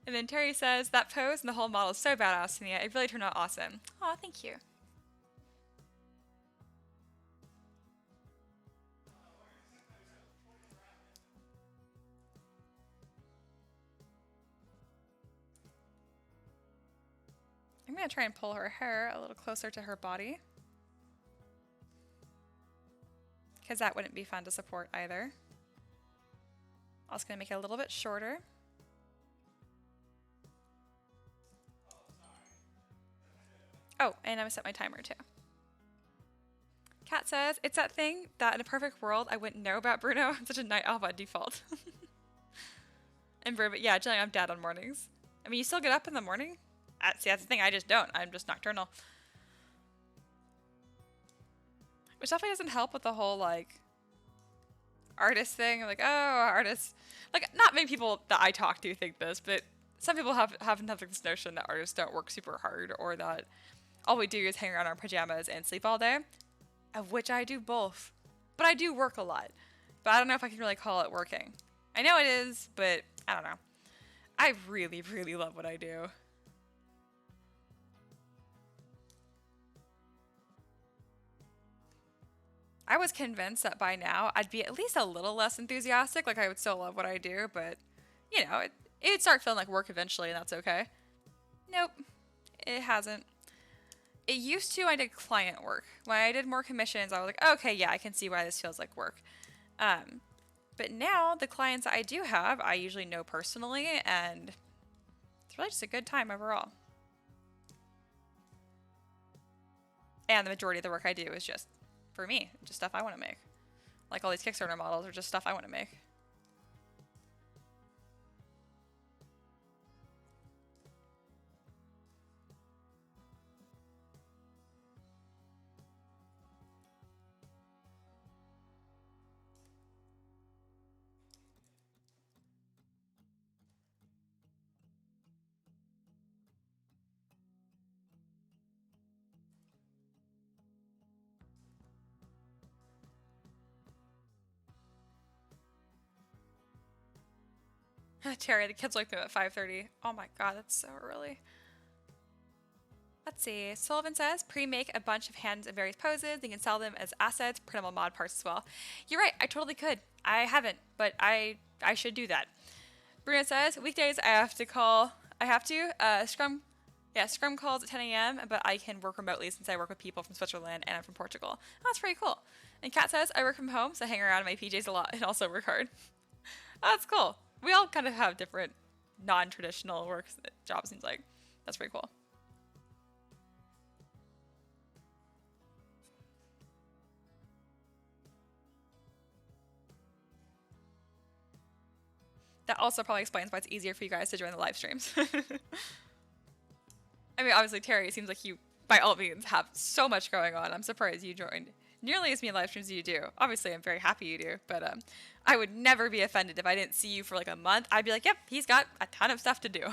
And then Terry says, that pose and the whole model is so badass to me. It really turned out awesome. Aw, thank you. I'm going to try and pull her hair a little closer to her body, because that wouldn't be fun to support either. I'm also going to make it a little bit shorter. Oh, and I'm going to set my timer too. Kat says, it's that thing that in a perfect world I wouldn't know about Bruno. I'm such a night owl by default. And Bruno, yeah, generally I'm dead on mornings. I mean, you still get up in the morning? See, that's the thing, I just don't. I'm just nocturnal. Which definitely doesn't help with the whole, like, artist thing. Like, oh, artists. Like, not many people that I talk to think this, but some people have this notion that artists don't work super hard, or that all we do is hang around our pajamas and sleep all day, of which I do both. But I do work a lot. But I don't know if I can really call it working. I know it is, but I don't know. I really, really love what I do. I was convinced that by now I'd be at least a little less enthusiastic. Like I would still love what I do, but you know, it'd start feeling like work eventually, and that's okay. Nope, it hasn't. It used to. I did client work. When I did more commissions, I was like, okay, yeah, I can see why this feels like work. Um, but now the clients that I do have, I usually know personally, and it's really just a good time overall. And the majority of the work I do is just for me, just stuff I want to make. Like all these Kickstarter models are just stuff I want to make. Terry, the kids wake up at 5:30. Oh my god, that's so early. Let's see. Sullivan says, pre-make a bunch of hands in various poses. You can sell them as assets, printable mod parts as well. You're right. I totally could. I haven't, but I should do that. Bruno says, weekdays I have to call. I have to. Scrum. Yeah, Scrum calls at 10 a.m., but I can work remotely since I work with people from Switzerland and I'm from Portugal. Oh, that's pretty cool. And Kat says, I work from home, so I hang around in my PJs a lot and also work hard. Oh, that's cool. We all kind of have different non-traditional work jobs, seems like. That's pretty cool. That also probably explains why it's easier for you guys to join the live streams. I mean, obviously, Terry, it seems like you, by all means, have so much going on. I'm surprised you joined nearly as many live streams as you do. Obviously, I'm very happy you do, but I would never be offended if I didn't see you for like a month. I'd be like, yep, he's got a ton of stuff to do.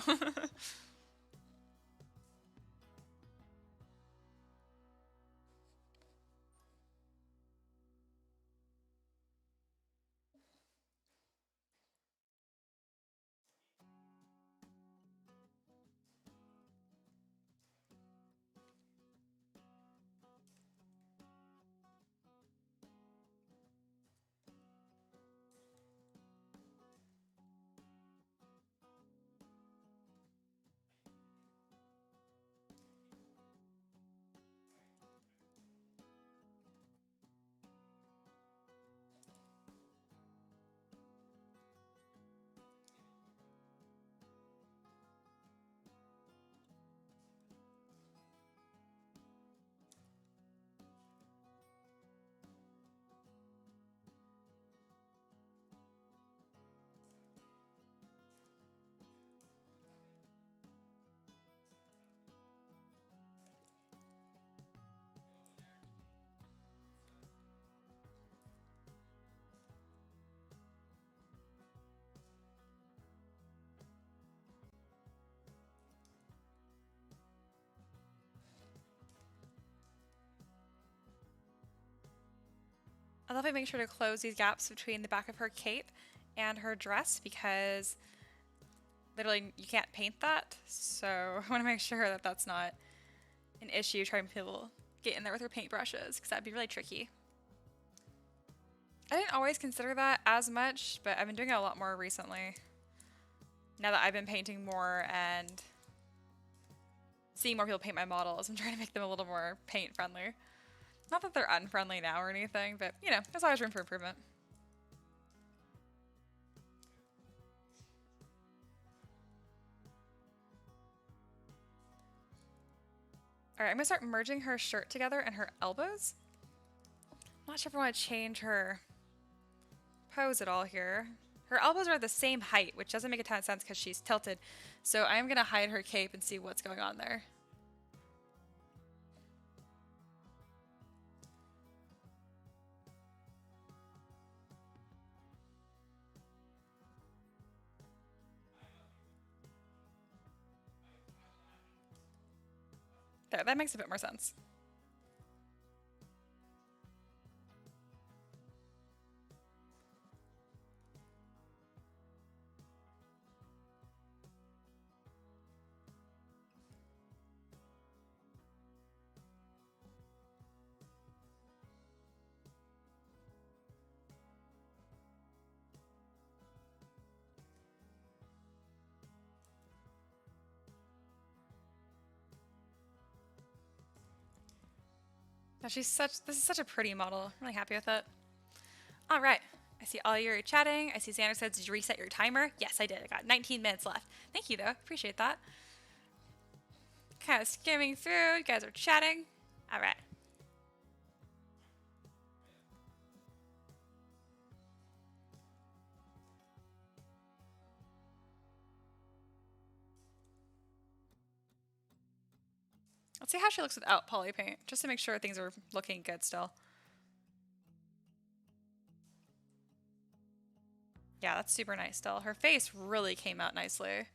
I love it. Make sure to close these gaps between the back of her cape and her dress because literally you can't paint that. So I want to make sure that that's not an issue trying to people get in there with her paintbrushes because that'd be really tricky. I didn't always consider that as much, but I've been doing it a lot more recently. Now that I've been painting more and seeing more people paint my models, I'm trying to make them a little more paint friendly. Not that they're unfriendly now or anything, but you know, there's always room for improvement. All right, I'm gonna start merging her shirt together and her elbows. I'm not sure if I want to change her pose at all here. Her elbows are the same height, which doesn't make a ton of sense because she's tilted. So I'm gonna hide her cape and see what's going on there. There, that makes a bit more sense. Now this is such a pretty model. I'm really happy with it. All right. I see all your chatting. I see Xander said, did you reset your timer? Yes, I did. I got 19 minutes left. Thank you, though. Appreciate that. Kind of skimming through. You guys are chatting. All right. Let's see how she looks without poly paint, just to make sure things are looking good still. Yeah, that's super nice still. Her face really came out nicely.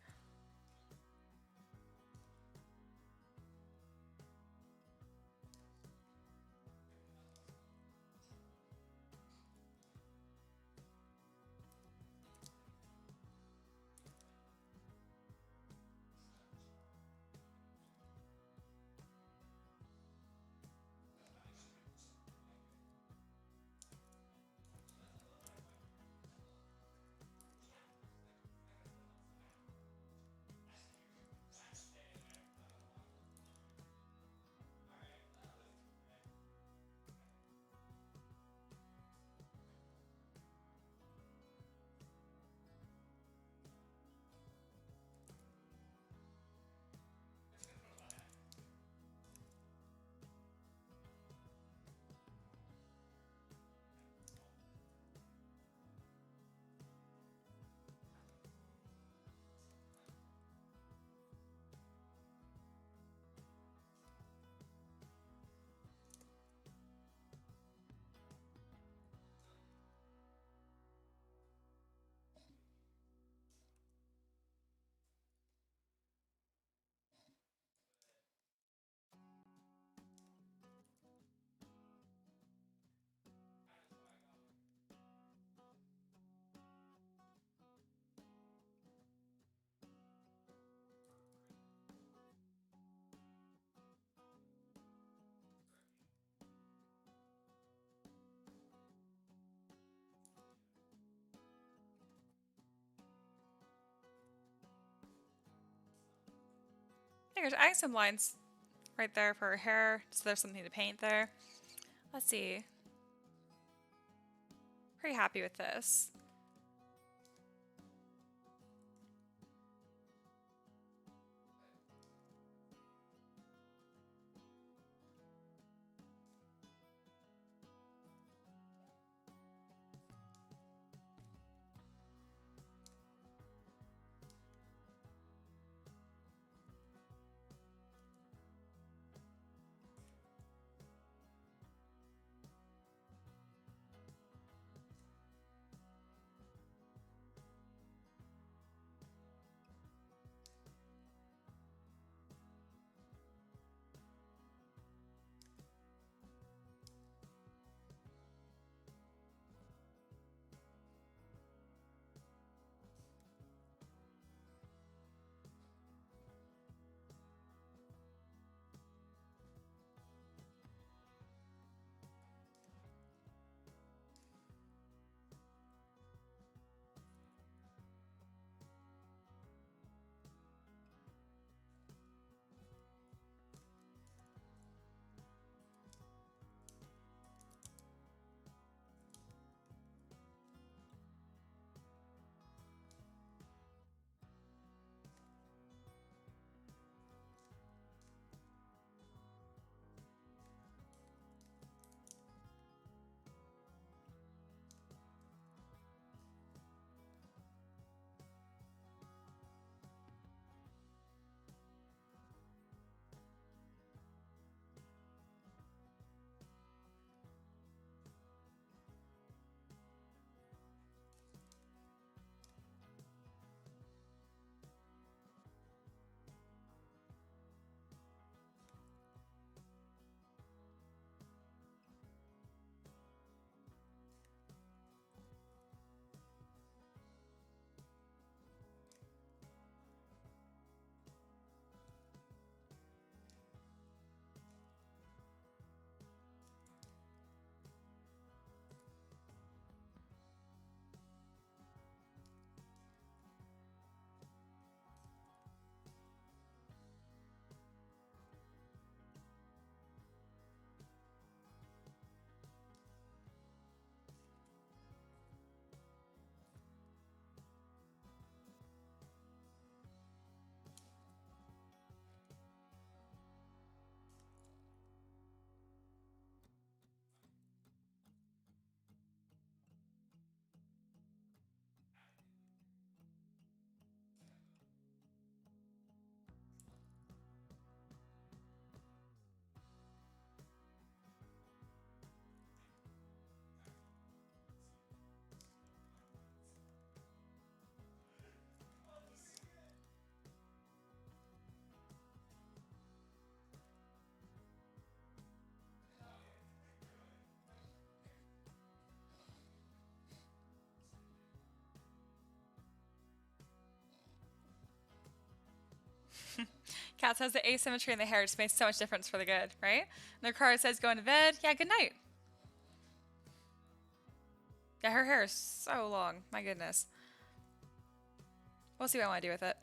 There's adding some lines right there for her hair, so there's something to paint there. Let's see. Pretty happy with this. Cat says the asymmetry in the hair just makes so much difference for the good, right? And their card says going to bed. Yeah, good night. Yeah, her hair is so long. My goodness. We'll see what I want to do with it.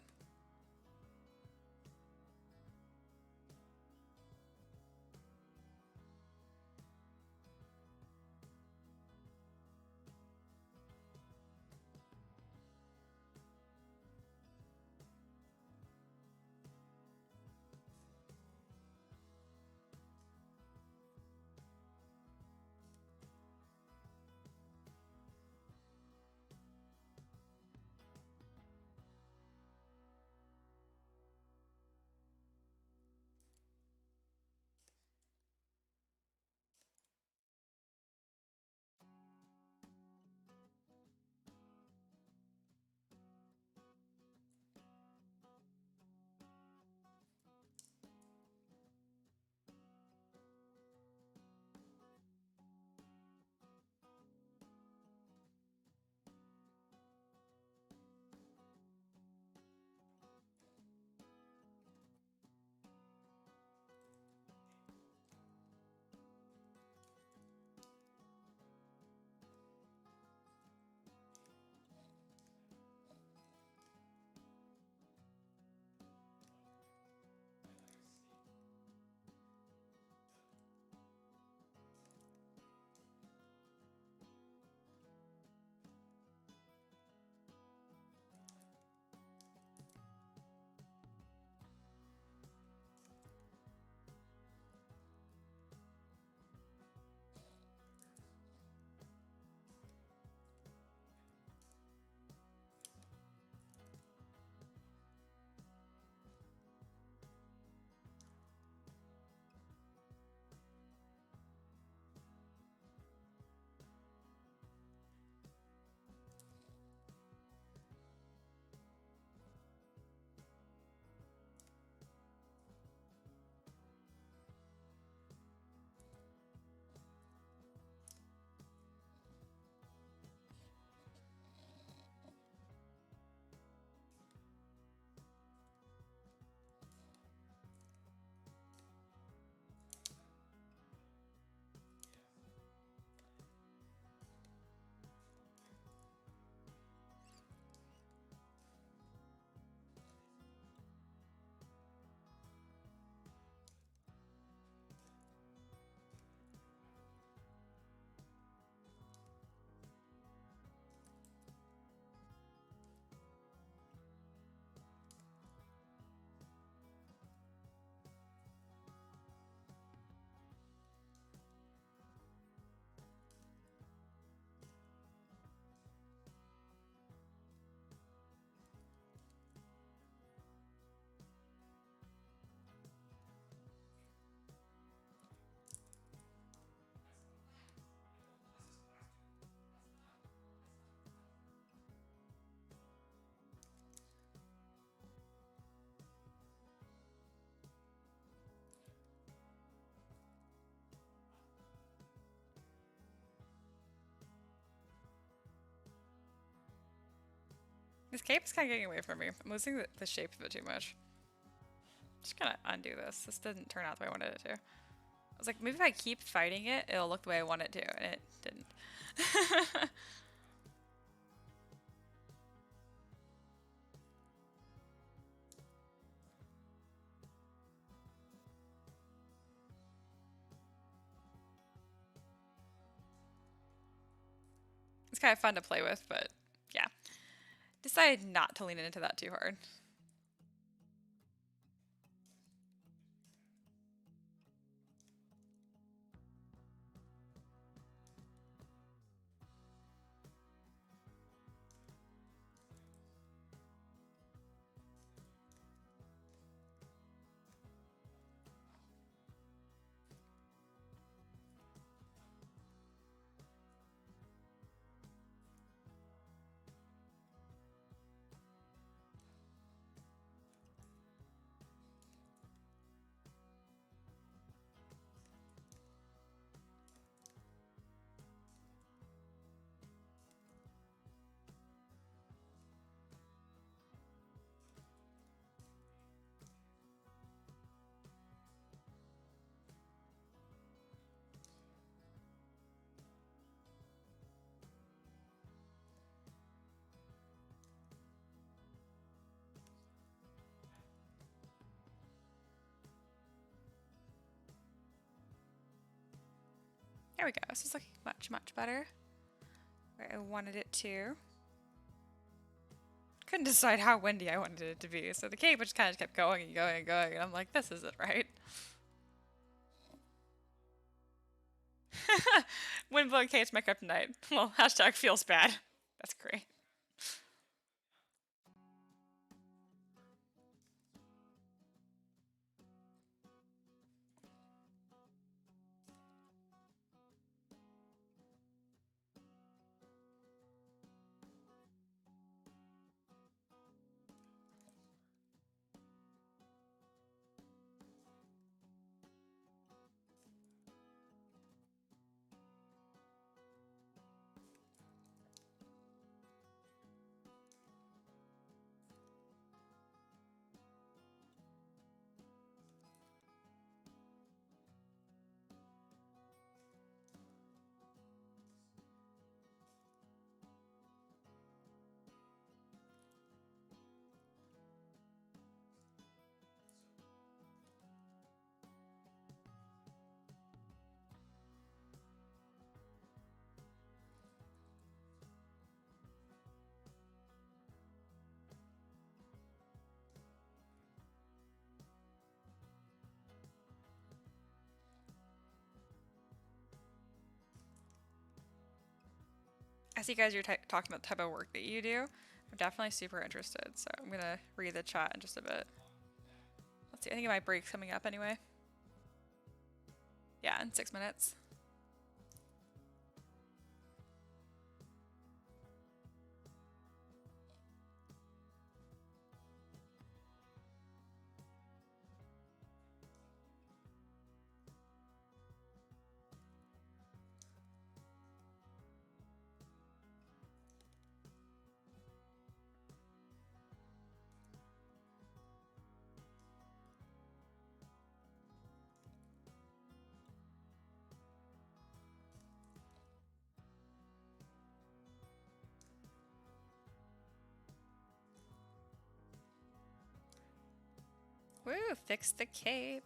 This cape is kind of getting away from me. I'm losing the shape of it too much. Just gonna undo this. This didn't turn out the way I wanted it to. I was like, maybe if I keep fighting it, it'll look the way I want it to, and it didn't. It's kind of fun to play with, but yeah. Decided not to lean into that too hard. There we go. This is looking much, much better. Where I wanted it to. Couldn't decide how windy I wanted it to be, so the cape just kind of kept going and going and going, and I'm like, this isn't right. Wind blowing capes my kryptonite. Well, hashtag feels bad. That's great. I see, guys, you're talking about the type of work that you do. I'm definitely super interested, so I'm gonna read the chat in just a bit. Let's see, I think my break's coming up anyway. Yeah, in 6 minutes. Woo, fix the cape.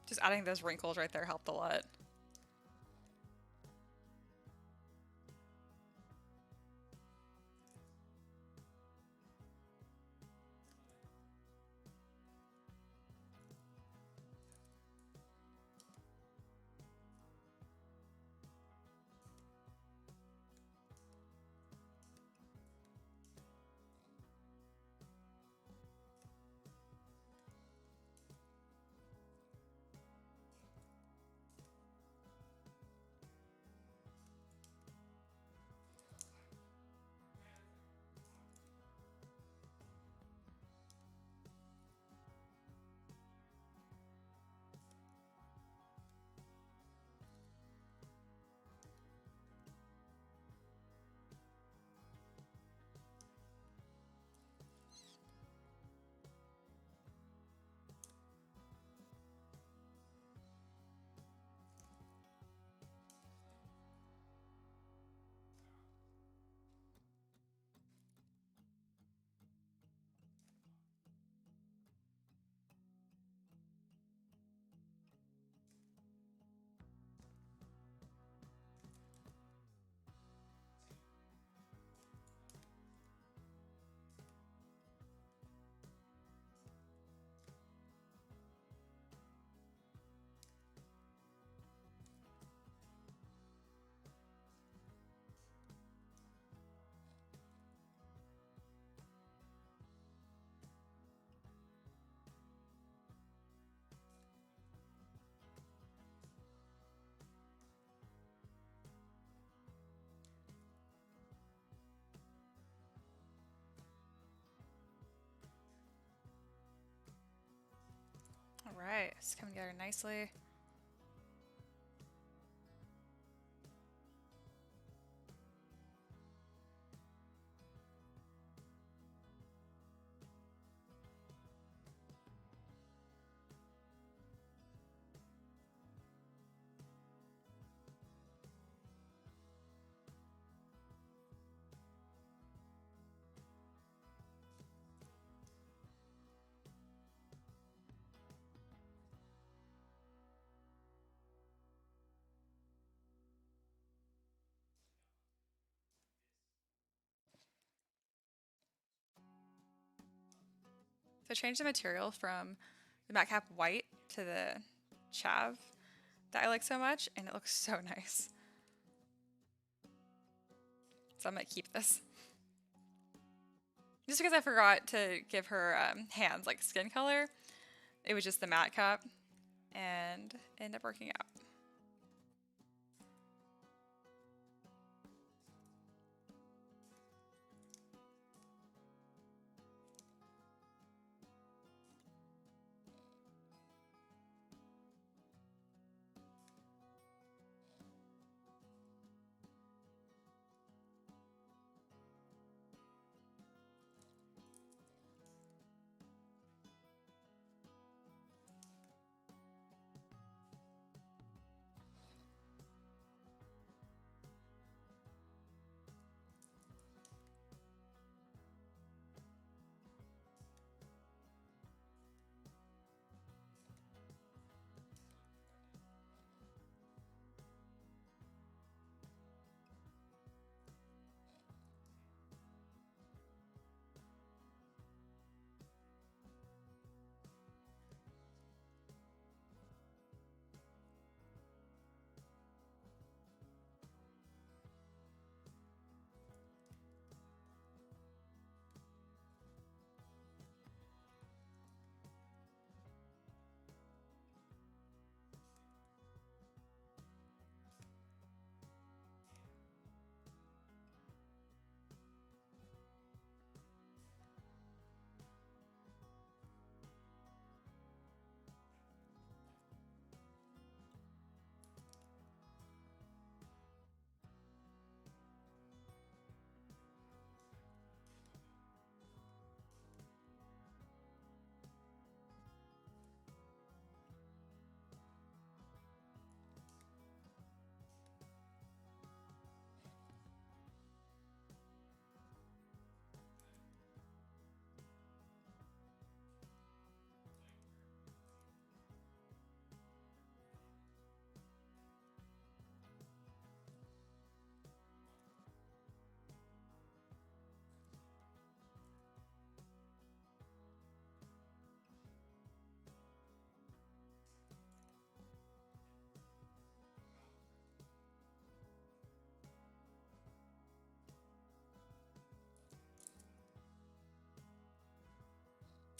Just adding those wrinkles right there helped a lot. Alright, it's coming together nicely. So I changed the material from the matte cap white to the chav that I like so much, and it looks so nice. So I'm gonna keep this. Just because I forgot to give her hands like skin color, it was just the matte cap, and it ended up working out.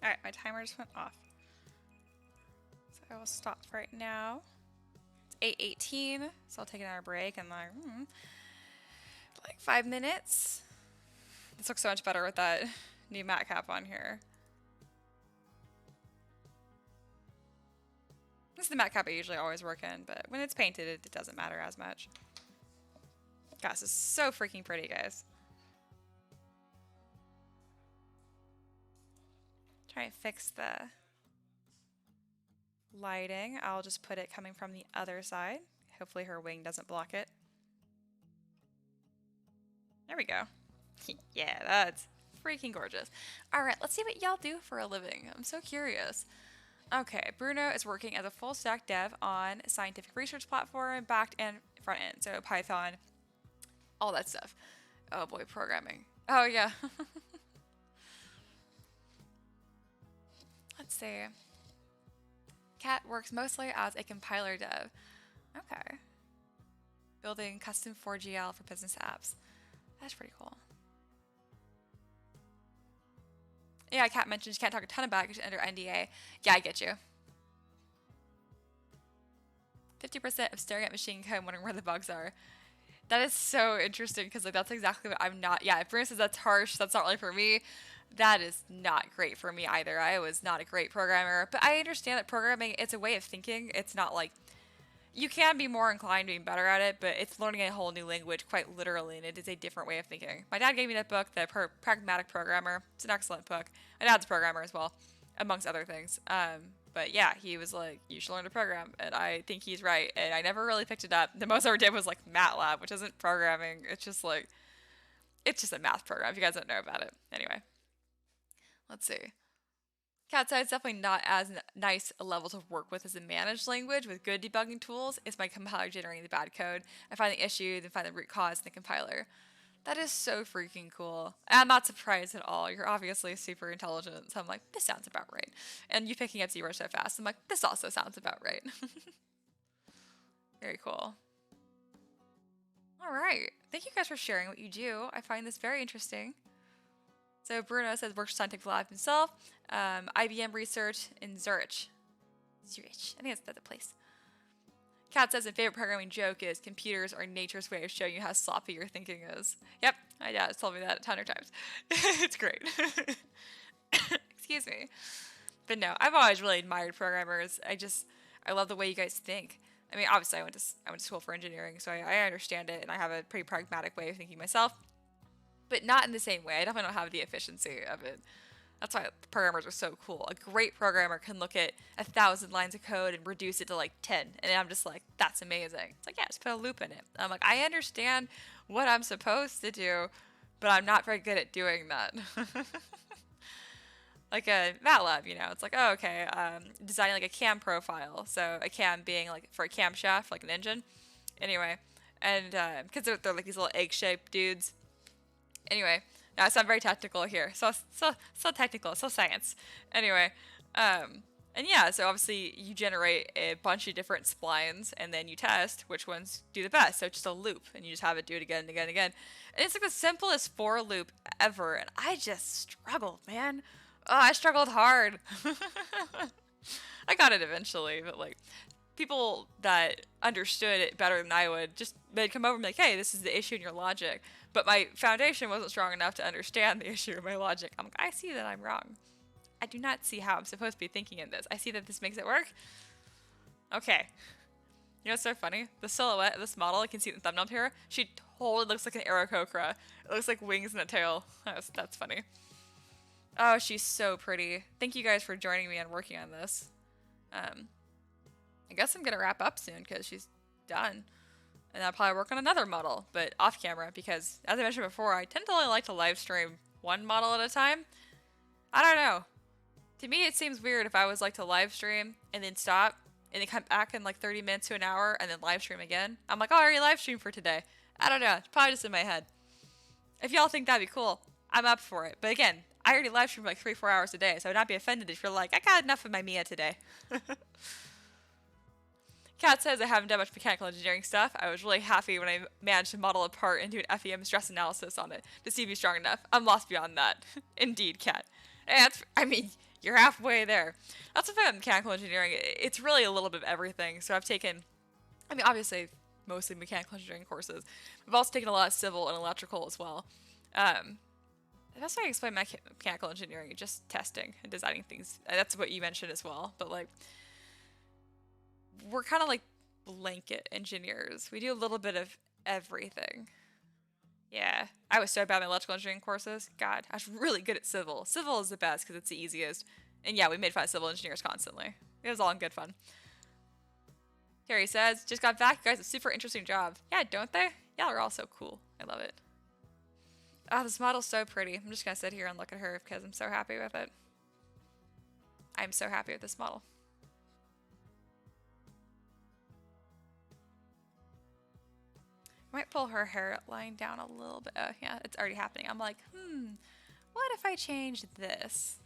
Alright, my timer just went off. So I will stop right now. It's 8:18, so I'll take another break in like 5 minutes. This looks so much better with that new matte cap on here. This is the matte cap I usually always work in, but when it's painted, it doesn't matter as much. God, this is so freaking pretty, guys. Try and fix the lighting. I'll just put it coming from the other side. Hopefully her wing doesn't block it. There we go. Yeah, that's freaking gorgeous. All right, let's see what y'all do for a living. I'm so curious. Okay, Bruno is working as a full stack dev on a scientific research platform, back and front end. So Python, all that stuff. Oh boy, programming. Oh yeah. Let's see. Kat works mostly as a compiler dev. Okay. Building custom 4GL for business apps. That's pretty cool. Yeah, Kat mentioned she can't talk a ton about it because she's under NDA. Yeah, I get you. 50% of staring at machine code and wondering where the bugs are. That is so interesting because like that's exactly what I'm not. Yeah, if Bruno says that's harsh, that's not really for me. That is not great for me either. I was not a great programmer, but I understand that programming, it's a way of thinking. It's not like you can be more inclined to be better at it, but it's learning a whole new language quite literally, and it is a different way of thinking. My dad gave me that book, The Pragmatic Programmer. It's an excellent book. My dad's a programmer as well, amongst other things. But yeah, he was like, you should learn to program, and I think he's right, and I never really picked it up. The most I ever did was like MATLAB, which isn't programming. It's just like, it's just a math program if you guys don't know about it. Anyway. Let's see. Cat said it's definitely not as nice a level to work with as a managed language with good debugging tools. It's my compiler generating the bad code. I find the issue, then find the root cause in the compiler. That is so freaking cool. I'm not surprised at all. You're obviously super intelligent. So I'm like, this sounds about right. And you picking up ZBrush so fast, I'm like, this also sounds about right. Very cool. All right. Thank you guys for sharing what you do. I find this very interesting. So Bruno says works for Scientific Lab himself. IBM research in Zurich. Zurich. I think that's the place. Kat says, a favorite programming joke is computers are nature's way of showing you how sloppy your thinking is. Yep, my dad has told me that a ton of times. It's great. Excuse me. But no, I've always really admired programmers. I love the way you guys think. I mean, obviously I went to school for engineering, so I understand it, and I have a pretty pragmatic way of thinking myself. But not in the same way. I definitely don't have the efficiency of it. That's why programmers are so cool. A great programmer can look at 1,000 lines of code and reduce it to like 10. And I'm just like, that's amazing. It's like, yeah, just put a loop in it. I'm like, I understand what I'm supposed to do, but I'm not very good at doing that. Like a MATLAB, it's like, oh, okay, designing like a cam profile. So a cam being like for a camshaft, like an engine. Anyway, and because they're like these little egg-shaped dudes. Anyway. Yeah, so I'm very technical here. So technical, so science. Anyway, and yeah, so obviously you generate a bunch of different splines and then you test which ones do the best. So it's just a loop and you just have it do it again and again and again. And it's like the simplest for loop ever. And I just struggled, man. Oh, I struggled hard. I got it eventually, but like people that understood it better than I would, they'd come over and be like, hey, this is the issue in your logic. But my foundation wasn't strong enough to understand the issue of my logic. I'm like, I see that I'm wrong. I do not see how I'm supposed to be thinking in this. I see that this makes it work. Okay. You know what's so funny? The silhouette of this model, you can see it in the thumbnail here, she totally looks like an Aarakocra. It looks like wings and a tail. That's funny. Oh, she's so pretty. Thank you guys for joining me and working on this. I guess I'm going to wrap up soon because she's done. And I'll probably work on another model, but off camera, because as I mentioned before, I tend to only like to live stream one model at a time. I don't know. To me, it seems weird if I was like to live stream and then stop and then come back in like 30 minutes to an hour and then live stream again. I'm like, oh, I already live streamed for today. I don't know. It's probably just in my head. If y'all think that'd be cool, I'm up for it. But again, I already live stream like 3-4 hours a day, so I would not be offended if you're like, I got enough of my Mia today. Kat says I haven't done much mechanical engineering stuff. I was really happy when I managed to model a part and do an FEM stress analysis on it to see if he's strong enough. I'm lost beyond that. Indeed, Kat. And you're halfway there. That's the thing with mechanical engineering. It's really a little bit of everything. So I've taken, obviously, mostly mechanical engineering courses. I've also taken a lot of civil and electrical as well. That's how I explain mechanical engineering, just testing and designing things. That's what you mentioned as well. But like, we're kind of like blanket engineers. We do a little bit of everything. Yeah, I was so bad at my electrical engineering courses. God, I was really good at civil. Civil is the best because it's the easiest. And yeah, we made fun of civil engineers constantly. It was all in good fun. Terry says, just got back. You guys, a super interesting job. Yeah, don't they? Yeah, they're all so cool. I love it. Oh, this model's so pretty. I'm just going to sit here and look at her because I'm so happy with it. I'm so happy with this model. I might pull her hairline down a little bit. Oh, yeah, it's already happening. I'm like, what if I change this?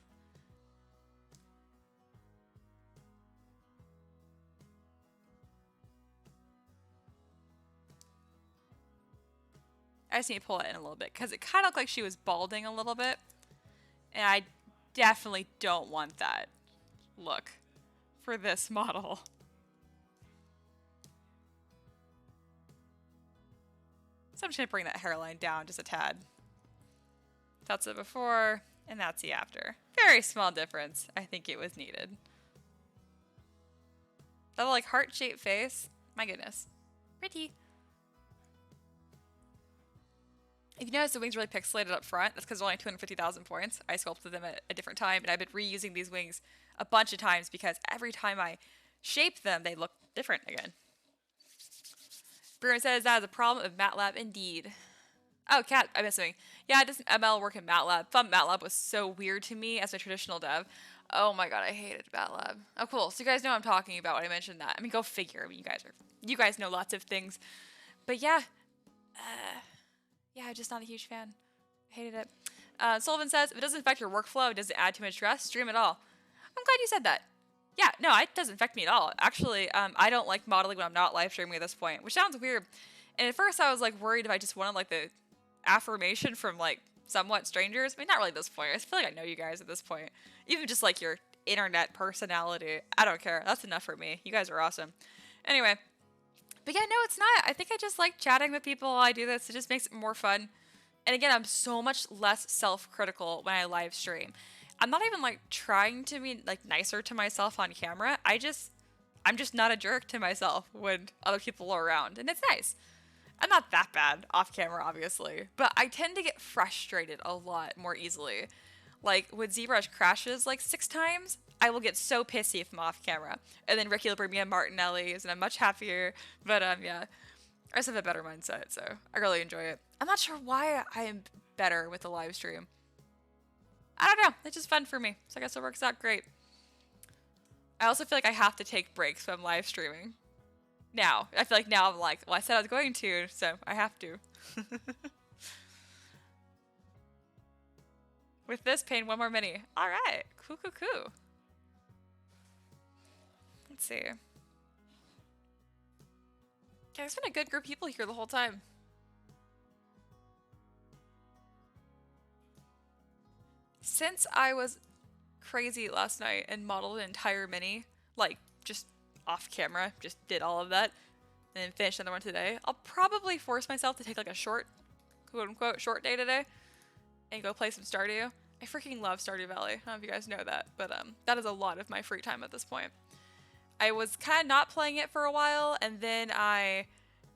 I just need to pull it in a little bit because it kind of looked like she was balding a little bit. And I definitely don't want that look for this model. So I'm just going to bring that hairline down just a tad. That's the before, and that's the after. Very small difference. I think it was needed. That like heart-shaped face. My goodness. Pretty. If you notice the wings really pixelated up front, that's because there's only 250,000 points. I sculpted them at a different time, and I've been reusing these wings a bunch of times because every time I shape them, they look different again. Bruno says that is a problem of MATLAB indeed. Oh, Kat, I missed something. Yeah, it doesn't ML work in MATLAB. Thought MATLAB was so weird to me as a traditional dev. Oh my god, I hated MATLAB. Oh, cool. So you guys know what I'm talking about when I mentioned that. I mean, go figure. I mean, you guys know lots of things. But yeah, Yeah, just not a huge fan. Hated it. Sullivan says, if it doesn't affect your workflow, it doesn't add too much stress, stream at all. I'm glad you said that. Yeah, no, it doesn't affect me at all. Actually, I don't like modeling when I'm not live streaming at this point, which sounds weird. And at first I was like worried if I just wanted like the affirmation from like somewhat strangers. I mean, not really at this point. I feel like I know you guys at this point. Even just like your internet personality. I don't care. That's enough for me. You guys are awesome. Anyway. But yeah, no, it's not. I think I just like chatting with people while I do this. It just makes it more fun. And again, I'm so much less self-critical when I live stream. I'm not even like trying to be like nicer to myself on camera. I'm just not a jerk to myself when other people are around. And it's nice. I'm not that bad off camera, obviously. But I tend to get frustrated a lot more easily. Like when ZBrush crashes like 6 times, I will get so pissy if I'm off camera. And then Ricky will bring me a Martinelli's and I'm much happier. But yeah, I just have a better mindset, so I really enjoy it. I'm not sure why I am better with the live stream. I don't know. It's just fun for me. So I guess it works out great. I also feel like I have to take breaks when I'm live streaming. Now. I feel like now I'm like, well, I said I was going to, so I have to. With this, paint one more mini. All right. Cool, cool, cool. Let's see. Yeah, there's been a good group of people here the whole time. Since I was crazy last night and modeled an entire mini, like just off camera, just did all of that, and then finished another one today, I'll probably force myself to take like a short, quote unquote, short day today and go play some Stardew. I freaking love Stardew Valley. I don't know if you guys know that, but that is a lot of my free time at this point. I was kind of not playing it for a while, and then I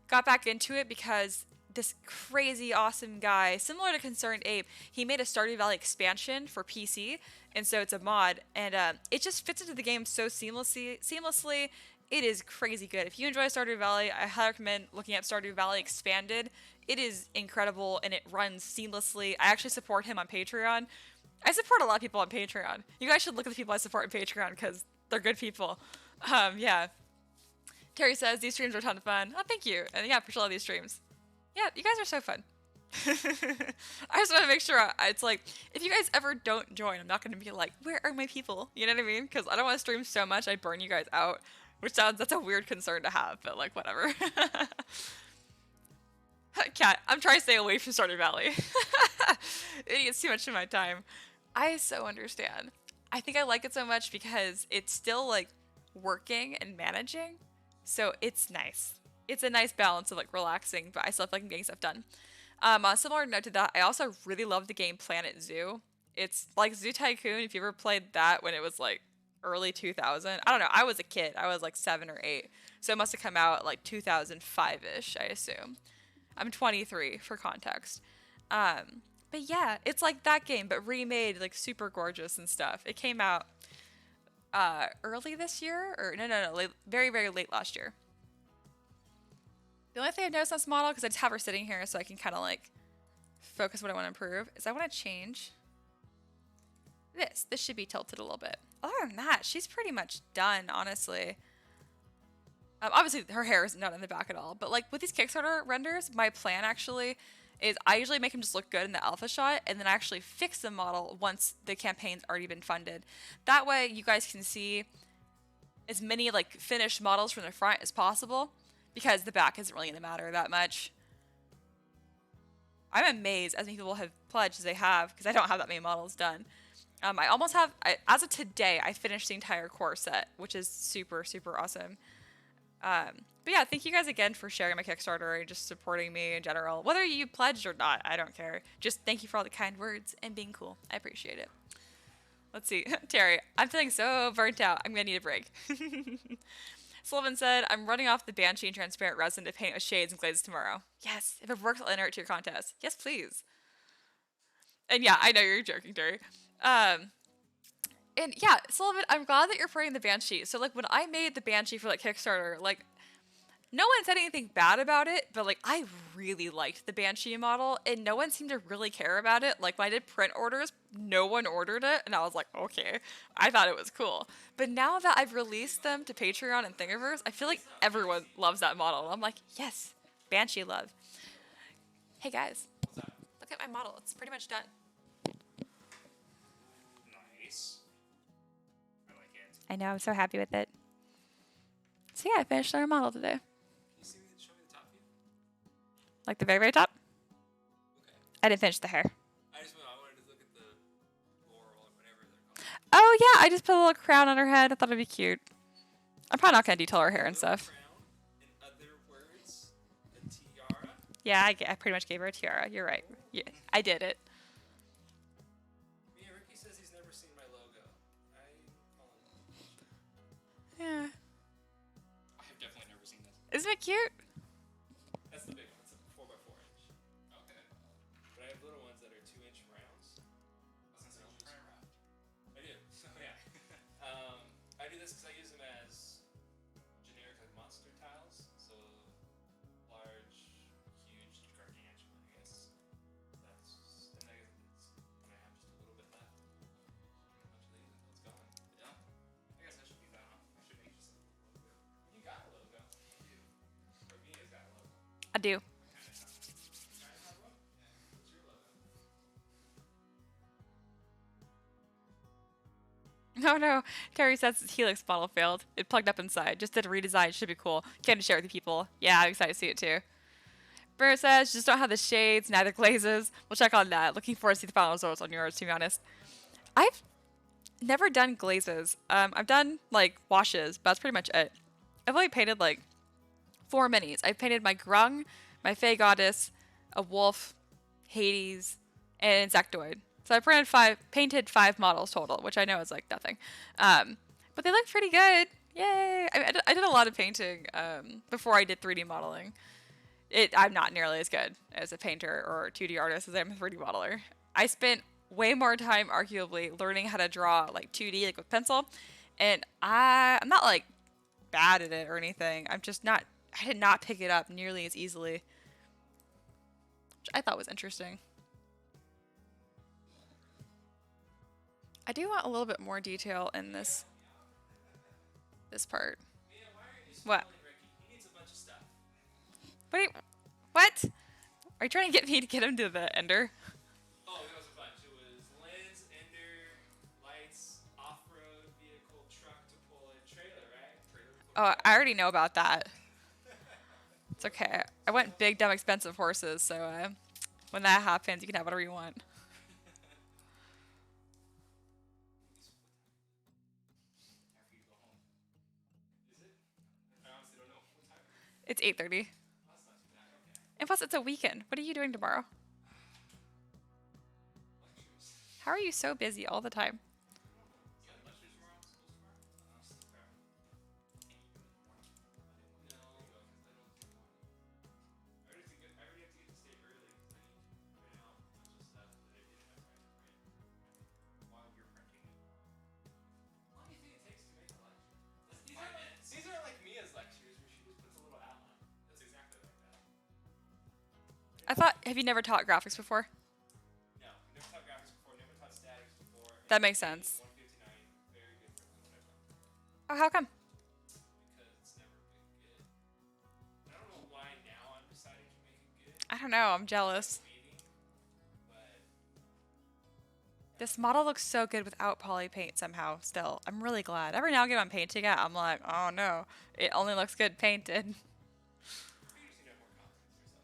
got back into it because this crazy awesome guy, similar to Concerned Ape, he made a Stardew Valley expansion for PC, and so it's a mod, and it just fits into the game so seamlessly. It is crazy good. If you enjoy Stardew Valley, I highly recommend looking at Stardew Valley Expanded. It is incredible, and it runs seamlessly. I actually support him on Patreon. I support a lot of people on Patreon. You guys should look at the people I support on Patreon because they're good people. Yeah. Terry says, these streams are a ton of fun. Oh, thank you. And yeah, appreciate all these streams. Yeah, you guys are so fun. I just want to make sure it's like, if you guys ever don't join, I'm not going to be like, where are my people? You know what I mean? Because I don't want to stream so much I burn you guys out, which that's a weird concern to have, but like, whatever. Cat, I'm trying to stay away from Stardew Valley. It gets too much of my time. I so understand. I think I like it so much because it's still like working and managing. So it's nice. It's a nice balance of like relaxing, but I still feel like I'm getting stuff done. On a similar note to that, I also really love the game Planet Zoo. It's like Zoo Tycoon, if you ever played that when it was like early 2000. I don't know, I was a kid. I was like 7 or 8. So it must have come out like 2005-ish, I assume. I'm 23 for context. But yeah, it's like that game, but remade, like super gorgeous and stuff. It came out early this year, or no, late, very, very late last year. The only thing I've noticed on this model, because I just have her sitting here so I can kind of like focus what I want to improve, is I want to change this. This should be tilted a little bit. Other than that, she's pretty much done, honestly. Obviously, her hair isn't done in the back at all, but like with these Kickstarter renders, my plan actually is I usually make them just look good in the alpha shot, and then I actually fix the model once the campaign's already been funded. That way, you guys can see as many like finished models from the front as possible, because the back isn't really going to matter that much. I'm amazed as many people have pledged as they have, because I don't have that many models done. I almost have, as of today, I finished the entire core set, which is super, super awesome. But yeah, thank you guys again for sharing my Kickstarter and just supporting me in general. Whether you pledged or not, I don't care. Just thank you for all the kind words and being cool. I appreciate it. Let's see. Terry, I'm feeling so burnt out. I'm going to need a break. Sullivan said, I'm running off the Banshee and transparent resin to paint with shades and glazes tomorrow. Yes, if it works, I'll enter it to your contest. Yes, please. And yeah, I know you're joking, Terry. And yeah, Sullivan, I'm glad that you're playing the Banshee. So like when I made the Banshee for like Kickstarter, like no one said anything bad about it, but like I really liked the Banshee model and no one seemed to really care about it. Like when I did print orders, no one ordered it and I was like, okay, I thought it was cool. But now that I've released them to Patreon and Thingiverse, I feel like everyone loves that model. I'm like, yes, Banshee love. Hey guys. look at my model. It's pretty much done. Nice. I like it. I know, I'm so happy with it. So yeah, I finished our model today. Can you show me the top view? Like the very, very top. Okay. I didn't finish the hair. I wanted to look at the laurel or whatever they're called. Oh yeah, I just put a little crown on her head. I thought it'd be cute. I'm probably not gonna detail her hair and stuff. Crown, in other words, a tiara. Yeah, I pretty much gave her a tiara. You're right. Yeah, I did it. Yeah, Ricky says he's never seen my logo. Yeah. I have definitely never seen this. Isn't it cute? That's the big one. It's a 4x4 inch. Okay. But I have little ones that are 2-inch rounds. I was gonna say, round. I do. So yeah. I do this because I use them as generic like monster tiles. So large, huge, gargantuan. I guess. And I guess when I have just a little bit left. A bunch of these until it's gone. Yeah. I guess I should do that. Huh? I should make just a little logo. You got a logo. You do. Or Mia's got a logo. I do. Oh no, Terry says his Helix model failed. It plugged up inside. Just did a redesign. Should be cool. Can't share it with the people. Yeah, I'm excited to see it too. Bruno says, just don't have the shades, neither glazes. We'll check on that. Looking forward to see the final results on yours, to be honest. I've never done glazes. I've done like washes, but that's pretty much it. I've only painted like 4 minis. I've painted my Grung, my Fey Goddess, a Wolf, Hades, and Insectoid. So I painted 5 models total, which I know is like nothing. But they look pretty good. Yay! I did a lot of painting before I did 3D modeling. I'm not nearly as good as a painter or 2D artist as I am a 3D modeler. I spent way more time, arguably, learning how to draw like 2D, like with pencil. And I'm not like bad at it or anything. I did not pick it up nearly as easily, which I thought was interesting. I do want a little bit more detail in this part. Mia, why are you What? spoiling Ricky? He needs a bunch of stuff. What? Are you trying to get me to get him to the Ender? Oh, that was a bunch. It was lens, ender, lights, off-road vehicle, truck to pull a trailer, right? Oh, I already know about that. It's okay. I want big, dumb, expensive horses, so when that happens, you can have whatever you want. After you go home. Is it? I honestly don't know what time it is. It's 8:30. Oh, that's not too bad. Okay. And plus, it's a weekend. What are you doing tomorrow? Lectures. How are you so busy all the time? You got lectures tomorrow? Schools tomorrow? Sleep crap. Can you do it in the morning? No, because I don't do morning. I already have to get to stay early because I need to print out a bunch of stuff that I didn't have time to print while you're printing it. How long do you think it takes to make a lecture? These are like Mia's lectures where she just puts a little outline. That's exactly like that. Have you never taught graphics before? No, never taught graphics before, never taught statics before. That makes sense. 159, very good for what I've done. Oh, how come? Because it's never been good. I don't know why now I'm deciding to make it good. I don't know. I'm jealous. Maybe, but This model looks so good without poly paint somehow still. I'm really glad. Every now and again I'm painting it, I'm like, oh no, it only looks good painted. you just need to have more confidence in yourself.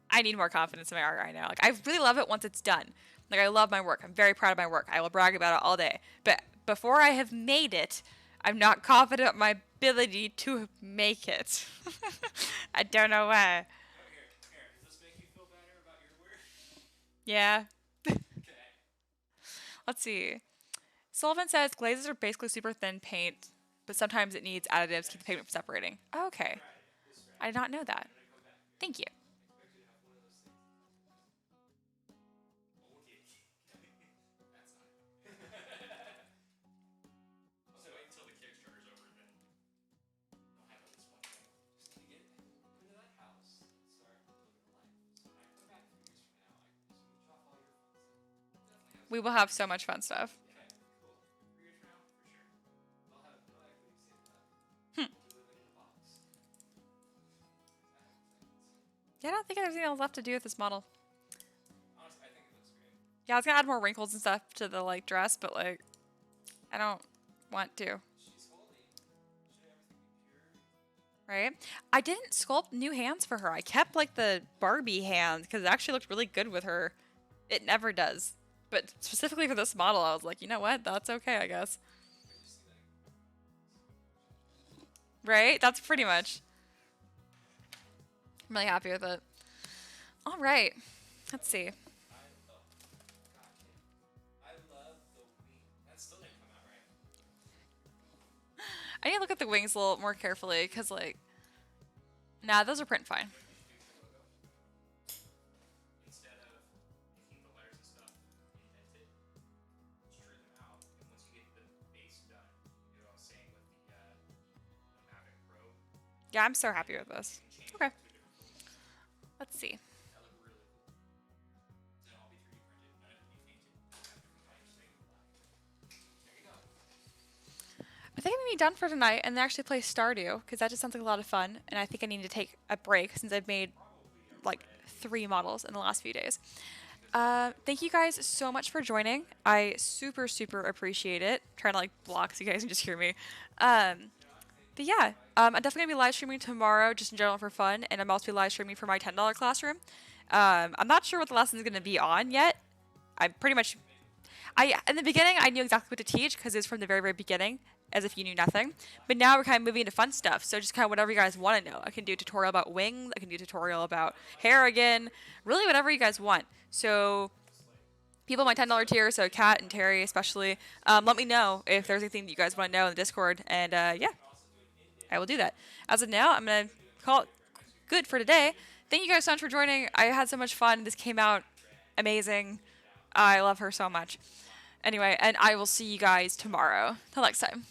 I need more confidence in my art right now. Like, I really love it once it's done. Like, I love my work. I'm very proud of my work. I will brag about it all day. But before I have made it, I'm not confident in my ability to make it. I don't know why. Oh, here. Does this make you feel better about your work? Yeah. Okay. Let's see. Sullivan says glazes are basically super thin paint, but sometimes it needs additives to keep the pigment from separating. Okay. I did not know that. Thank you. Expect you to have one of those things. Oh, yeah. That's not. I'll say wait until the Kickstarter's over, then I'll have this one thing. Just to get into that house and start living a life. So when I come back a few years from now, I can just switch off all your fun stuff. Definitely have We will have so much fun stuff. Okay, cool. 3 years from now, for sure. I'll have no equity saved up. Hmm. We'll be living in a box. Yeah, I don't think I have anything else left to do with this model. Yeah, I was gonna add more wrinkles and stuff to the like dress, but like I don't want to. She's holy. Should everything be pure? Right? I didn't sculpt new hands for her. I kept like the Barbie hands because it actually looked really good with her. It never does. But specifically for this model, I was like, you know what? That's okay, I guess. I just see like Right? That's pretty much. I'm really happy with it. All right. Let's see. I love the wing. That still didn't come out right. I need to look at the wings a little more carefully because, like, nah, those are print fine. But you fix your logo instead of making the letters and stuff indented. True them out, and once you get the base done, you know what I was saying with the Mavic Pro, Yeah, I'm so happy with this. you can change Okay. it to a different font. Let's see. That looked really cool. Then all be 3D printed. None of it be painted. You have different colors saying black. There you go. I think I'm gonna be done for tonight and then actually play Stardew because that just sounds like a lot of fun. And I think I need to take a break since I've made like 3 models in the last few days. Thank you guys so much for joining. I super, super appreciate it. Trying to like block so you guys can just hear me. But yeah, I'm definitely gonna be live streaming tomorrow just in general for fun. And I'm also be live streaming for my $10 classroom. I'm not sure what the lesson is gonna be on yet. I'm pretty much in the beginning, I knew exactly what to teach because it was from the very, very beginning, as if you knew nothing. But now we're kind of moving into fun stuff. So just kind of whatever you guys want to know. I can do a tutorial about wings. I can do a tutorial about hair again. Really, whatever you guys want. So people in my $10 tier, so Kat and Terry especially, let me know if there's anything that you guys want to know in the Discord. And yeah, I will do that. As of now, I'm going to call it good for today. Thank you guys so much for joining. I had so much fun. This came out amazing. I love her so much. Anyway, and I will see you guys tomorrow. Till next time.